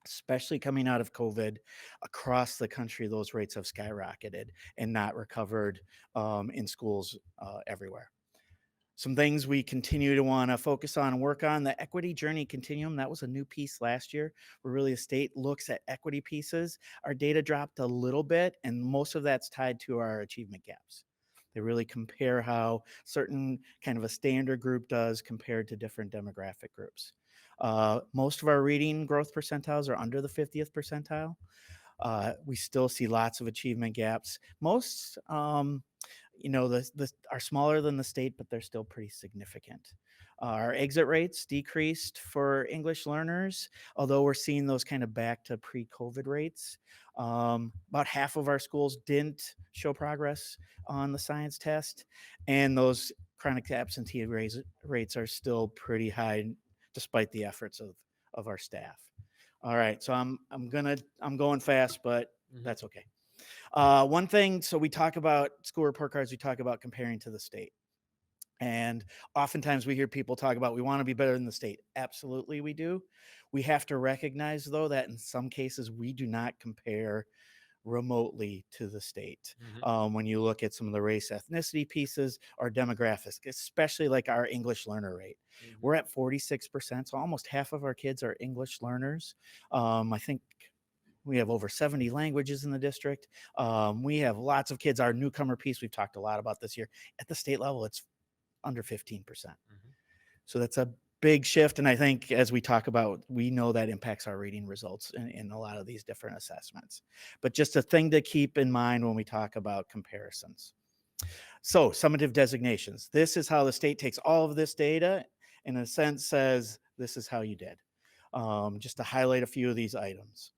Especially coming out of COVID, across the country, those rates have skyrocketed and not recovered in schools everywhere. Some things we continue to want to focus on and work on: the equity journey continuum. That was a new piece last year, where really the state looks at equity pieces. Our data dropped a little bit, and most of that's tied to our achievement gaps. They really compare how certain kind of a standard group does compared to different demographic groups. Most of our reading growth percentiles are under the 50th percentile. We still see lots of achievement gaps. Most, are smaller than the state, but they're still pretty significant. Our exit rates decreased for English learners, although we're seeing those kind of back to pre-COVID rates. About half of our schools didn't show progress on the science test, and those chronic absentee rates are still pretty high despite the efforts of our staff. All right, so I'm going fast, but that's okay. One thing, so we talk about school report cards, we talk about comparing to the state. And oftentimes we hear people talk about, we want to be better than the state. Absolutely we do. We have to recognize, though, that in some cases we do not compare remotely to the state. When you look at some of the race ethnicity pieces or demographics, especially like our English learner rate. We're at 46%, so almost half of our kids are English learners. I think We have over 70 languages in the district. We have lots of kids. Our newcomer piece, we've talked a lot about this year. At the state level, it's under 15%. So that's a big shift. And I think as we talk about, we know that impacts our reading results in a lot of these different assessments. But just a thing to keep in mind when we talk about comparisons. So summative designations. This is how the state takes all of this data and in a sense says, this is how you did. Just to highlight a few of these items.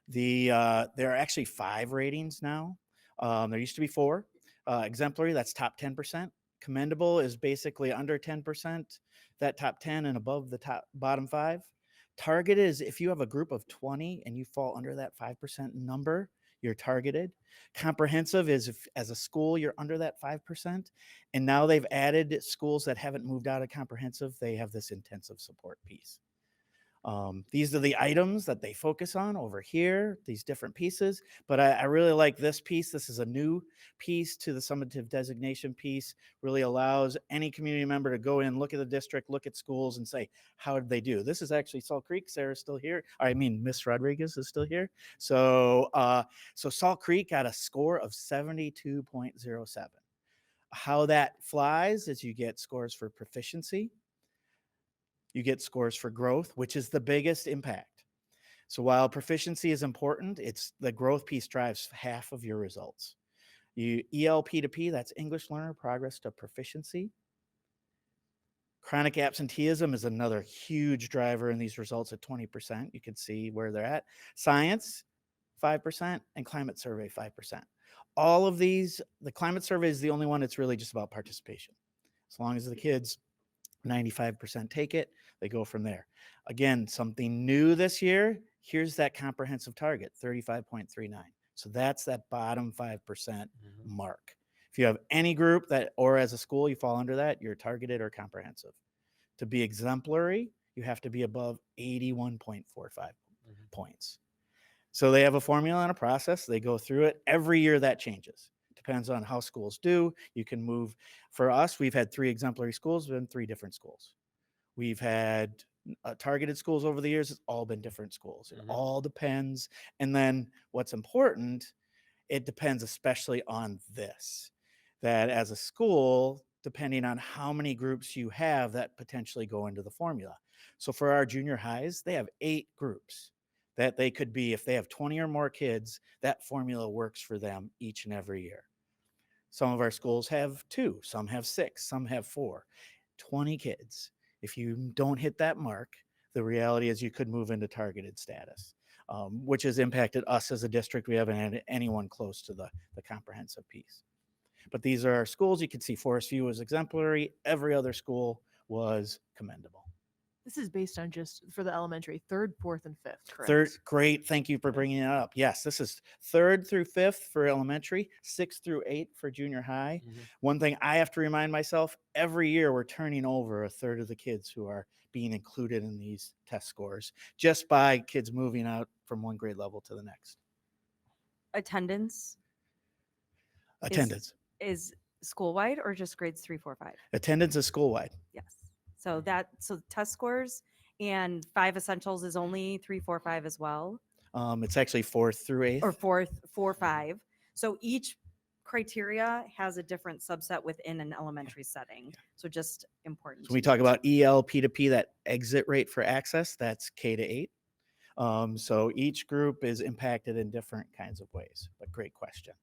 There are actually 5 ratings now. There used to be 4. Exemplary, that's top 10%. Commendable is basically under 10%, that top 10 and above the bottom 5. Targeted is if you have a group of 20 and you fall under that 5% number, you're targeted. Comprehensive is if as a school you're under that 5%. And now they've added schools that haven't moved out of comprehensive, they have this intensive support piece. These are the items that they focus on over here, these different pieces, but I really like this piece. This is a new piece to the summative designation piece, really allows any community member to go in, look at the district, look at schools and say, how did they do? This is actually Salt Creek. Sarah's still here. I mean, Miss Rodriguez is still here. So, so Salt Creek got a score of 72.07. How that flies is you get scores for proficiency, you get scores for growth, which is the biggest impact. So while proficiency is important, it's the growth piece drives half of your results. You ELP to P, that's English learner progress to proficiency. Chronic absenteeism is another huge driver in these results at 20%. You can see where they're at. Science, 5%, and climate survey, 5%. All of these, the climate survey is the only one that's really just about participation. As long as the kids 95% take it, they go from there. Again, something new this year, here's that comprehensive target, 35.39. So that's that bottom 5% mark. If you have any group that, or as a school, you fall under that, you're targeted or comprehensive. To be exemplary, you have to be above 81.45 points. So they have a formula and a process. They go through it. Every year that changes. Depends on how schools do. You can move. For us, we've had 3 exemplary schools in 3 different schools. We've had targeted schools over the years. It's all been different schools. It all depends. And then what's important, it depends especially on this, that as a school, depending on how many groups you have that potentially go into the formula. So for our junior highs, they have 8 groups that they could be, if they have 20 or more kids, that formula works for them each and every year. Some of our schools have 2, some have 6, some have 4, 20 kids. If you don't hit that mark, the reality is you could move into targeted status, which has impacted us as a district. We haven't had anyone close to the comprehensive piece. But these are our schools. You can see Forest View was exemplary. Every other school was commendable. This is based on just for the elementary, 3rd, 4th, and 5th, correct? 3rd, great. Thank you for bringing it up. Yes, this is 3rd through 5th for elementary, 6th through 8th for junior high. One thing I have to remind myself, every year we're turning over a third of the kids who are being included in these test scores just by kids moving out from one grade level to the next. Attendance Attendance. is school-wide or just grades 3, 4, 5? Attendance is school-wide. Yes. So so test scores and 5 essentials is only 3, 4, 5 as well. It's actually 4th through 8th. Or 4, 5. So each criteria has a different subset within an elementary setting. So just important. So we talk about ELP to P, that exit rate for access, that's K to 8. So each group is impacted in different kinds of ways, but great question.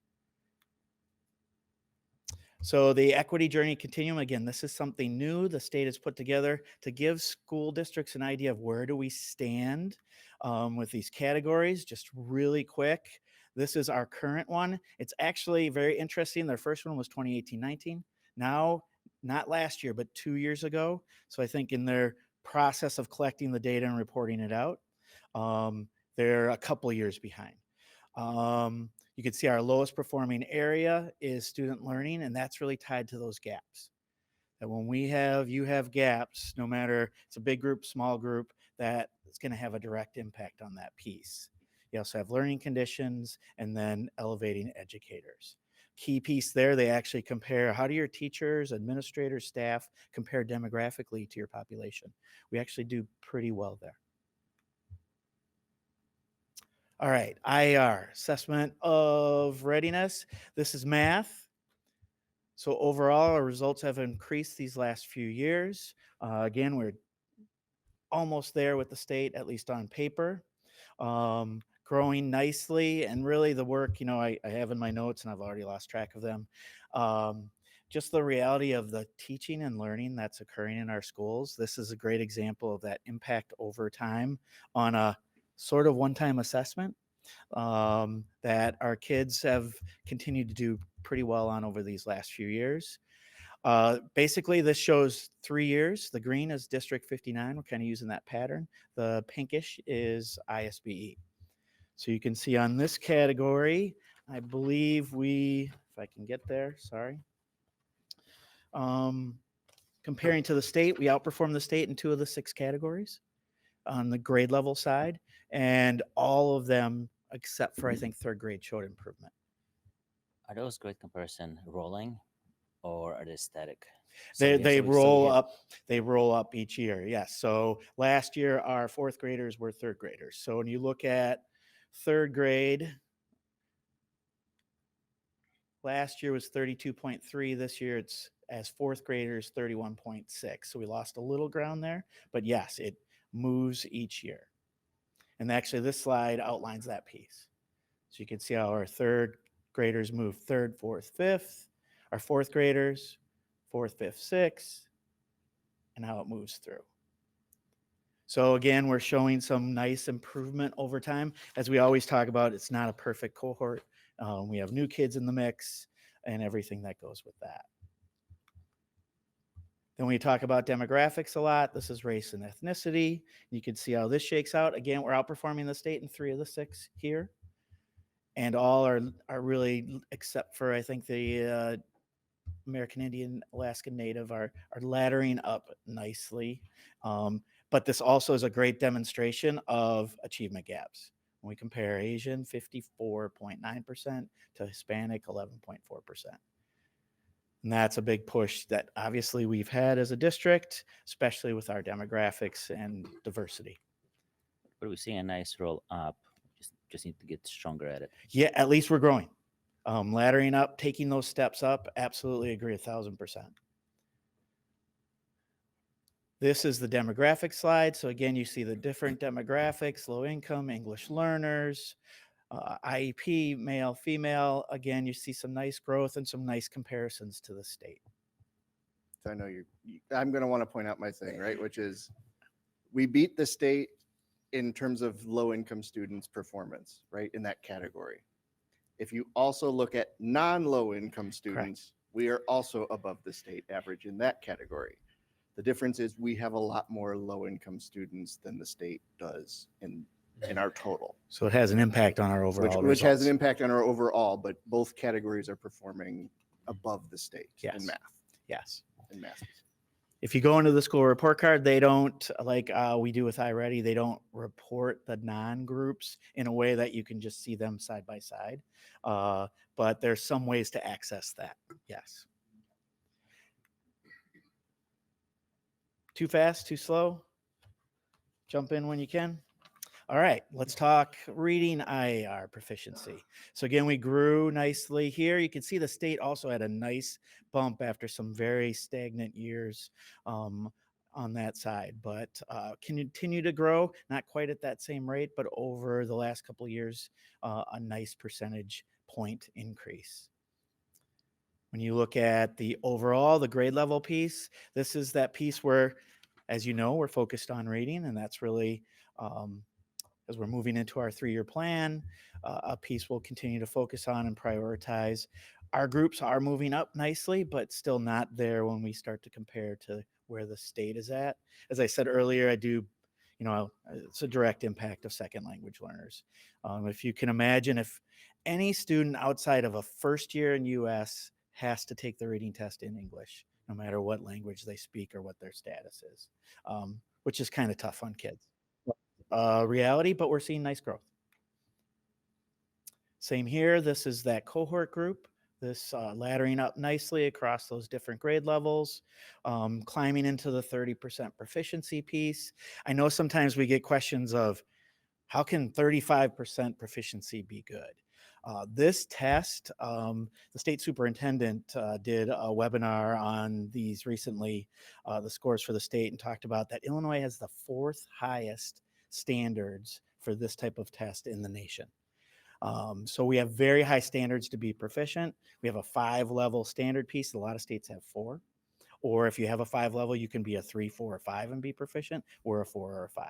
So the equity journey continuum, again, this is something new the state has put together to give school districts an idea of where do we stand with these categories. Just really quick, this is our current one. It's actually very interesting. Their first one was 2018-19. Now, not last year, but 2 years ago. So I think in their process of collecting the data and reporting it out, they're a couple years behind. You can see our lowest performing area is student learning, and that's really tied to those gaps. That when you have gaps, no matter it's a big group, small group, that is going to have a direct impact on that piece. You also have learning conditions and then elevating educators. Key piece there, they actually compare how do your teachers, administrators, staff compare demographically to your population. We actually do pretty well there. All right, IR, assessment of readiness. This is math. So overall, our results have increased these last few years. Again, we're almost there with the state, at least on paper. Growing nicely, and really the work, I have in my notes, and I've already lost track of them. Just the reality of the teaching and learning that's occurring in our schools. This is a great example of that impact over time on a sort of one-time assessment that our kids have continued to do pretty well on over these last few years. Basically, this shows 3 years. The green is District 59. We're kind of using that pattern. The pinkish is ISBE. So you can see on this category, I believe if I can get there, sorry. Comparing to the state, we outperformed the state in 2 of the 6 categories on the grade level side, and all of them, except for I think 3rd grade, showed improvement. Are those grade comparison rolling or are they static? They roll up. They roll up each year. Yes. So last year our 4th graders were 3rd graders. So when you look at 3rd grade, last year was 32.3. This year it's as 4th graders 31.6. So we lost a little ground there, but yes, it moves each year. And actually this slide outlines that piece. So you can see how our 3rd graders move 3rd, 4th, 5th, our 4th graders 4th, 5th, 6th, and how it moves through. So again, we're showing some nice improvement over time. As we always talk about, it's not a perfect cohort. We have new kids in the mix and everything that goes with that. Then we talk about demographics a lot. This is race and ethnicity. You can see how this shakes out. Again, we're outperforming the state in 3 of the 6 here. And all are really, except for I think the American Indian, Alaskan Native, are laddering up nicely. But this also is a great demonstration of achievement gaps. When we compare Asian, 54.9% to Hispanic, 11.4%. And that's a big push that obviously we've had as a district, especially with our demographics and diversity. But we're seeing a nice roll up. Just need to get stronger at it. Yeah, at least we're growing. Laddering up, taking those steps up, absolutely agree 1,000%. This is the demographic slide. So again, you see the different demographics, low income, English learners, IEP, male, female. Again, you see some nice growth and some nice comparisons to the state. So I know I'm going to want to point out my thing, right? Which is we beat the state in terms of low income students' performance, right? In that category. If you also look at non-low income students, we are also above the state average in that category. The difference is we have a lot more low income students than the state does in our total. So it has an impact on our overall which has results. an impact on our overall, but both categories are performing above the state in math. Yes. In math. If you go into the school report card, they don't, like we do with iReady, they don't report the non-groups in a way that you can just see them side by side. But there's some ways to access that. Yes. Too fast, too slow? Jump in when you can. All right, let's talk reading IAR proficiency. So again, we grew nicely here. You can see the state also had a nice bump after some very stagnant years on that side, but continue to grow, not quite at that same rate, but over the last couple of years, a nice percentage point increase. When you look at the overall, the grade level piece, this is that piece where, as you know, we're focused on reading, and that's really, as we're moving into our 3-year plan, a piece we'll continue to focus on and prioritize. Our groups are moving up nicely, but still not there when we start to compare to where the state is at. As I said earlier, it's a direct impact of second language learners. If you can imagine, if any student outside of a first year in US has to take the reading test in English, no matter what language they speak or what their status is, which is kind of tough on kids. Reality, but we're seeing nice growth. Same here. This is that cohort group. This laddering up nicely across those different grade levels, climbing into the 30% proficiency piece. I know sometimes we get questions of How can 35% proficiency be good? This test, the state superintendent did a webinar on these recently, the scores for the state, and talked about that Illinois has the 4th highest standards for this type of test in the nation. So we have very high standards to be proficient. We have a 5-level standard piece. A lot of states have 4. Or if you have a 5 level, you can be a 3, 4, or 5 and be proficient, or a 4 or a 5.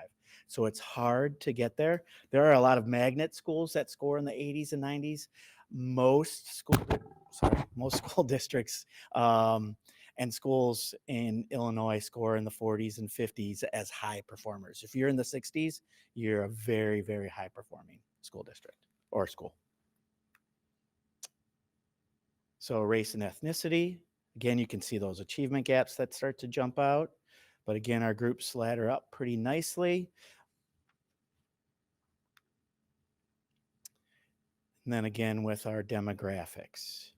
So it's hard to get there. There are a lot of magnet schools that score in the 80s and 90s. Most school districts and schools in Illinois score in the 40s and 50s as high performers. If you're in the 60s, you're a very, very high performing school district or school. So race and ethnicity. Again, you can see those achievement gaps that start to jump out. But again, our groups ladder up pretty nicely. And then again with our demographics.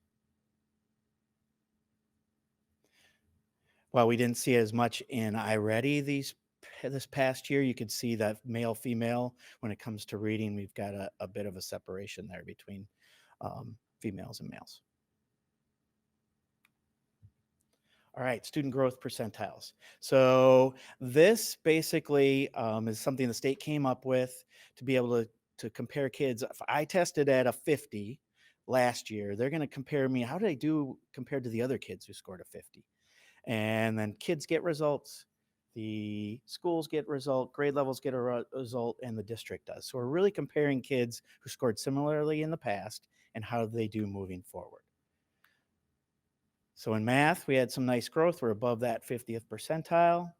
While we didn't see as much in iReady this past year, you could see that male, female, when it comes to reading, we've got a bit of a separation there between females and males. All right, student growth percentiles. So this basically is something the state came up with to be able to compare kids. If I tested at a 50 last year, they're going to compare me. How did I do compared to the other kids who scored a 50? And then kids get results, the schools get result, grade levels get a result, and the district does. So we're really comparing kids who scored similarly in the past and how they do moving forward. So in math, we had some nice growth. We're above that 50th percentile.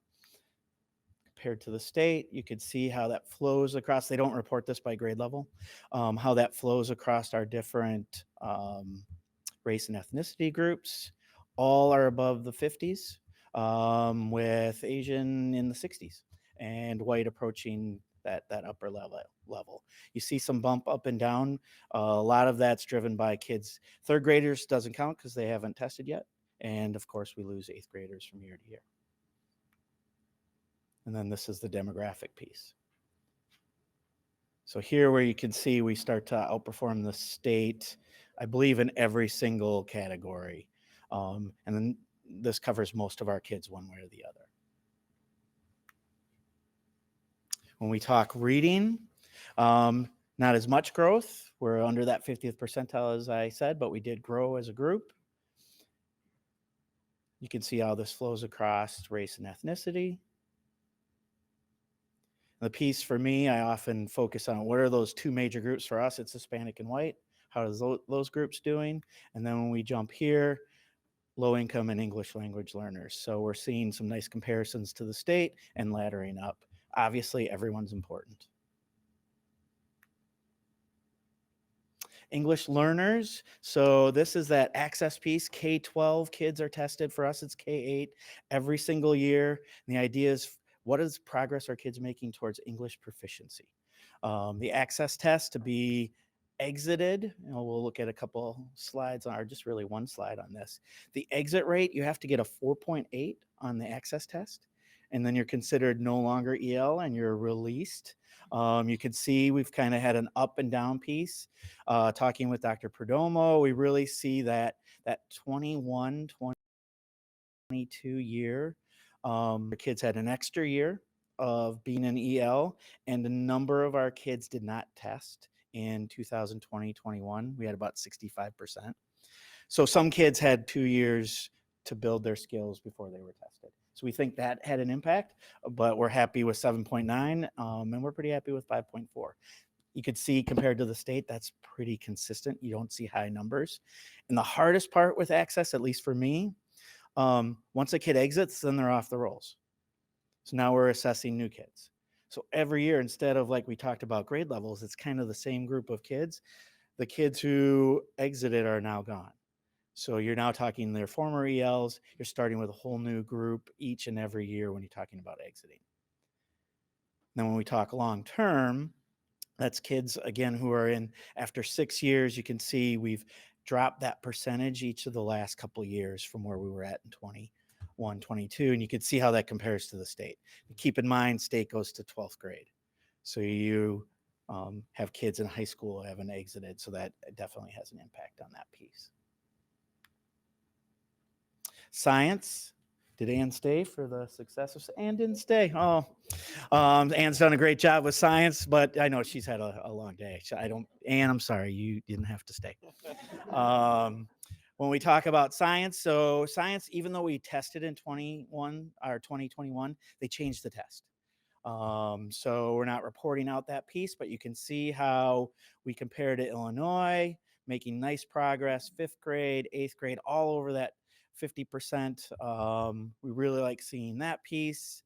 Compared to the state, you could see how that flows across. They don't report this by grade level, how that flows across our different race and ethnicity groups. All are above the 50s, with Asian in the 60s and white approaching that upper level. You see some bump up and down. A lot of that's driven by kids. 3rd graders doesn't count because they haven't tested yet. And of course, we lose 8th graders from year to year. And then this is the demographic piece. So here where you can see we start to outperform the state, I believe in every single category. And then this covers most of our kids one way or the other. When we talk reading, not as much growth. We're under that 50th percentile, as I said, but we did grow as a group. You can see how this flows across race and ethnicity. The piece for me, I often focus on what are those 2 major groups for us? It's Hispanic and white. How is those groups doing? And then when we jump here, low income and English language learners. So we're seeing some nice comparisons to the state and laddering up. Obviously, everyone's important. English learners. So this is that access piece. K-12 kids are tested. For us, it's K-8 every single year. And the idea is, what is progress are kids making towards English proficiency? The access test to be exited, we'll look at a couple slides or just really one slide on this. The exit rate, you have to get a 4.8 on the access test, and then you're considered no longer EL and you're released. You can see we've kind of had an up and down piece. Talking with Dr. Perdomo, we really see that 21, 22 year, the kids had an extra year of being an EL, and a number of our kids did not test in 2020-21. We had about 65%. So some kids had 2 years to build their skills before they were tested. So we think that had an impact, but we're happy with 7.9, and we're pretty happy with 5.4. You could see compared to the state, that's pretty consistent. You don't see high numbers. And the hardest part with access, at least for me, once a kid exits, then they're off the rolls. So now we're assessing new kids. So every year, instead of like we talked about grade levels, it's kind of the same group of kids. The kids who exited are now gone. So you're now talking their former ELs. You're starting with a whole new group each and every year when you're talking about exiting. Then when we talk long term, that's kids, again, who are in after 6 years. You can see we've dropped that percentage each of the last couple of years from where we were at in 21, 22. And you can see how that compares to the state. Keep in mind, state goes to 12th grade. So you have kids in high school haven't exited. So that definitely has an impact on that piece. Science. Did Ann stay for the success of? Ann didn't stay. Oh, Ann's done a great job with science, but I know she's had a long day. Ann, I'm sorry, you didn't have to stay. When we talk about science, so science, even though we tested in 2021, they changed the test. So we're not reporting out that piece, but you can see how we compare to Illinois, making nice progress, 5th grade, 8th grade, all over that 50%. We really like seeing that piece.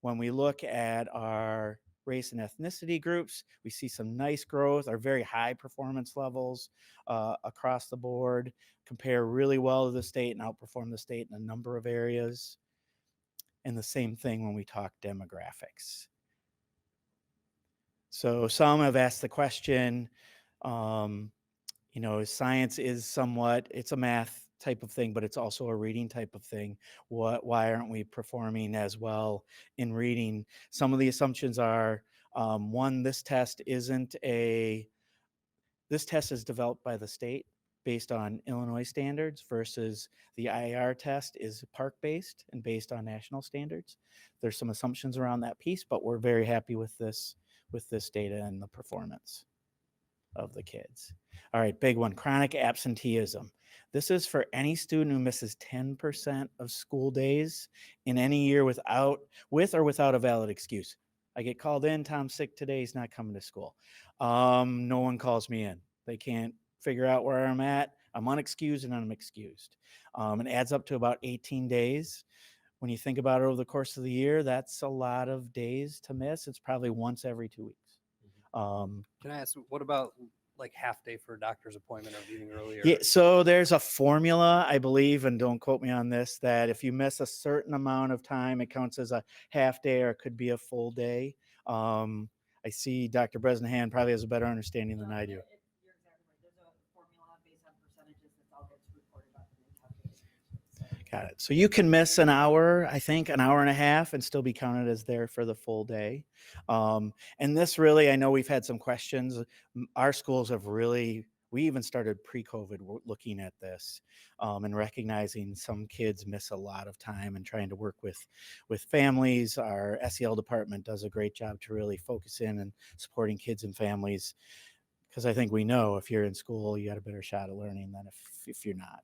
When we look at our race and ethnicity groups, we see some nice growth, our very high performance levels across the board, compare really well to the state and outperform the state in a number of areas. And the same thing when we talk demographics. So some have asked the question, science is somewhat, it's a math type of thing, but it's also a reading type of thing. Why aren't we performing as well in reading? Some of the assumptions are, one, this test is developed by the state based on Illinois standards versus the IAR test is park-based and based on national standards. There's some assumptions around that piece, but we're very happy with this data and the performance of the kids. All right, big one, chronic absenteeism. This is for any student who misses 10% of school days in any year with or without a valid excuse. I get called in, Tom's sick today, he's not coming to school. No one calls me in. They can't figure out where I'm at. I'm unexcused and I'm excused. It adds up to about 18 days. When you think about it over the course of the year, that's a lot of days to miss. It's probably once every 2 weeks. Can I ask, what about like half day for a doctor's appointment or leaving earlier? Yeah, so there's a formula, I believe, and don't quote me on this, that if you miss a certain amount of time, it counts as a half day or it could be a full day. I see Dr. Bresnahan probably has a better understanding than I do. Got it. So you can miss an hour, I think, an hour and a half and still be counted as there for the full day. And this really, I know we've had some questions. Our schools have really, we even started pre-COVID looking at this and recognizing some kids miss a lot of time and trying to work with families. Our SEL department does a great job to really focus in and supporting kids and families. Because I think we know if you're in school, you got a better shot at learning than if you're not.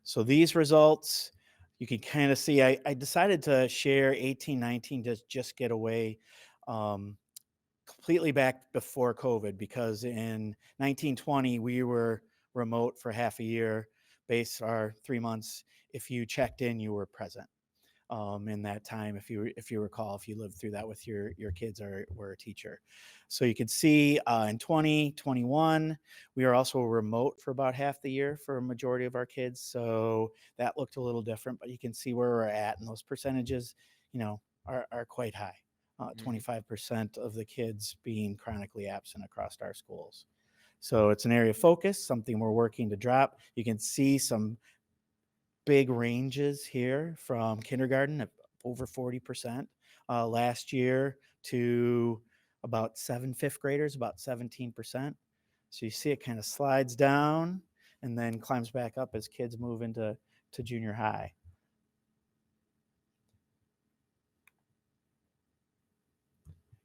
So these results, you can kind of see, I decided to share 18-19 to just get away completely back before COVID, because in 1920, we were remote for half a year, based our 3 months. If you checked in, you were present in that time, if you recall, if you lived through that with your kids or were a teacher. So you can see in 2021, we were also remote for about half the year for a majority of our kids. So that looked a little different, but you can see where we're at, and those percentages, are quite high. 25% of the kids being chronically absent across our schools. So it's an area of focus, something we're working to drop. You can see some big ranges here from kindergarten at over 40% last year to about 7 fifth graders, about 17%. So you see it kind of slides down and then climbs back up as kids move into junior high.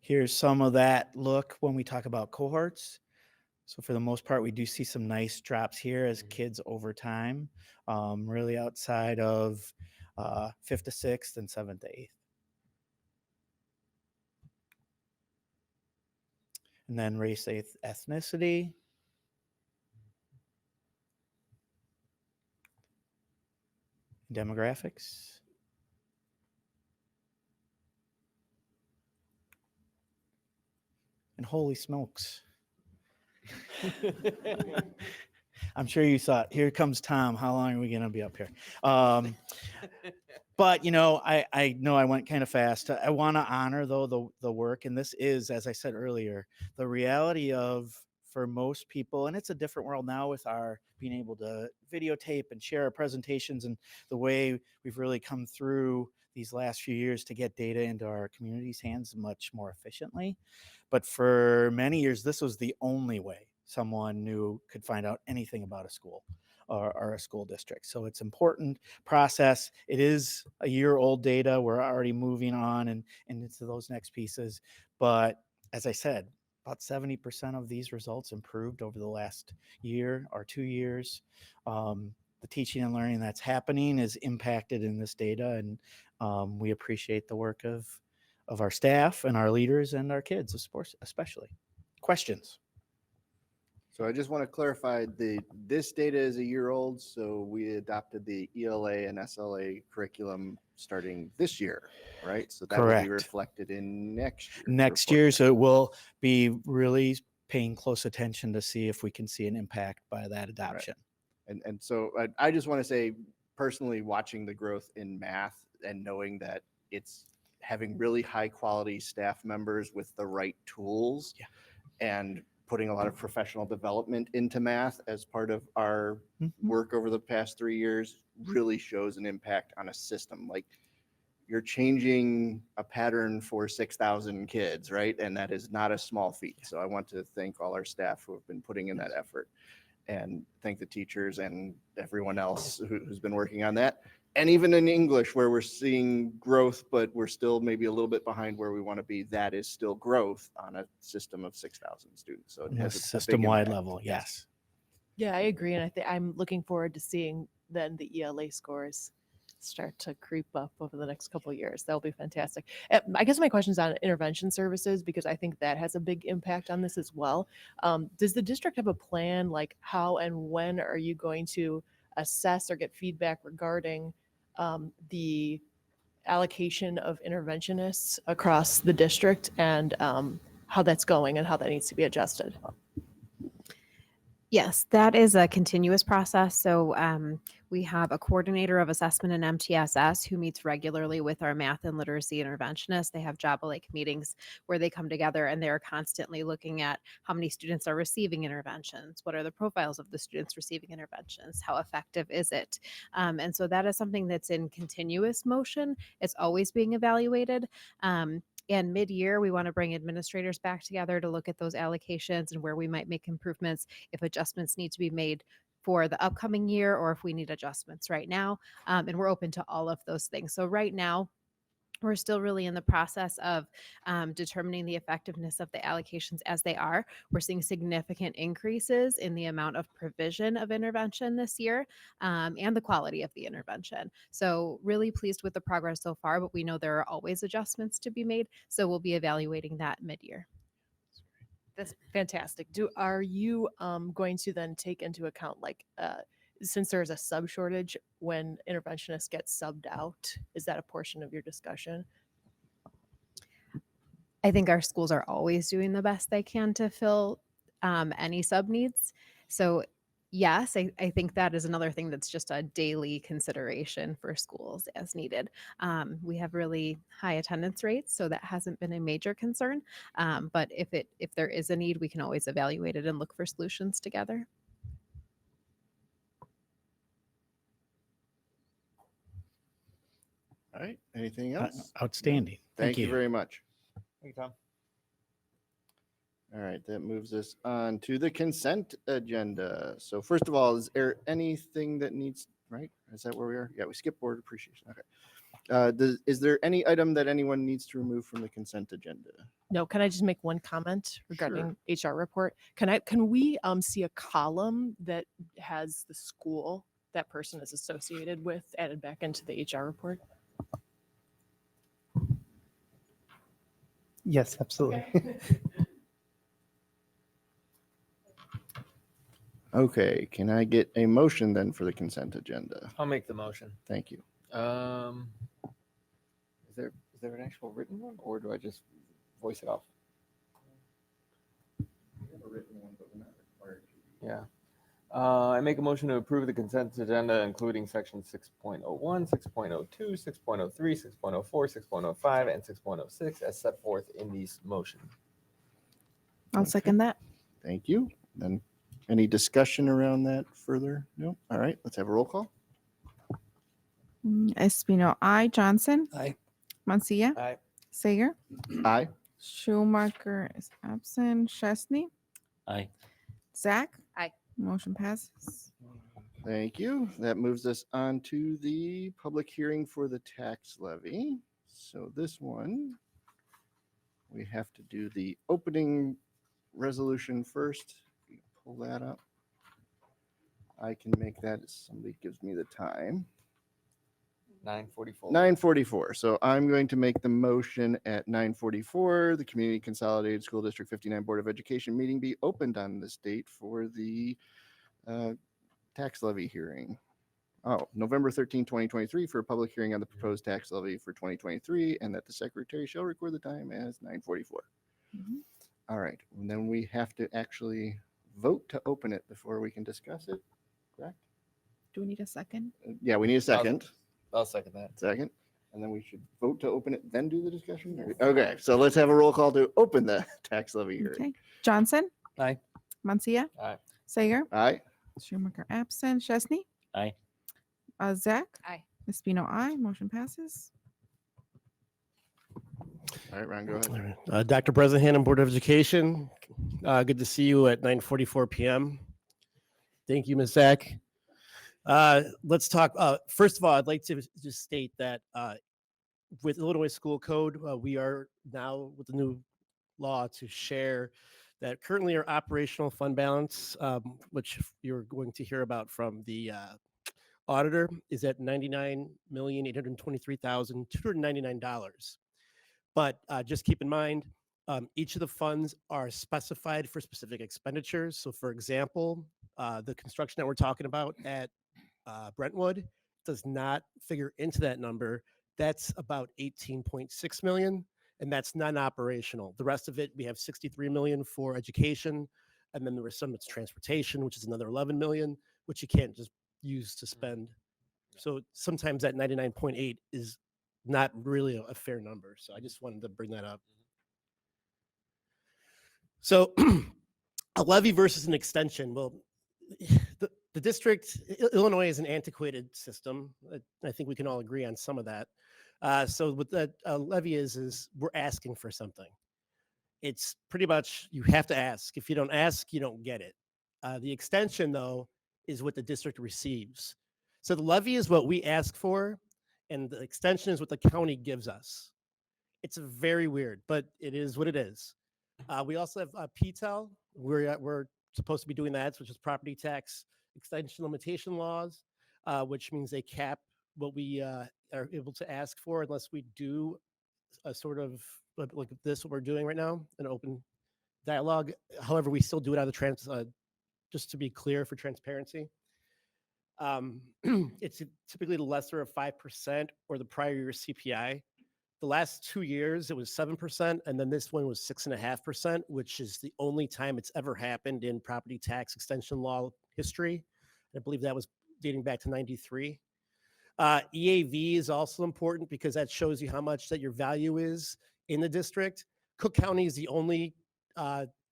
Here's some of that look when we talk about cohorts. So for the most part, we do see some nice drops here as kids over time, really outside of 5th to 6th and 7th to 8th. And then race, ethnicity. Demographics. And holy smokes. I'm sure you thought, here comes Tom. How long are we going to be up here? But, I know I went kind of fast. I want to honor, though, the work. And this is, as I said earlier, the reality of for most people, and it's a different world now with our being able to videotape and share our presentations and the way we've really come through these last few years to get data into our community's hands much more efficiently. But for many years, this was the only way someone could find out anything about a school or a school district. So it's important process. It is a year-old data. We're already moving on and into those next pieces. But as I said, about 70% of these results improved over the last year or 2 years. The teaching and learning that's happening is impacted in this data, and we appreciate the work of our staff and our leaders and our kids, of course, especially. Questions? So I just want to clarify this data is a year old, so we adopted the ELA and SLA curriculum starting this year, right? So that will be Correct. reflected in next year. Next year, so it will be really paying close attention to see if we can see an impact by that adoption. And so I just want to say, personally, watching the growth in math and knowing that it's having really high quality staff members with the right tools and putting a lot of professional development into math as part of our work over the past 3 years really shows an impact on a system. Like, you're changing a pattern for 6,000 kids, right? And that is not a small feat. So I want to thank all our staff who have been putting in that effort, and thank the teachers and everyone else who's been working on that. And even in English, where we're seeing growth, but we're still maybe a little bit behind where we want to be, that is still growth on a system of 6,000 students. So it On a has a big system-wide impact. level, yes. Yeah, I agree. And I'm looking forward to seeing then the ELA scores start to creep up over the next couple of years. That'll be fantastic. I guess my question's on intervention services, because I think that has a big impact on this as well. Does the district have a plan, like how and when are you going to assess or get feedback regarding the allocation of interventionists across the district, and how that's going and how that needs to be adjusted? Yes, that is a continuous process. So we have a coordinator of assessment in MTSS who meets regularly with our math and literacy interventionists. They have job-alike meetings where they come together and they're constantly looking at how many students are receiving interventions, what are the profiles of the students receiving interventions, how effective is it? And so that is something that's in continuous motion. It's always being evaluated. And mid-year, we want to bring administrators back together to look at those allocations and where we might make improvements, if adjustments need to be made for the upcoming year, or if we need adjustments right now. And we're open to all of those things. So right now, we're still really in the process of determining the effectiveness of the allocations as they are. We're seeing significant increases in the amount of provision of intervention this year, and the quality of the intervention. So really pleased with the progress so far, but we know there are always adjustments to be made. So we'll be evaluating that mid-year. That's fantastic. Are you going to then take into account, like, since there's a sub shortage, when interventionists get subbed out, is that a portion of your discussion? I think our schools are always doing the best they can to fill any sub needs. So yes, I think that is another thing that's just a daily consideration for schools as needed. We have really high attendance rates, so that hasn't been a major concern. But if there is a need, we can always evaluate it and look for solutions together. All right. Anything else? Outstanding. Thank you you. very much. Thank you, Tom. All right, that moves us on to the consent agenda. So first of all, is there anything that needs, right? Is that where we are? Yeah, we skipped board appreciation. Okay. Is there any item that anyone needs to remove from the consent agenda? No, can I just make one comment regarding HR report? Can we see a column that has the school that person is associated with added back into the HR report? Yes, absolutely. Okay, can I get a motion then for the consent agenda? I'll make the motion. Thank you. Is there an actual written one, or do I just voice it off? Yeah. I make a motion to approve the consent agenda, including section 6.01, 6.02, 6.03, 6.04, 6.05, and 6.06 as set forth in these motion. I'll second that. Thank you. Then any discussion around that further? No? All right, let's have a roll call. Espino, I. Johnson. Aye. Mancia. Aye. Sager. Aye. Schumacher is absent. Chesney. Aye. Zach. Aye. Motion passes. Thank you. That moves us on to the public hearing for the tax levy. So this one, we have to do the opening resolution first. Pull that up. I can make that if somebody gives me the time. 9:44. 9:44. So I'm going to make the motion at 9:44. The Community Consolidated School District 59 Board of Education meeting be opened on this date for the tax levy hearing. Oh, November 13, 2023 for a public hearing on the proposed tax levy for 2023, and that the secretary shall record the time as 9:44. All right. And then we have to actually vote to open it before we can discuss it. Correct? Do we need a second? Yeah, we need a second. I'll second that. Second. And then we should vote to open it, then do the discussion? Okay, so let's have a roll call to open the tax levy hearing. Okay. Johnson. Aye. Mancia. Aye. Sager. Aye. Schumacher absent. Chesney. Aye. Zach. Aye. Espino, I. Motion passes. All right, Ron, go ahead. Dr. Bresnahan, Board of Education. Good to see you at 9:44 p.m. Thank you, Ms. Zach. Let's talk. First of all, I'd like to just state that with Illinois School Code, we are now with the new law to share that currently our operational fund balance, which you're going to hear about from the auditor, is at $99,823,299. But just keep in mind, each of the funds are specified for specific expenditures. So for example, the construction that we're talking about at Brentwood does not figure into that number. That's about 18.6 million, and that's non-operational. The rest of it, we have 63 million for education, and then there was some that's transportation, which is another 11 million, which you can't just use to spend. So sometimes that 99.8 is not really a fair number. So I just wanted to bring that up. So a levy versus an extension. Well, the district, Illinois is an antiquated system. I think we can all agree on some of that. So what the levy is we're asking for something. It's pretty much, you have to ask. If you don't ask, you don't get it. The extension, though, is what the district receives. So the levy is what we ask for, and the extension is what the county gives us. It's very weird, but it is what it is. We also have PTEL. We're supposed to be doing that, which is property tax extension limitation laws, which means they cap what we are able to ask for unless we do a sort of like this, what we're doing right now, an open dialogue. However, we still do it out of just to be clear for transparency. It's typically the lesser of 5% or the prior year CPI. The last 2 years, it was 7%, and then this one was 6.5%, which is the only time it's ever happened in property tax extension law history. I believe that was dating back to 93. EAV is also important because that shows you how much that your value is in the district. Cook County is the only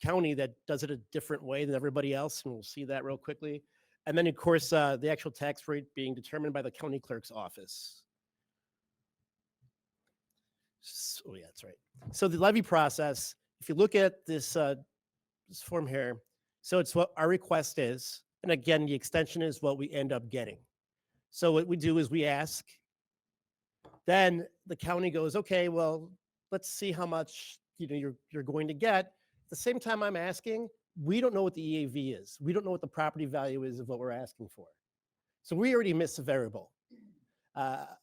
county that does it a different way than everybody else, and we'll see that real quickly. And then, of course, the actual tax rate being determined by the county clerk's office. So, yeah, that's right. So the levy process, if you look at this form here, so it's what our request is. And again, the extension is what we end up getting. So what we do is we ask, then the county goes, okay, well, let's see how much you're going to get. At the same time I'm asking, we don't know what the EAV is. We don't know what the property value is of what we're asking for. So we already miss a variable. What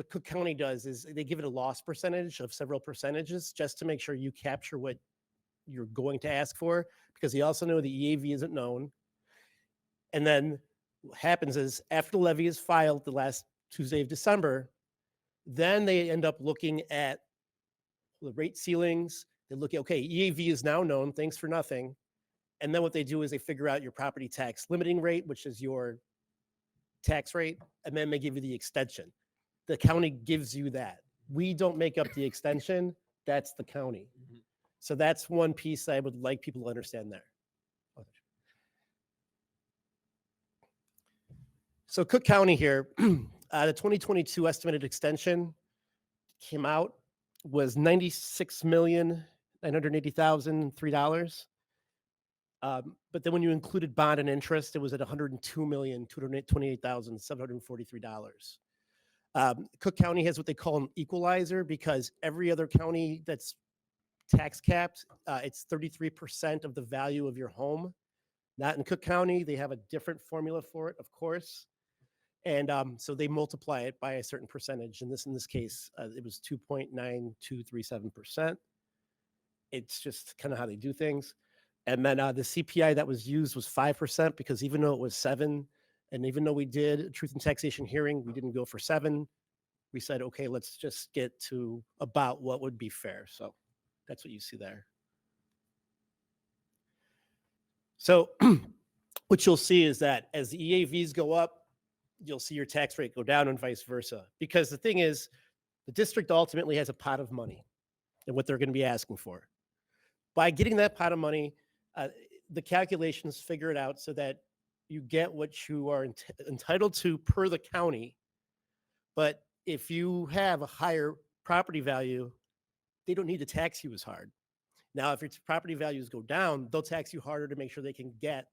Cook County does is they give it a loss percentage of several percentages just to make sure you capture what you're going to ask for, because they also know the EAV isn't known. And then what happens is after the levy is filed the last Tuesday of December, then they end up looking at the rate ceilings. They look at, okay, EAV is now known, thanks for nothing. And then what they do is they figure out your property tax limiting rate, which is your tax rate, and then they give you the extension. The county gives you that. We don't make up the extension, that's the county. So that's one piece I would like people to understand there. So Cook County here, the 2022 estimated extension came out was $96,980,003. But then when you included bond and interest, it was at $102,228,743. Cook County has what they call an equalizer because every other county that's tax capped, it's 33% of the value of your home. Not in Cook County. They have a different formula for it, of course. And so they multiply it by a certain percentage. And in this case, it was 2.9237%. It's just kind of how they do things. And then the CPI that was used was 5% because even though it was 7, and even though we did a truth and taxation hearing, we didn't go for 7. We said, okay, let's just get to about what would be fair. So that's what you see there. So what you'll see is that as the EAVs go up, you'll see your tax rate go down and vice versa. Because the thing is, the district ultimately has a pot of money and what they're going to be asking for. By getting that pot of money, the calculations figure it out so that you get what you are entitled to per the county. But if you have a higher property value, they don't need to tax you as hard. Now, if your property values go down, they'll tax you harder to make sure they can get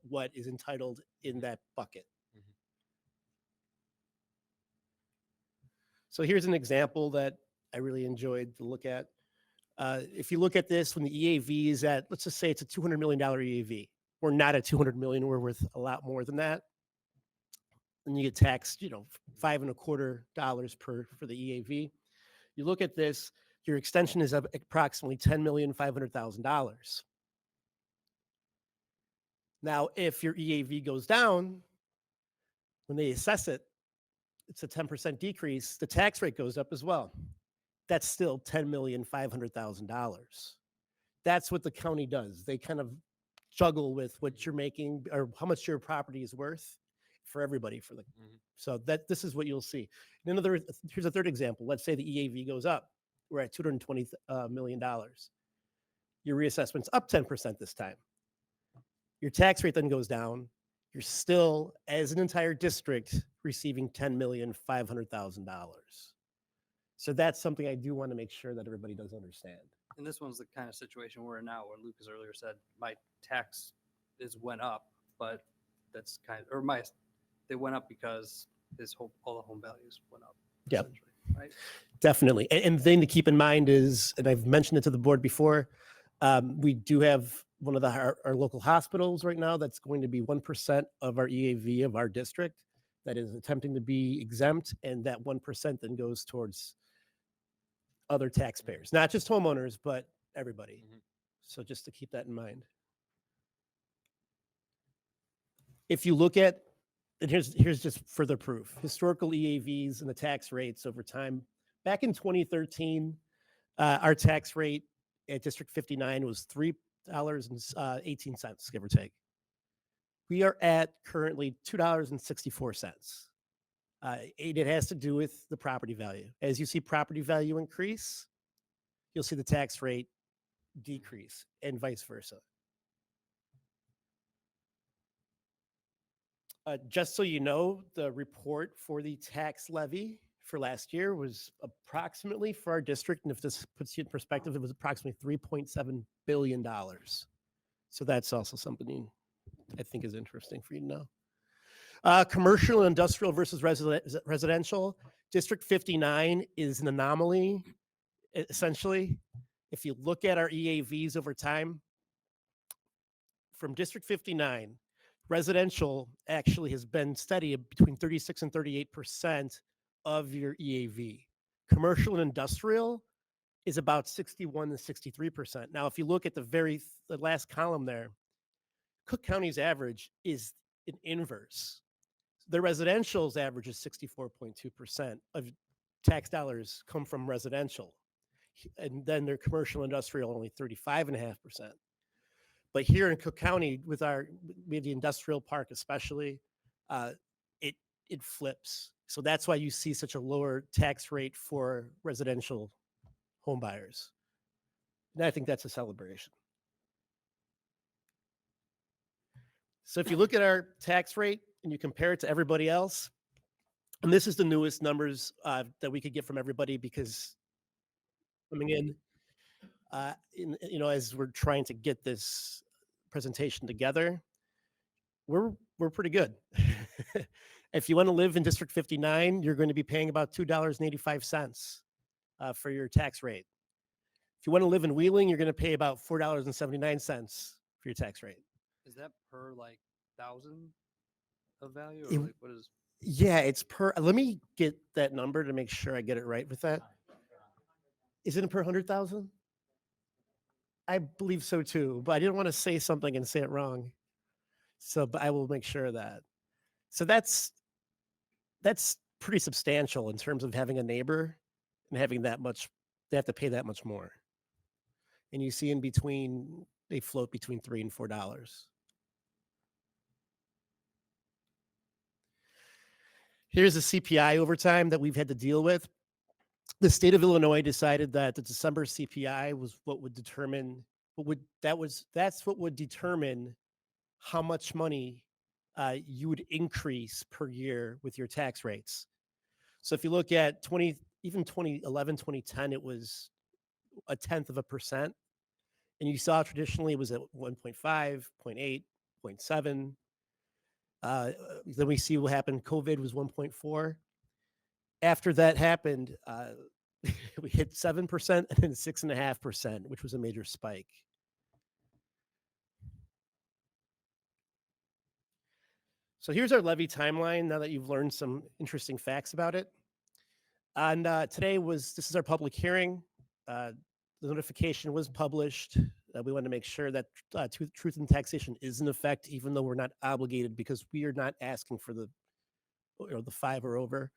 what is entitled in that bucket. So here's an example that I really enjoyed to look at. If you look at this, when the EAV is at, let's just say it's a $200 million EAV. We're not at 200 million, we're worth a lot more than that. And you get taxed, $5.25 for the EAV. You look at this, your extension is up approximately $10,500,000. Now, if your EAV goes down, when they assess it, it's a 10% decrease, the tax rate goes up as well. That's still $10,500,000. That's what the county does. They kind of juggle with what you're making or how much your property is worth for everybody. So this is what you'll see. And here's a third example. Let's say the EAV goes up. We're at $220 million. Your reassessment's up 10% this time. Your tax rate then goes down. You're still, as an entire district, receiving $10,500,000. So that's something I do want to make sure that everybody does understand. And this one's the kind of situation we're in now, where Lucas earlier said my tax went up, but that's they went up because all the home values went up. Yeah, right. Definitely. And the thing to keep in mind is, and I've mentioned it to the board before, we do have one of our local hospitals right now that's going to be 1% of our EAV of our district that is attempting to be exempt, and that 1% then goes towards other taxpayers, not just homeowners, but everybody. So just to keep that in mind. If you look at, and here's just further proof, historical EAVs and the tax rates over time. Back in 2013, our tax rate at District 59 was $3.18, give or take. We are at currently $2.64. It has to do with the property value. As you see property value increase, you'll see the tax rate decrease and vice versa. Just so you know, the report for the tax levy for last year was approximately, for our district, and if this puts you in perspective, it was approximately $3.7 billion. So that's also something I think is interesting for you to know. Commercial and industrial versus residential. District 59 is an anomaly, essentially. If you look at our EAVs over time, from District 59, residential actually has been steady between 36 and 38% of your EAV. Commercial and industrial is about 61 to 63%. Now, if you look at the last column there, Cook County's average is an inverse. The residential's average is 64.2% of tax dollars come from residential. And then their commercial industrial only 35.5%. But here in Cook County, with the industrial park especially, it flips. So that's why you see such a lower tax rate for residential home buyers. And I think that's a celebration. So if you look at our tax rate and you compare it to everybody else, and this is the newest numbers that we could get from everybody because coming in, as we're trying to get this presentation together, we're pretty good. If you want to live in District 59, you're going to be paying about $2.85 for your tax rate. If you want to live in Wheeling, you're going to pay about $4.79 for your tax rate. Is that per like 1,000 of value, It- or like what is? Yeah, it's per. Let me get that number to make sure I get it right with that. Is it per 100,000? I believe so too, but I didn't want to say something and say it wrong. So, but I will make sure of that. So that's pretty substantial in terms of having a neighbor and having that much. They have to pay that much more. And you see in between, they float between $3 and $4. Here's the CPI over time that we've had to deal with. The state of Illinois decided that the December CPI was what would determine that's what would determine how much money you would increase per year with your tax rates. So if you look at 2011, 2010, it was 0.1%. And you saw traditionally it was at 1.5, 0.8, 0.7. Then we see what happened. COVID was 1.4. After that happened, we hit 7% and then 6.5%, which was a major spike. So here's our levy timeline now that you've learned some interesting facts about it. And this is our public hearing. The notification was published. We want to make sure that truth in taxation is in effect, even though we're not obligated because we are not asking for the 5 or over.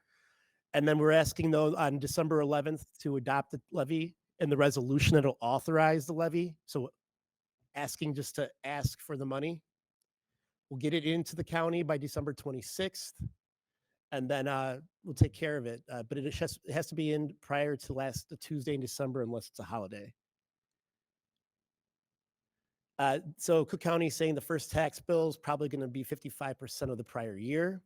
And then we're asking though on December 11th to adopt the levy and the resolution that'll authorize the levy. So asking just to ask for the money. We'll get it into the county by December 26th. And then we'll take care of it. But it has to be in prior to the Tuesday in December unless it's a holiday. So Cook County is saying the first tax bill is probably going to be 55% of the prior year.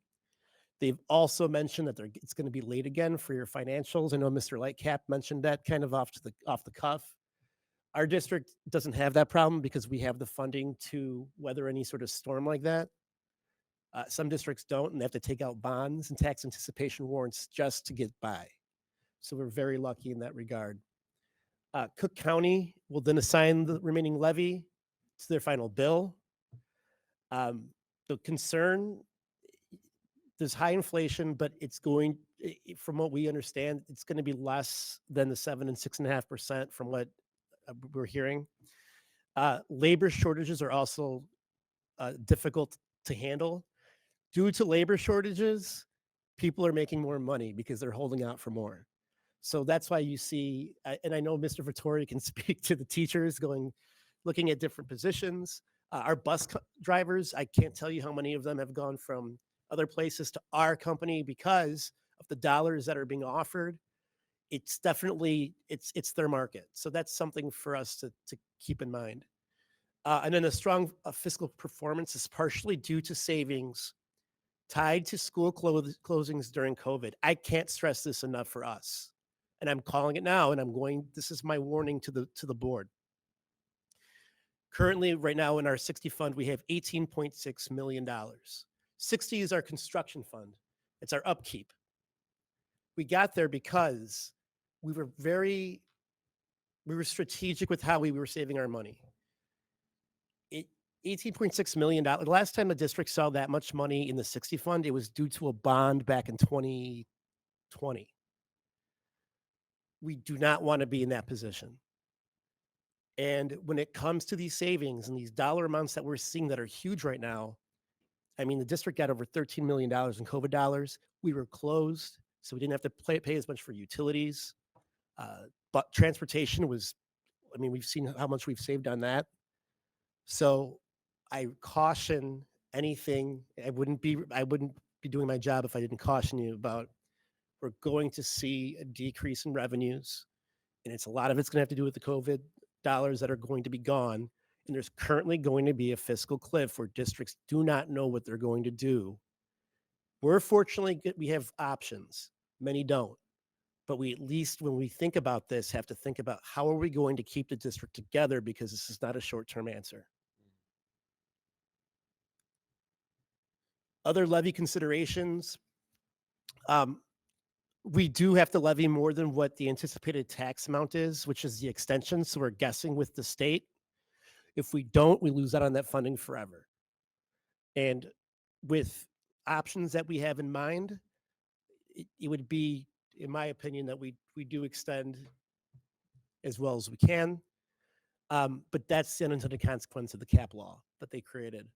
They've also mentioned that it's going to be late again for your financials. I know Mr. Lightcap mentioned that kind of off the cuff. Our district doesn't have that problem because we have the funding to weather any sort of storm like that. Some districts don't, and they have to take out bonds and tax anticipation warrants just to get by. So we're very lucky in that regard. Cook County will then assign the remaining levy to their final bill. The concern, there's high inflation, but it's going, from what we understand, it's going to be less than the 7 and 6.5% from what we're hearing. Labor shortages are also difficult to handle. Due to labor shortages, people are making more money because they're holding out for more. So that's why you see, and I know Mr. Vittori can speak to the teachers looking at different positions. Our bus drivers, I can't tell you how many of them have gone from other places to our company because of the dollars that are being offered. It's definitely, it's their market. So that's something for us to keep in mind. And then a strong fiscal performance is partially due to savings tied to school closings during COVID. I can't stress this enough for us. And I'm calling it now, and this is my warning to the board. Currently, right now in our 60 fund, we have $18.6 million. 60 is our construction fund. It's our upkeep. We got there because we were strategic with how we were saving our money. $18.6 million. The last time the district saw that much money in the 60 fund, it was due to a bond back in 2020. We do not want to be in that position. And when it comes to these savings and these dollar amounts that we're seeing that are huge right now, I mean, the district got over $13 million in COVID dollars. We were closed, so we didn't have to pay as much for utilities. But transportation was, I mean, we've seen how much we've saved on that. So I caution anything. I wouldn't be doing my job if I didn't caution you about we're going to see a decrease in revenues. And a lot of it's going to have to do with the COVID. dollars that are going to be gone. And there's currently going to be a fiscal cliff where districts do not know what they're going to do. We're fortunately good, we have options. Many don't. But we at least, when we think about this, have to think about how are we going to keep the district together, because this is not a short-term answer. Other levy considerations. We do have to levy more than what the anticipated tax amount is, which is the extension. So we're guessing with the state. If we don't, we lose out on that funding forever. And with options that we have in mind, it would be, in my opinion, that we do extend as well as we can. But that's the unintended consequence of the cap law that they created.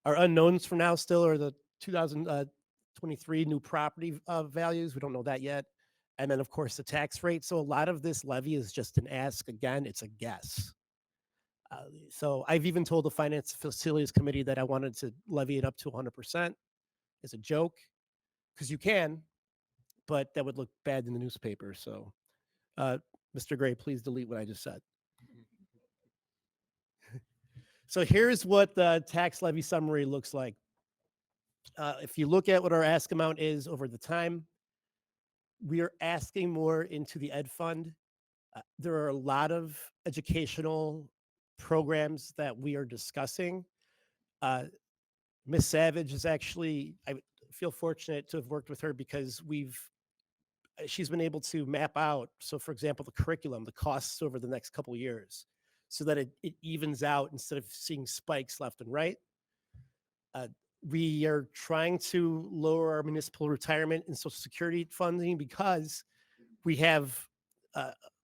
Our unknowns for now still are the 2023 new property values. We don't know that yet. And then, of course, the tax rate. So a lot of this levy is just an ask. Again, it's a guess. So I've even told the Finance Facilities Committee that I wanted to levy it up to 100% as a joke, because you can, but that would look bad in the newspaper. So, Mr. Gray, please delete what I just said. So here's what the tax levy summary looks like. If you look at what our ask amount is over the time, we are asking more into the ed fund. There are a lot of educational programs that we are discussing. Miss Savage is actually, I feel fortunate to have worked with her because she's been able to map out. So for example, the curriculum, the costs over the next couple of years, so that it evens out instead of seeing spikes left and right. We are trying to lower our municipal retirement and Social Security funding because we have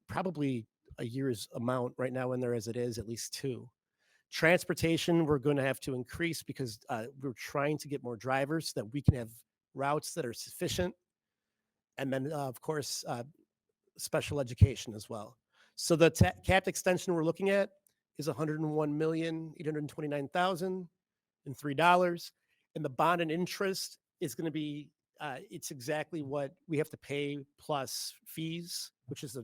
probably a year's amount right now in there as it is, at least 2. Transportation, we're going to have to increase because we're trying to get more drivers so that we can have routes that are sufficient. And then, of course, special education as well. So the capped extension we're looking at is $101,829,003. And the bond and interest is going to be, it's exactly what we have to pay plus fees, which is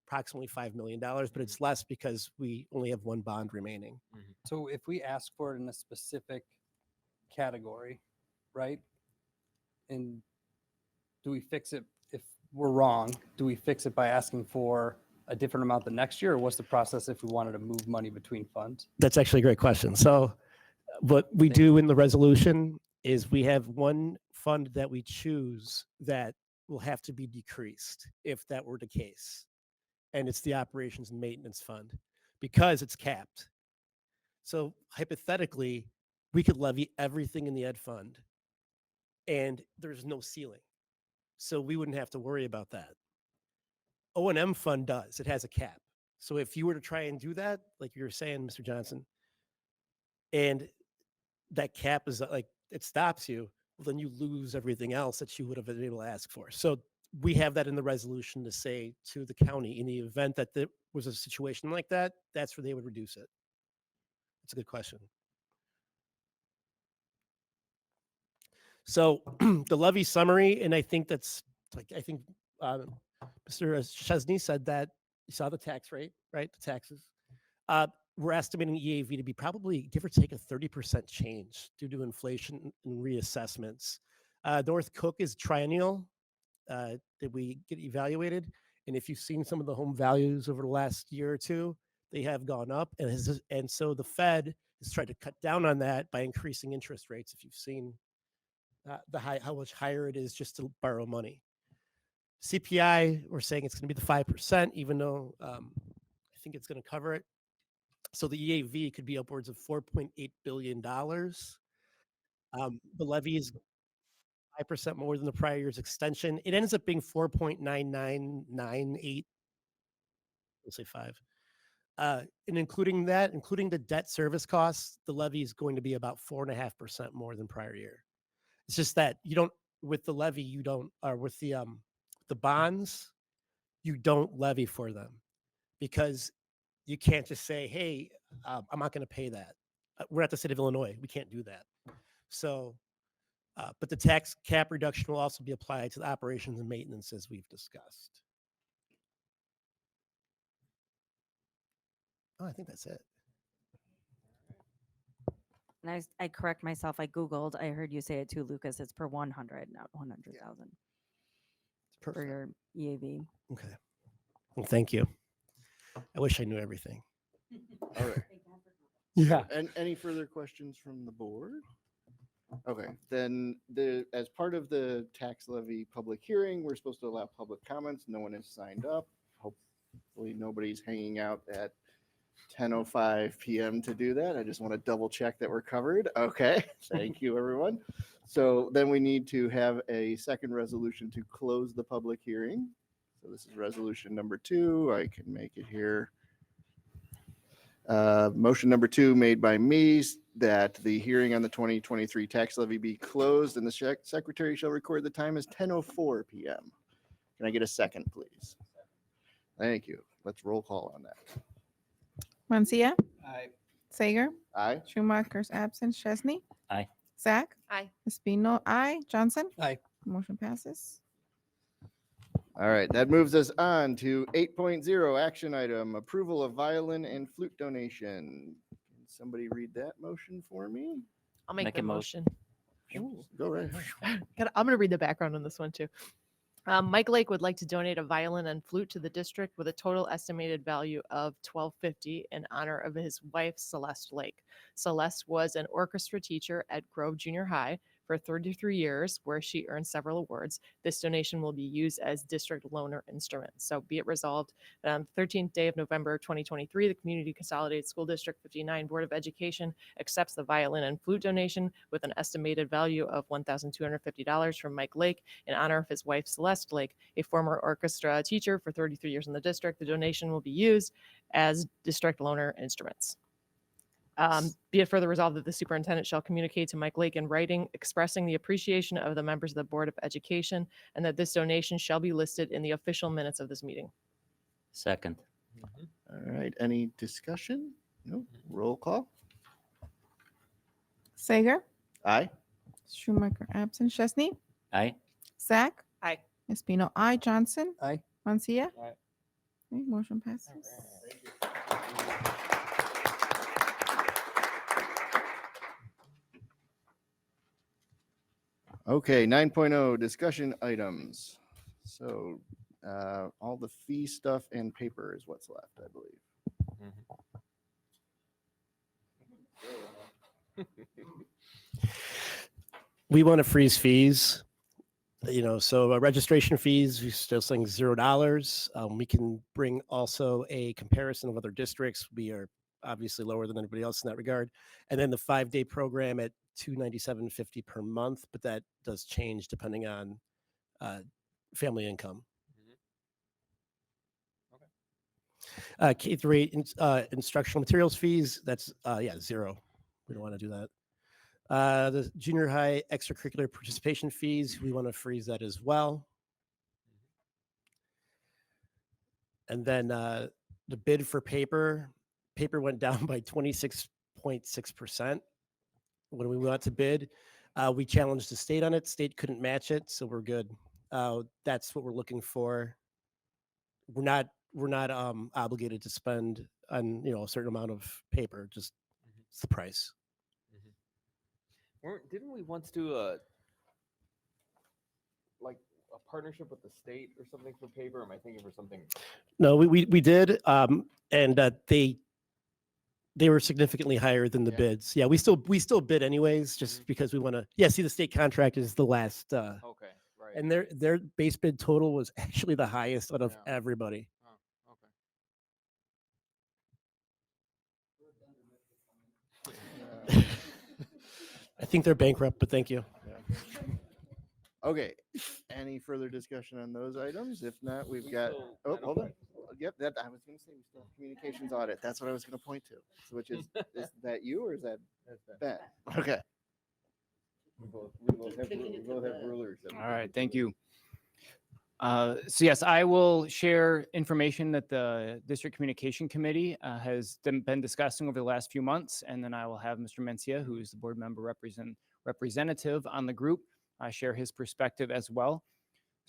approximately $5 million, but it's less because we only have 1 bond remaining. So if we ask for it in a specific category, right? And do we fix it if we're wrong? Do we fix it by asking for a different amount the next year, or what's the process if we wanted to move money between funds? That's actually a great question. So what we do in the resolution is we have one fund that we choose that will have to be decreased if that were the case. And it's the operations and maintenance fund because it's capped. So hypothetically, we could levy everything in the ed fund and there's no ceiling. So we wouldn't have to worry about that. O&M fund does, it has a cap. So if you were to try and do that, like you were saying, Mr. Johnson, and that cap is like, it stops you, well, then you lose everything else that you would have been able to ask for. So we have that in the resolution to say to the county, in the event that there was a situation like that, that's where they would reduce it. That's a good question. So the levy summary, and I think that's like, I think Mr. Chesney said that you saw the tax rate, right? The taxes. We're estimating EAV to be probably give or take a 30% change due to inflation and reassessments. North Cook is triennial that we get evaluated. And if you've seen some of the home values over the last year or two, they have gone up. And so the Fed has tried to cut down on that by increasing interest rates. If you've seen how much higher it is just to borrow money. CPI, we're saying it's going to be the 5%, even though I think it's going to cover it. So the EAV could be upwards of $4.8 billion. The levy is 5% more than the prior year's extension. It ends up being 4.9998. We'll say 5. And including that, including the debt service costs, the levy is going to be about 4.5% more than prior year. It's just that you don't, with the levy, you don't, or with the bonds, you don't levy for them because you can't just say, hey, I'm not going to pay that. We're not the state of Illinois. We can't do that. So, but the tax cap reduction will also be applied to the operations and maintenance as we've discussed. Oh, I think that's it. And I correct myself. I Googled. I heard you say it too, Lucas. It's per 100, not 100,000 for Perfect. your EAV. Okay. Well, thank you. I wish I knew everything. All right. Yeah. And any further questions from the board? Okay, then as part of the tax levy public hearing, we're supposed to allow public comments. No one has signed up. Hopefully nobody's hanging out at 10:05 p.m. to do that. I just want to double check that we're covered. Okay, thank you, everyone. So then we need to have a second resolution to close the public hearing. So this is resolution number 2. I can make it here. Motion number 2 made by me that the hearing on the 2023 tax levy be closed and the secretary shall record the time as 10:04 p.m. Can I get a second, please? Thank you. Let's roll call on that. Mencia, Aye. Sager, Aye. Schumacher's absent, Chesney, Aye. Zach, Aye. Espino, aye, Johnson. Aye. Motion passes. All right, that moves us on to 8.0 action item, approval of violin and flute donation. Can somebody read that motion for me? I'll make the motion. Ooh, go right ahead. I'm going to read the background on this one too. Mike Lake would like to donate a violin and flute to the district with a total estimated value of $1,250 in honor of his wife, Celeste Lake. Celeste was an orchestra teacher at Grove Junior High for 33 years, where she earned several awards. This donation will be used as district loaner instrument. So be it resolved that on the 13th day of November 2023, the Community Consolidated School District 59 Board of Education accepts the violin and flute donation with an estimated value of $1,250 from Mike Lake in honor of his wife, Celeste Lake, a former orchestra teacher for 33 years in the district. The donation will be used as district loaner instruments. Be it further resolved that the superintendent shall communicate to Mike Lake in writing expressing the appreciation of the members of the Board of Education and that this donation shall be listed in the official minutes of this meeting. Second. All right, any discussion? No. Roll call. Sager, Aye. Schumacher absent, Chesney, Aye. Zach, Aye. Espino, aye, Johnson. Aye. Mencia. Aye. Okay, motion passes. Okay, 9.0 discussion items. So all the fee stuff and paper is what's left, I believe. We want to freeze fees. So registration fees, we're still saying $0. We can bring also a comparison of other districts. We are obviously lower than anybody else in that regard. And then the 5-day program at $297.50 per month, but that does change depending on family income. K-8 instructional materials fees, that's $0. We don't want to do that. The junior high extracurricular participation fees, we want to freeze that as well. And then the bid for paper went down by 26.6% when we went out to bid. We challenged the state on it. State couldn't match it, so we're good. That's what we're looking for. We're not obligated to spend on a certain amount of paper. Just it's the price. Didn't we once do a partnership with the state or something for paper? Am I thinking for something? No, we did, and they were significantly higher than the bids. Yeah, we still bid anyways, just because we want to. Yeah, see, the state contract is the last. Okay, right. And their base bid total was actually the highest out of everybody. I think they're bankrupt, but thank you. Okay, any further discussion on those items? If not, we've got, oh, hold on. Yep, that I was going to say we still have communications audit. That's what I was going to point to. So which is that you or is that Ben? Okay. We both have rulers. All right, thank you. So yes, I will share information that the District Communication Committee has been discussing over the last few months, and then I will have Mr. Mencia, who is the board member representative on the group, share his perspective as well.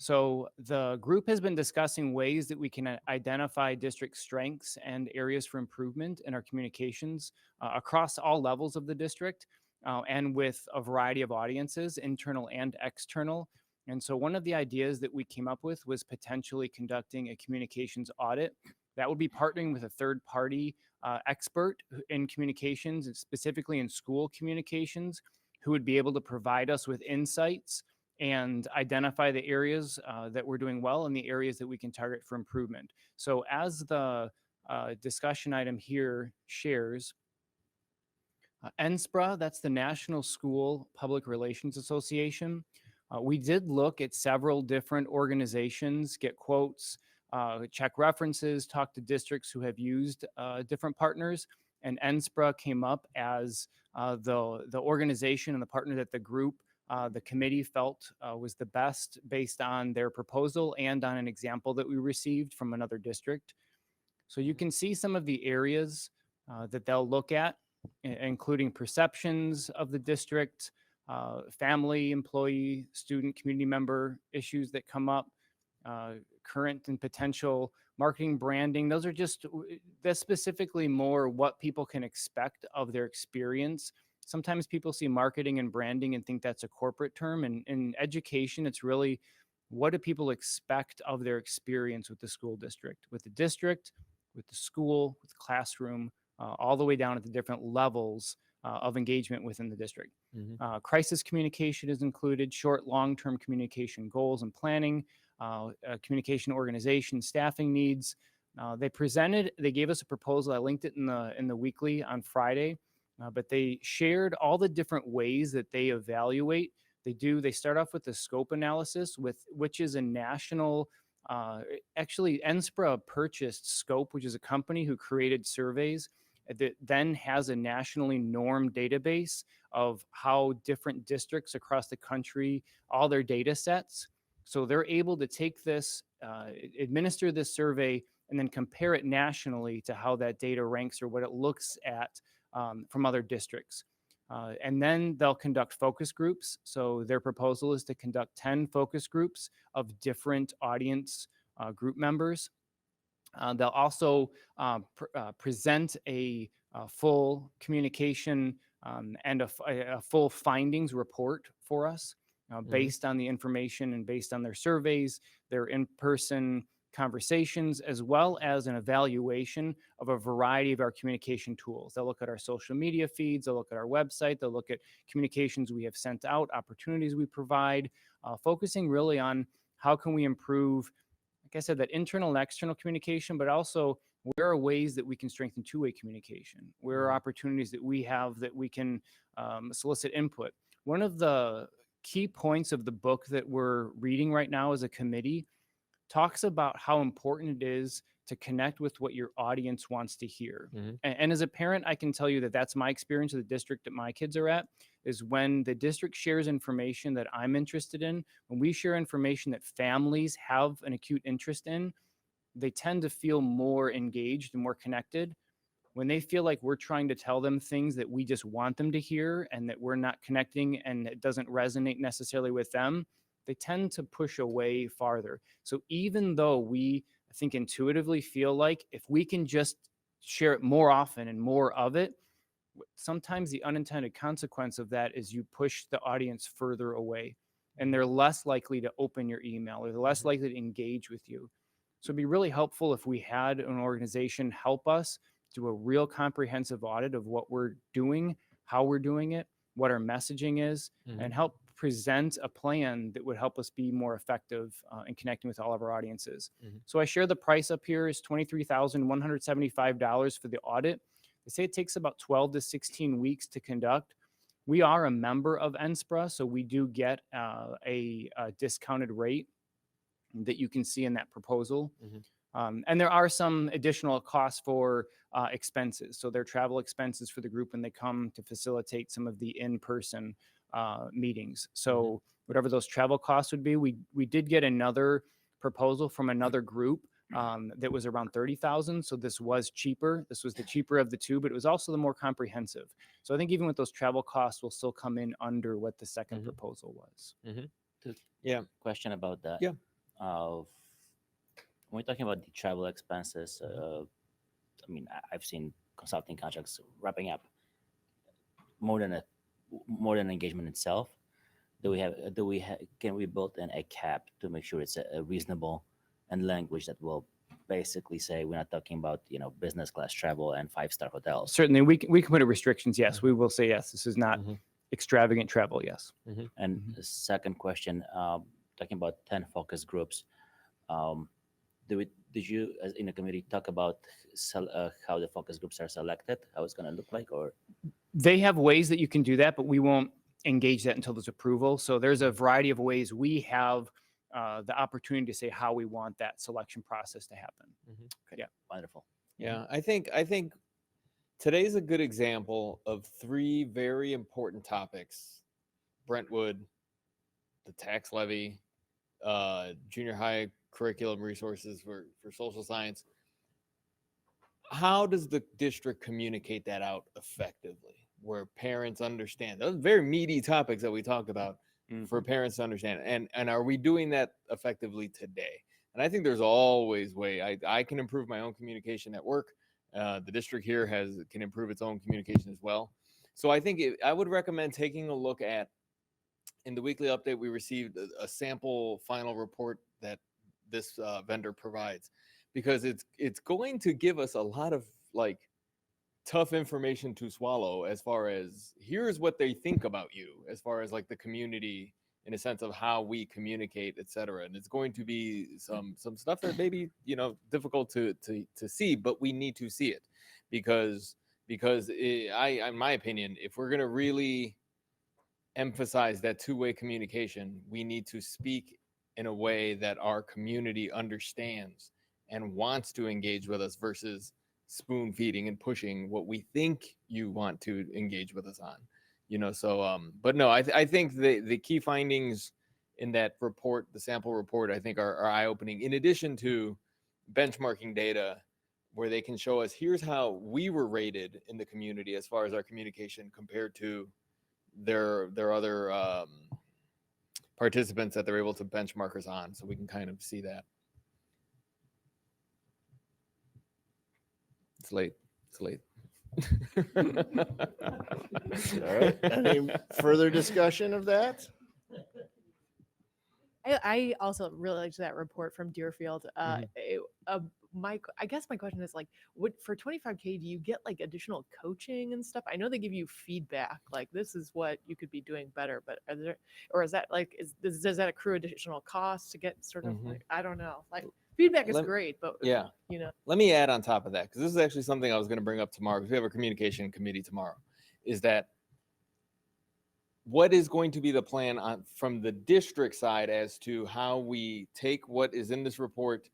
So the group has been discussing ways that we can identify district strengths and areas for improvement in our communications across all levels of the district and with a variety of audiences, internal and external. And so one of the ideas that we came up with was potentially conducting a communications audit. That would be partnering with a third party expert in communications, and specifically in school communications, who would be able to provide us with insights and identify the areas that we're doing well and the areas that we can target for improvement. So as the discussion item here shares, NSPRA, that's the National School Public Relations Association. We did look at several different organizations, get quotes, check references, talk to districts who have used different partners, and NSPRA came up as the organization and the partner that the group, the committee felt was the best based on their proposal and on an example that we received from another district. So you can see some of the areas that they'll look at, including perceptions of the district, family, employee, student, community member issues that come up, current and potential marketing, branding. Those are just, that's specifically more what people can expect of their experience. Sometimes people see marketing and branding and think that's a corporate term. And in education, it's really, what do people expect of their experience with the school district, with the school, with the classroom, all the way down at the different levels of engagement within the district. Crisis communication is included, short, long-term communication goals and planning, communication organization, staffing needs. They gave us a proposal. I linked it in the weekly on Friday, but they shared all the different ways that they evaluate. They start off with the scope analysis, which is a national, actually NSPRA purchased Scope, which is a company who created surveys that then has a nationally normed database of how different districts across the country, all their data sets. So they're able to take this, administer this survey, and then compare it nationally to how that data ranks or what it looks at from other districts. And then they'll conduct focus groups. So their proposal is to conduct 10 focus groups of different audience group members. They'll also present a full communication and a full findings report for us based on the information and based on their surveys, their in-person conversations, as well as an evaluation of a variety of our communication tools. They'll look at our social media feeds, they'll look at our website, they'll look at communications we have sent out, opportunities we provide, focusing really on how can we improve, like I said, that internal and external communication, but also where are ways that we can strengthen two-way communication? Where are opportunities that we have that we can solicit input? One of the key points of the book that we're reading right now as a committee talks about how important it is to connect with what your audience wants to hear. And as a parent, I can tell you that that's my experience with the district that my kids are at, is when the district shares information that I'm interested in, when we share information that families have an acute interest in, they tend to feel more engaged and more connected. When they feel like we're trying to tell them things that we just want them to hear and that we're not connecting and it doesn't resonate necessarily with them, they tend to push away farther. So even though we, I think, intuitively feel like if we can just share it more often and more of it, sometimes the unintended consequence of that is you push the audience further away and they're less likely to open your email or they're less likely to engage with you. So it'd be really helpful if we had an organization help us do a real comprehensive audit of what we're doing, how we're doing it, what our messaging is, and help present a plan that would help us be more effective in connecting with all of our audiences. So I share the price up here is $23,175 for the audit. They say it takes about 12 to 16 weeks to conduct. We are a member of NSPRA, so we do get a discounted rate that you can see in that proposal. And there are some additional costs for expenses. So there are travel expenses for the group when they come to facilitate some of the in-person meetings. So whatever those travel costs would be, we did get another proposal from another group that was around $30,000. So this was cheaper. This was the cheaper of the two, but it was also the more comprehensive. So I think even with those travel costs, we'll still come in under what the second proposal was. Yeah. Question about that. Yeah. when we're talking about the travel expenses, I mean, I've seen consulting contracts wrapping up more than engagement itself. Can we build in a cap to make sure it's a reasonable and language that will basically say we're not talking about business class travel and 5-star hotels. Certainly, we can put in restrictions. Yes, we will say yes. This is not extravagant travel. Yes. And the second question, talking about 10 focus groups, did you, as in the committee, talk about how the focus groups are selected, how it's going to look like, or? They have ways that you can do that, but we won't engage that until there's approval. So there's a variety of ways we have the opportunity to say how we want that selection process to happen. Yeah, wonderful. Yeah, I think today's a good example of 3 very important topics: Brentwood, the tax levy, junior high curriculum resources for social science. How does the district communicate that out effectively, where parents understand? Those are very meaty topics that we talked about for parents to understand. And are we doing that effectively today? And I think there's always way. I can improve my own communication at work. The district here can improve its own communication as well. So I think I would recommend taking a look at, in the weekly update, we received a sample final report that this vendor provides, because it's going to give us a lot of tough information to swallow, as far as here's what they think about you, as far as the community, in a sense of how we communicate, etc. And it's going to be some stuff that may be difficult to see, but we need to see it, because in my opinion, if we're going to really emphasize that two-way communication, we need to speak in a way that our community understands and wants to engage with us, versus spoon feeding and pushing what we think you want to engage with us on. But no, I think the key findings in that report, the sample report, I think are eye-opening, in addition to benchmarking data where they can show us, here's how we were rated in the community as far as our communication compared to their other participants that they're able to benchmark us on, so we can kind of see that. It's late. All right. Any further discussion of that? I also really liked that report from Deerfield. I guess my question is what for 25K, do you get additional coaching and stuff? I know they give you feedback, this is what you could be doing better, but is that does that accrue additional costs to get sort of I don't know, feedback is great, but yeah, let me add on top of that, because this is actually something I was going to bring up tomorrow, because we have a communication committee tomorrow, is that what is going to be the plan from the district side as to how we take what is in this report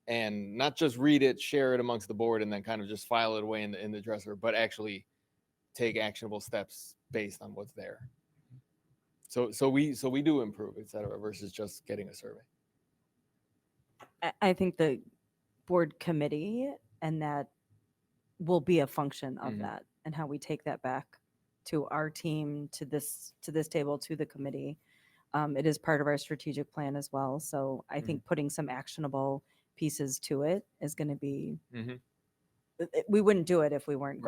and not just read it, share it amongst the board, and then kind of just file it away in the dresser, but actually take actionable steps based on what's there. So we do improve, et cetera, versus just getting a survey. I think the board committee and that will be a function of that, and how we take that back to our team, to this table, to the committee. It is part of our strategic plan as well. So I think putting some actionable pieces to it is going to be, we wouldn't do it if we weren't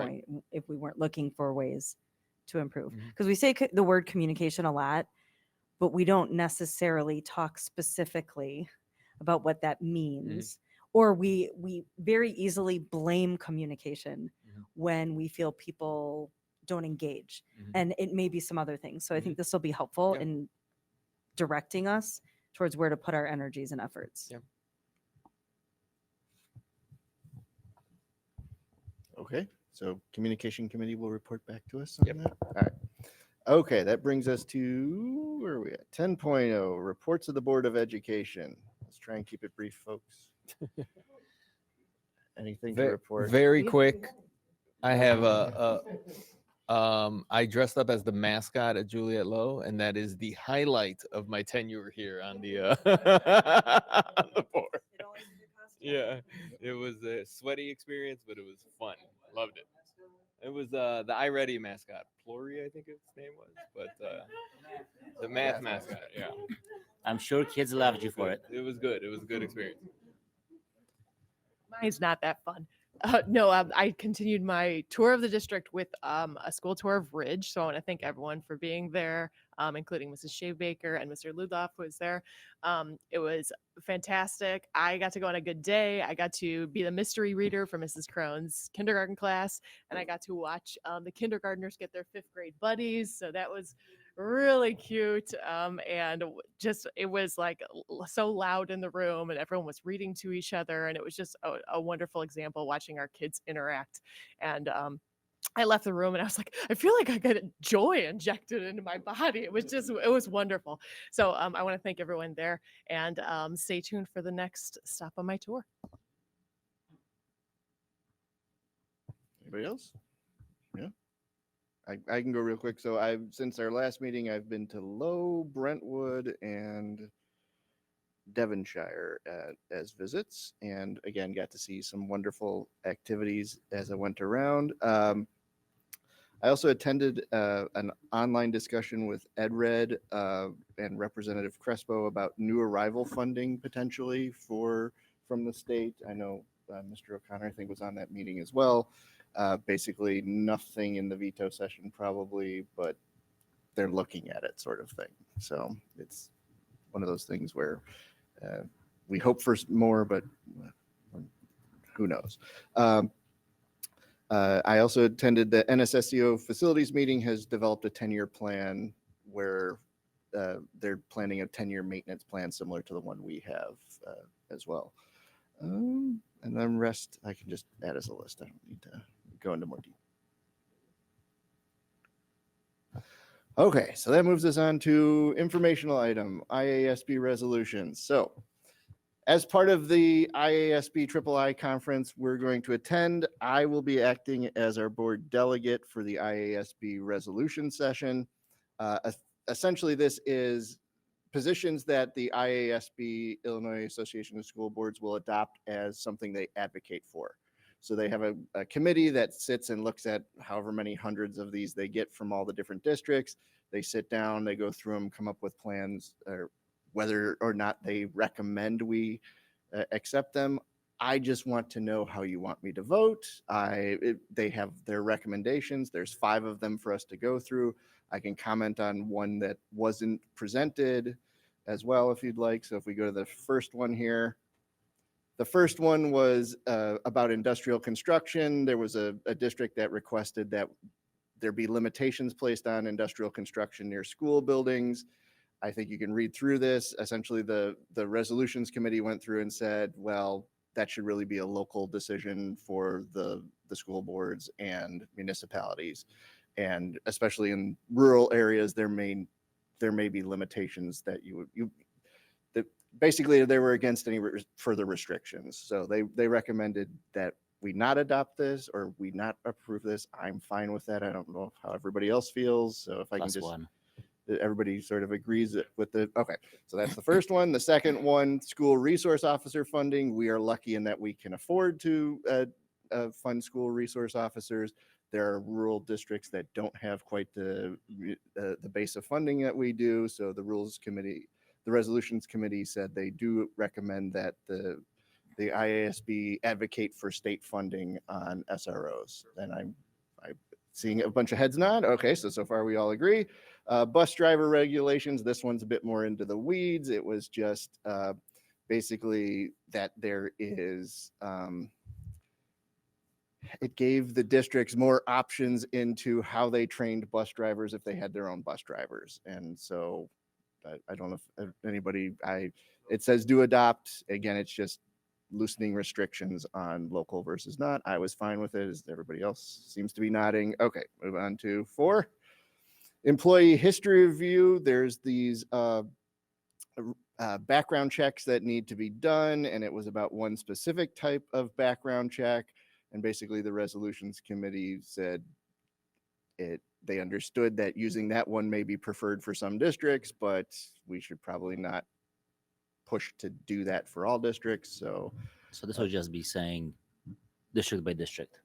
if we weren't looking for ways to improve. Because we say the word communication a lot, but we don't necessarily talk specifically about what that means. Or we very easily blame communication when we feel people don't engage. And it may be some other things. So I think this will be helpful in directing us towards where to put our energies and efforts. Okay, so communication committee will report back to us on that. All right. Okay, that brings us to, where are we at? 10.0, reports of the Board of Education. Let's try and keep it brief, folks. Anything to report? Very quick. I have I dressed up as the mascot at Juliet Low, and that is the highlight of my tenure here on the on the board. Yeah, it was a sweaty experience, but it was fun. Loved it. It was the iReady mascot, Flory, I think his name was, but the math mascot. Yeah, I'm sure kids loved you for it. It was good. It was a good experience. Mine's not that fun. No, I continued my tour of the district with a school tour of Ridge. So I want to thank everyone for being there, including Mrs. Shavebaker and Mr. Ludoff who was there. It was fantastic. I got to go on a good day. I got to be the mystery reader for Mrs. Crone's kindergarten class, and I got to watch the kindergartners get their 5th grade buddies. So that was really cute. And just it was like so loud in the room, and everyone was reading to each other, and it was just a wonderful example watching our kids interact. And I left the room and I was like, I feel like I got joy injected into my body. It was wonderful. So I want to thank everyone there, and stay tuned for the next stop on my tour. Anybody else? Yeah. I can go real quick. So since our last meeting, I've been to Low, Brentwood, and Devonshire as visits, and again got to see some wonderful activities as I went around. I also attended an online discussion with EdRed and Representative Crespo about new arrival funding potentially from the state. I know Mr. O'Connor, I think, was on that meeting as well. Basically nothing in the veto session probably, but they're looking at it, sort of thing. So it's one of those things where we hope for more, but who knows. I also attended the NSSEO facilities meeting. Has developed a 10-year plan where they're planning a 10-year maintenance plan similar to the one we have as well. And then rest I can just add as a list. I don't need to go into more detail. Okay, so that moves us on to informational item, IASB resolutions. So as part of the IASB III conference we're going to attend, I will be acting as our board delegate for the IASB resolution session. Essentially, this is positions that the IASB, Illinois Association of School Boards, will adopt as something they advocate for. So they have a committee that sits and looks at however many hundreds of these they get from all the different districts. They sit down, they go through them, come up with plans, or whether or not they recommend we accept them. I just want to know how you want me to vote. They have their recommendations. There's 5 of them for us to go through. I can comment on one that wasn't presented as well if you'd like. So if we go to the first one here, the first one was about industrial construction. There was a district that requested that there be limitations placed on industrial construction near school buildings. I think you can read through this. Essentially, the resolutions committee went through and said, well, that should really be a local decision for the school boards and municipalities. And especially in rural areas, there may be limitations that basically they were against any further restrictions. So they recommended that we not adopt this or we not approve this. I'm fine with that. I don't know how everybody else feels. So if I can just, everybody sort of agrees with the, okay. So that's the first one. The second one, school resource officer funding. We are lucky in that we can afford to fund school resource officers. There are rural districts that don't have quite the base of funding that we do. So the resolutions committee said they do recommend that the IASB advocate for state funding on SROs. And I'm seeing a bunch of heads nod. Okay, so far we all agree. Bus driver regulations, this one's a bit more into the weeds. It was just basically that there is, it gave the districts more options into how they trained bus drivers if they had their own bus drivers. And so I don't know if anybody, it says do adopt. Again, it's just loosening restrictions on local versus not. I was fine with it, as everybody else seems to be nodding. Okay, move on to 4. Employee history review. There's these background checks that need to be done, and it was about one specific type of background check. And basically the resolutions committee said they understood that using that one may be preferred for some districts, but we should probably not push to do that for all districts. So this would just be saying district by district.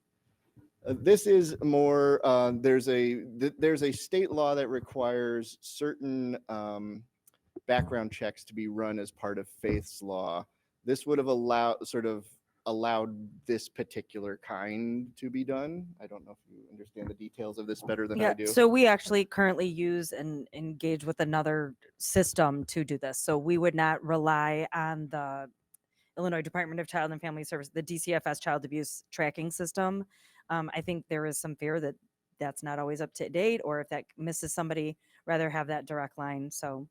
This is more, there's a state law that requires certain background checks to be run as part of Faith's law. This would have allowed this particular kind to be done. I don't know if you understand the details of this better than I do. So we actually currently use and engage with another system to do this. So we would not rely on the Illinois Department of Child and Family Services, the DCFS child abuse tracking system. I think there is some fear that that's not always up to date, or if that misses somebody, rather have that direct line. So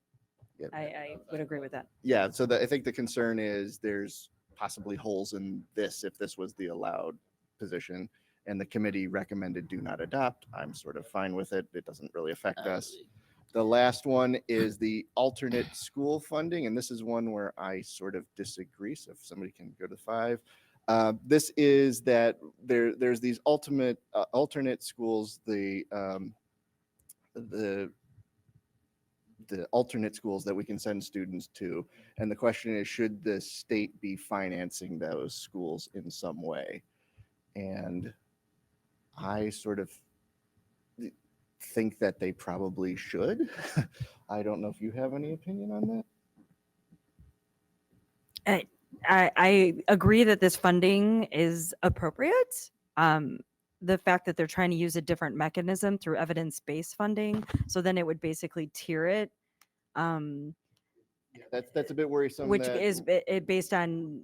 I would agree with that. Yeah, so I think the concern is there's possibly holes in this if this was the allowed position, and the committee recommended do not adopt. I'm sort of fine with it. It doesn't really affect us. The last one is the alternate school funding, and this is one where I sort of disagree. So if somebody can go to 5. This is that there's these alternate schools, the alternate schools that we can send students to. And the question is, should the state be financing those schools in some way? And I sort of think that they probably should. I don't know if you have any opinion on that. I agree that this funding is appropriate. The fact that they're trying to use a different mechanism through evidence-based funding, so then it would basically tier it. That's a bit worrisome. Which is based on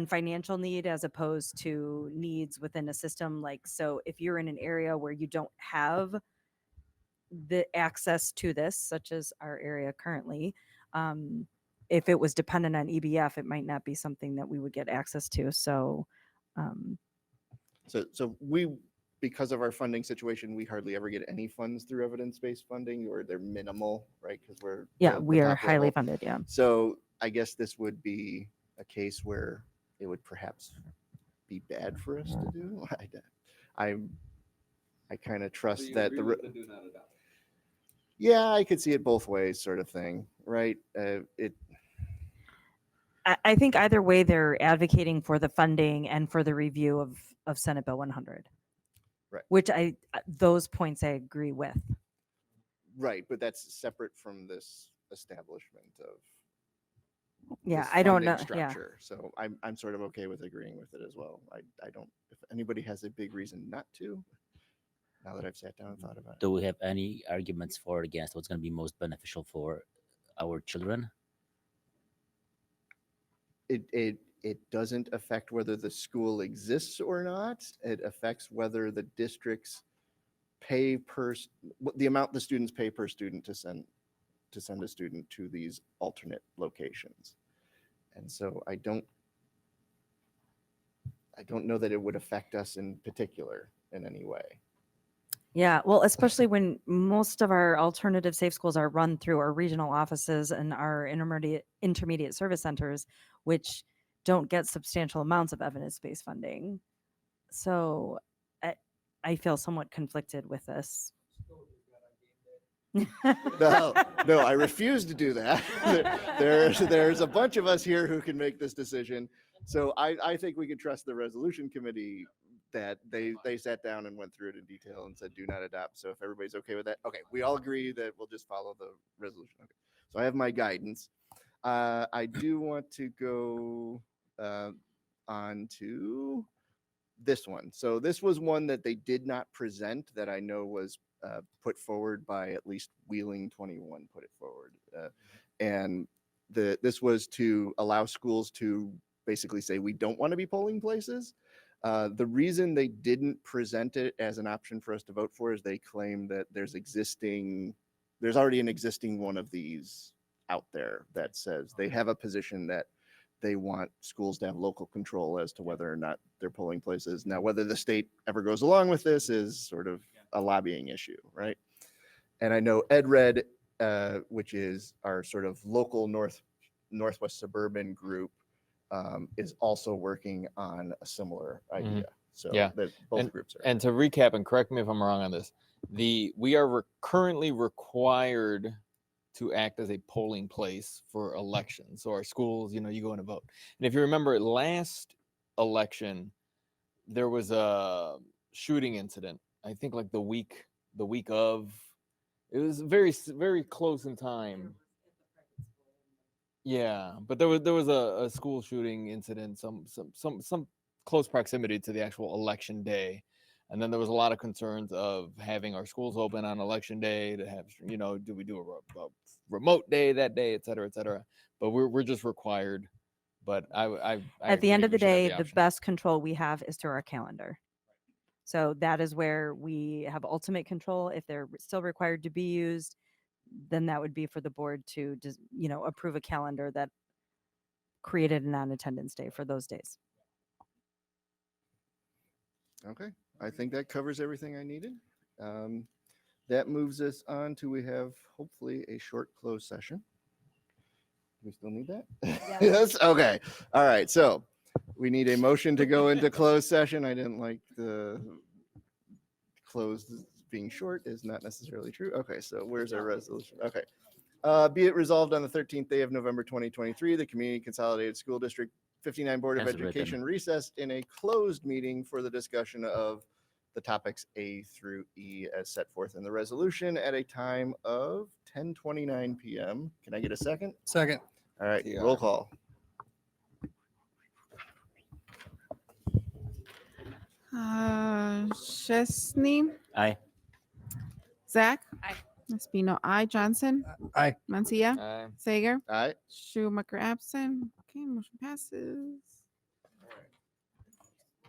financial need as opposed to needs within a system. Like, so if you're in an area where you don't have the access to this, such as our area currently, if it was dependent on EBF, it might not be something that we would get access to. So, So we, because of our funding situation, we hardly ever get any funds through evidence-based funding, or they're minimal, right? Because we're we are top highly level. funded. Yeah. So I guess this would be a case where it would perhaps be bad for us to do. I kind of trust that yeah, I could see it both ways, sort of thing, right? I think either way, they're advocating for the funding and for the review of Senate Bill 100. Right. Which those points I agree with. Right, but that's separate from this establishment of Yeah, this I don't funding know. Yeah. structure. So I'm sort of okay with agreeing with it as well. I don't, if anybody has a big reason not to, now that I've sat down and thought about it. Do we have any arguments for or against what's going to be most beneficial for our children? It doesn't affect whether the school exists or not. It affects whether the districts pay the amount the students pay per student to send a student to these alternate locations. And so I don't know that it would affect us in particular in any way. Yeah, well, especially when most of our alternative safe schools are run through our regional offices and our intermediate service centers, which don't get substantial amounts of evidence-based funding. So I feel somewhat conflicted with this. No, I refuse to do that. There's a bunch of us here who can make this decision. So I think we could trust the resolution committee that they sat down and went through it in detail and said do not adopt. So if everybody's okay with that, okay, we all agree that we'll just follow the resolution. Okay. So I have my guidance. I do want to go on to this one. So this was one that they did not present that I know was put forward by at least Wheeling 21 put it forward. And this was to allow schools to basically say, we don't want to be polling places. The reason they didn't present it as an option for us to vote for is they claim that there's already an existing one of these out there that says they have a position that they want schools to have local control as to whether or not they're polling places. Now, whether the state ever goes along with this is sort of a lobbying issue, right? And I know EdRed, which is our sort of local northwest suburban group, is also working on a similar idea. So yeah, that both groups are. And to recap, and correct me if I'm wrong on this, we are currently required to act as a polling place for elections. So our schools, you go in to vote. And if you remember last election, there was a shooting incident. I think like the week of, it was very close in time. Yeah, but there was a school shooting incident, some close proximity to the actual election day. And then there was a lot of concerns of having our schools open on election day, to have, do we do a remote day that day, et cetera, et cetera. But we're just required. But I At the end agree of the we should have day, the option. best control we have is through our calendar. So that is where we have ultimate control. If they're still required to be used, then that would be for the board to just, approve a calendar that created a non-attendance day for those days. Okay, I think that covers everything I needed. That moves us on to, we have hopefully a short closed session. Do we still need that? Yes. Okay. All right. So we need a motion to go into closed session. I didn't like the closed being short is not necessarily true. Okay. So where's our resolution? Okay. Be it resolved on the 13th day of November 2023, the Community Consolidated School District 59 Board of As written. Education recessed in a closed meeting for the discussion of the topics A through E as set forth in the resolution at a time of 10:29 p.m. Can I get a second? Second. All right, roll call. Chesney, Aye. Zach. Aye. Espino, aye. Johnson. Aye. Mancia. Aye. Sager. Aye. Schumacher absent. Okay, motion passes.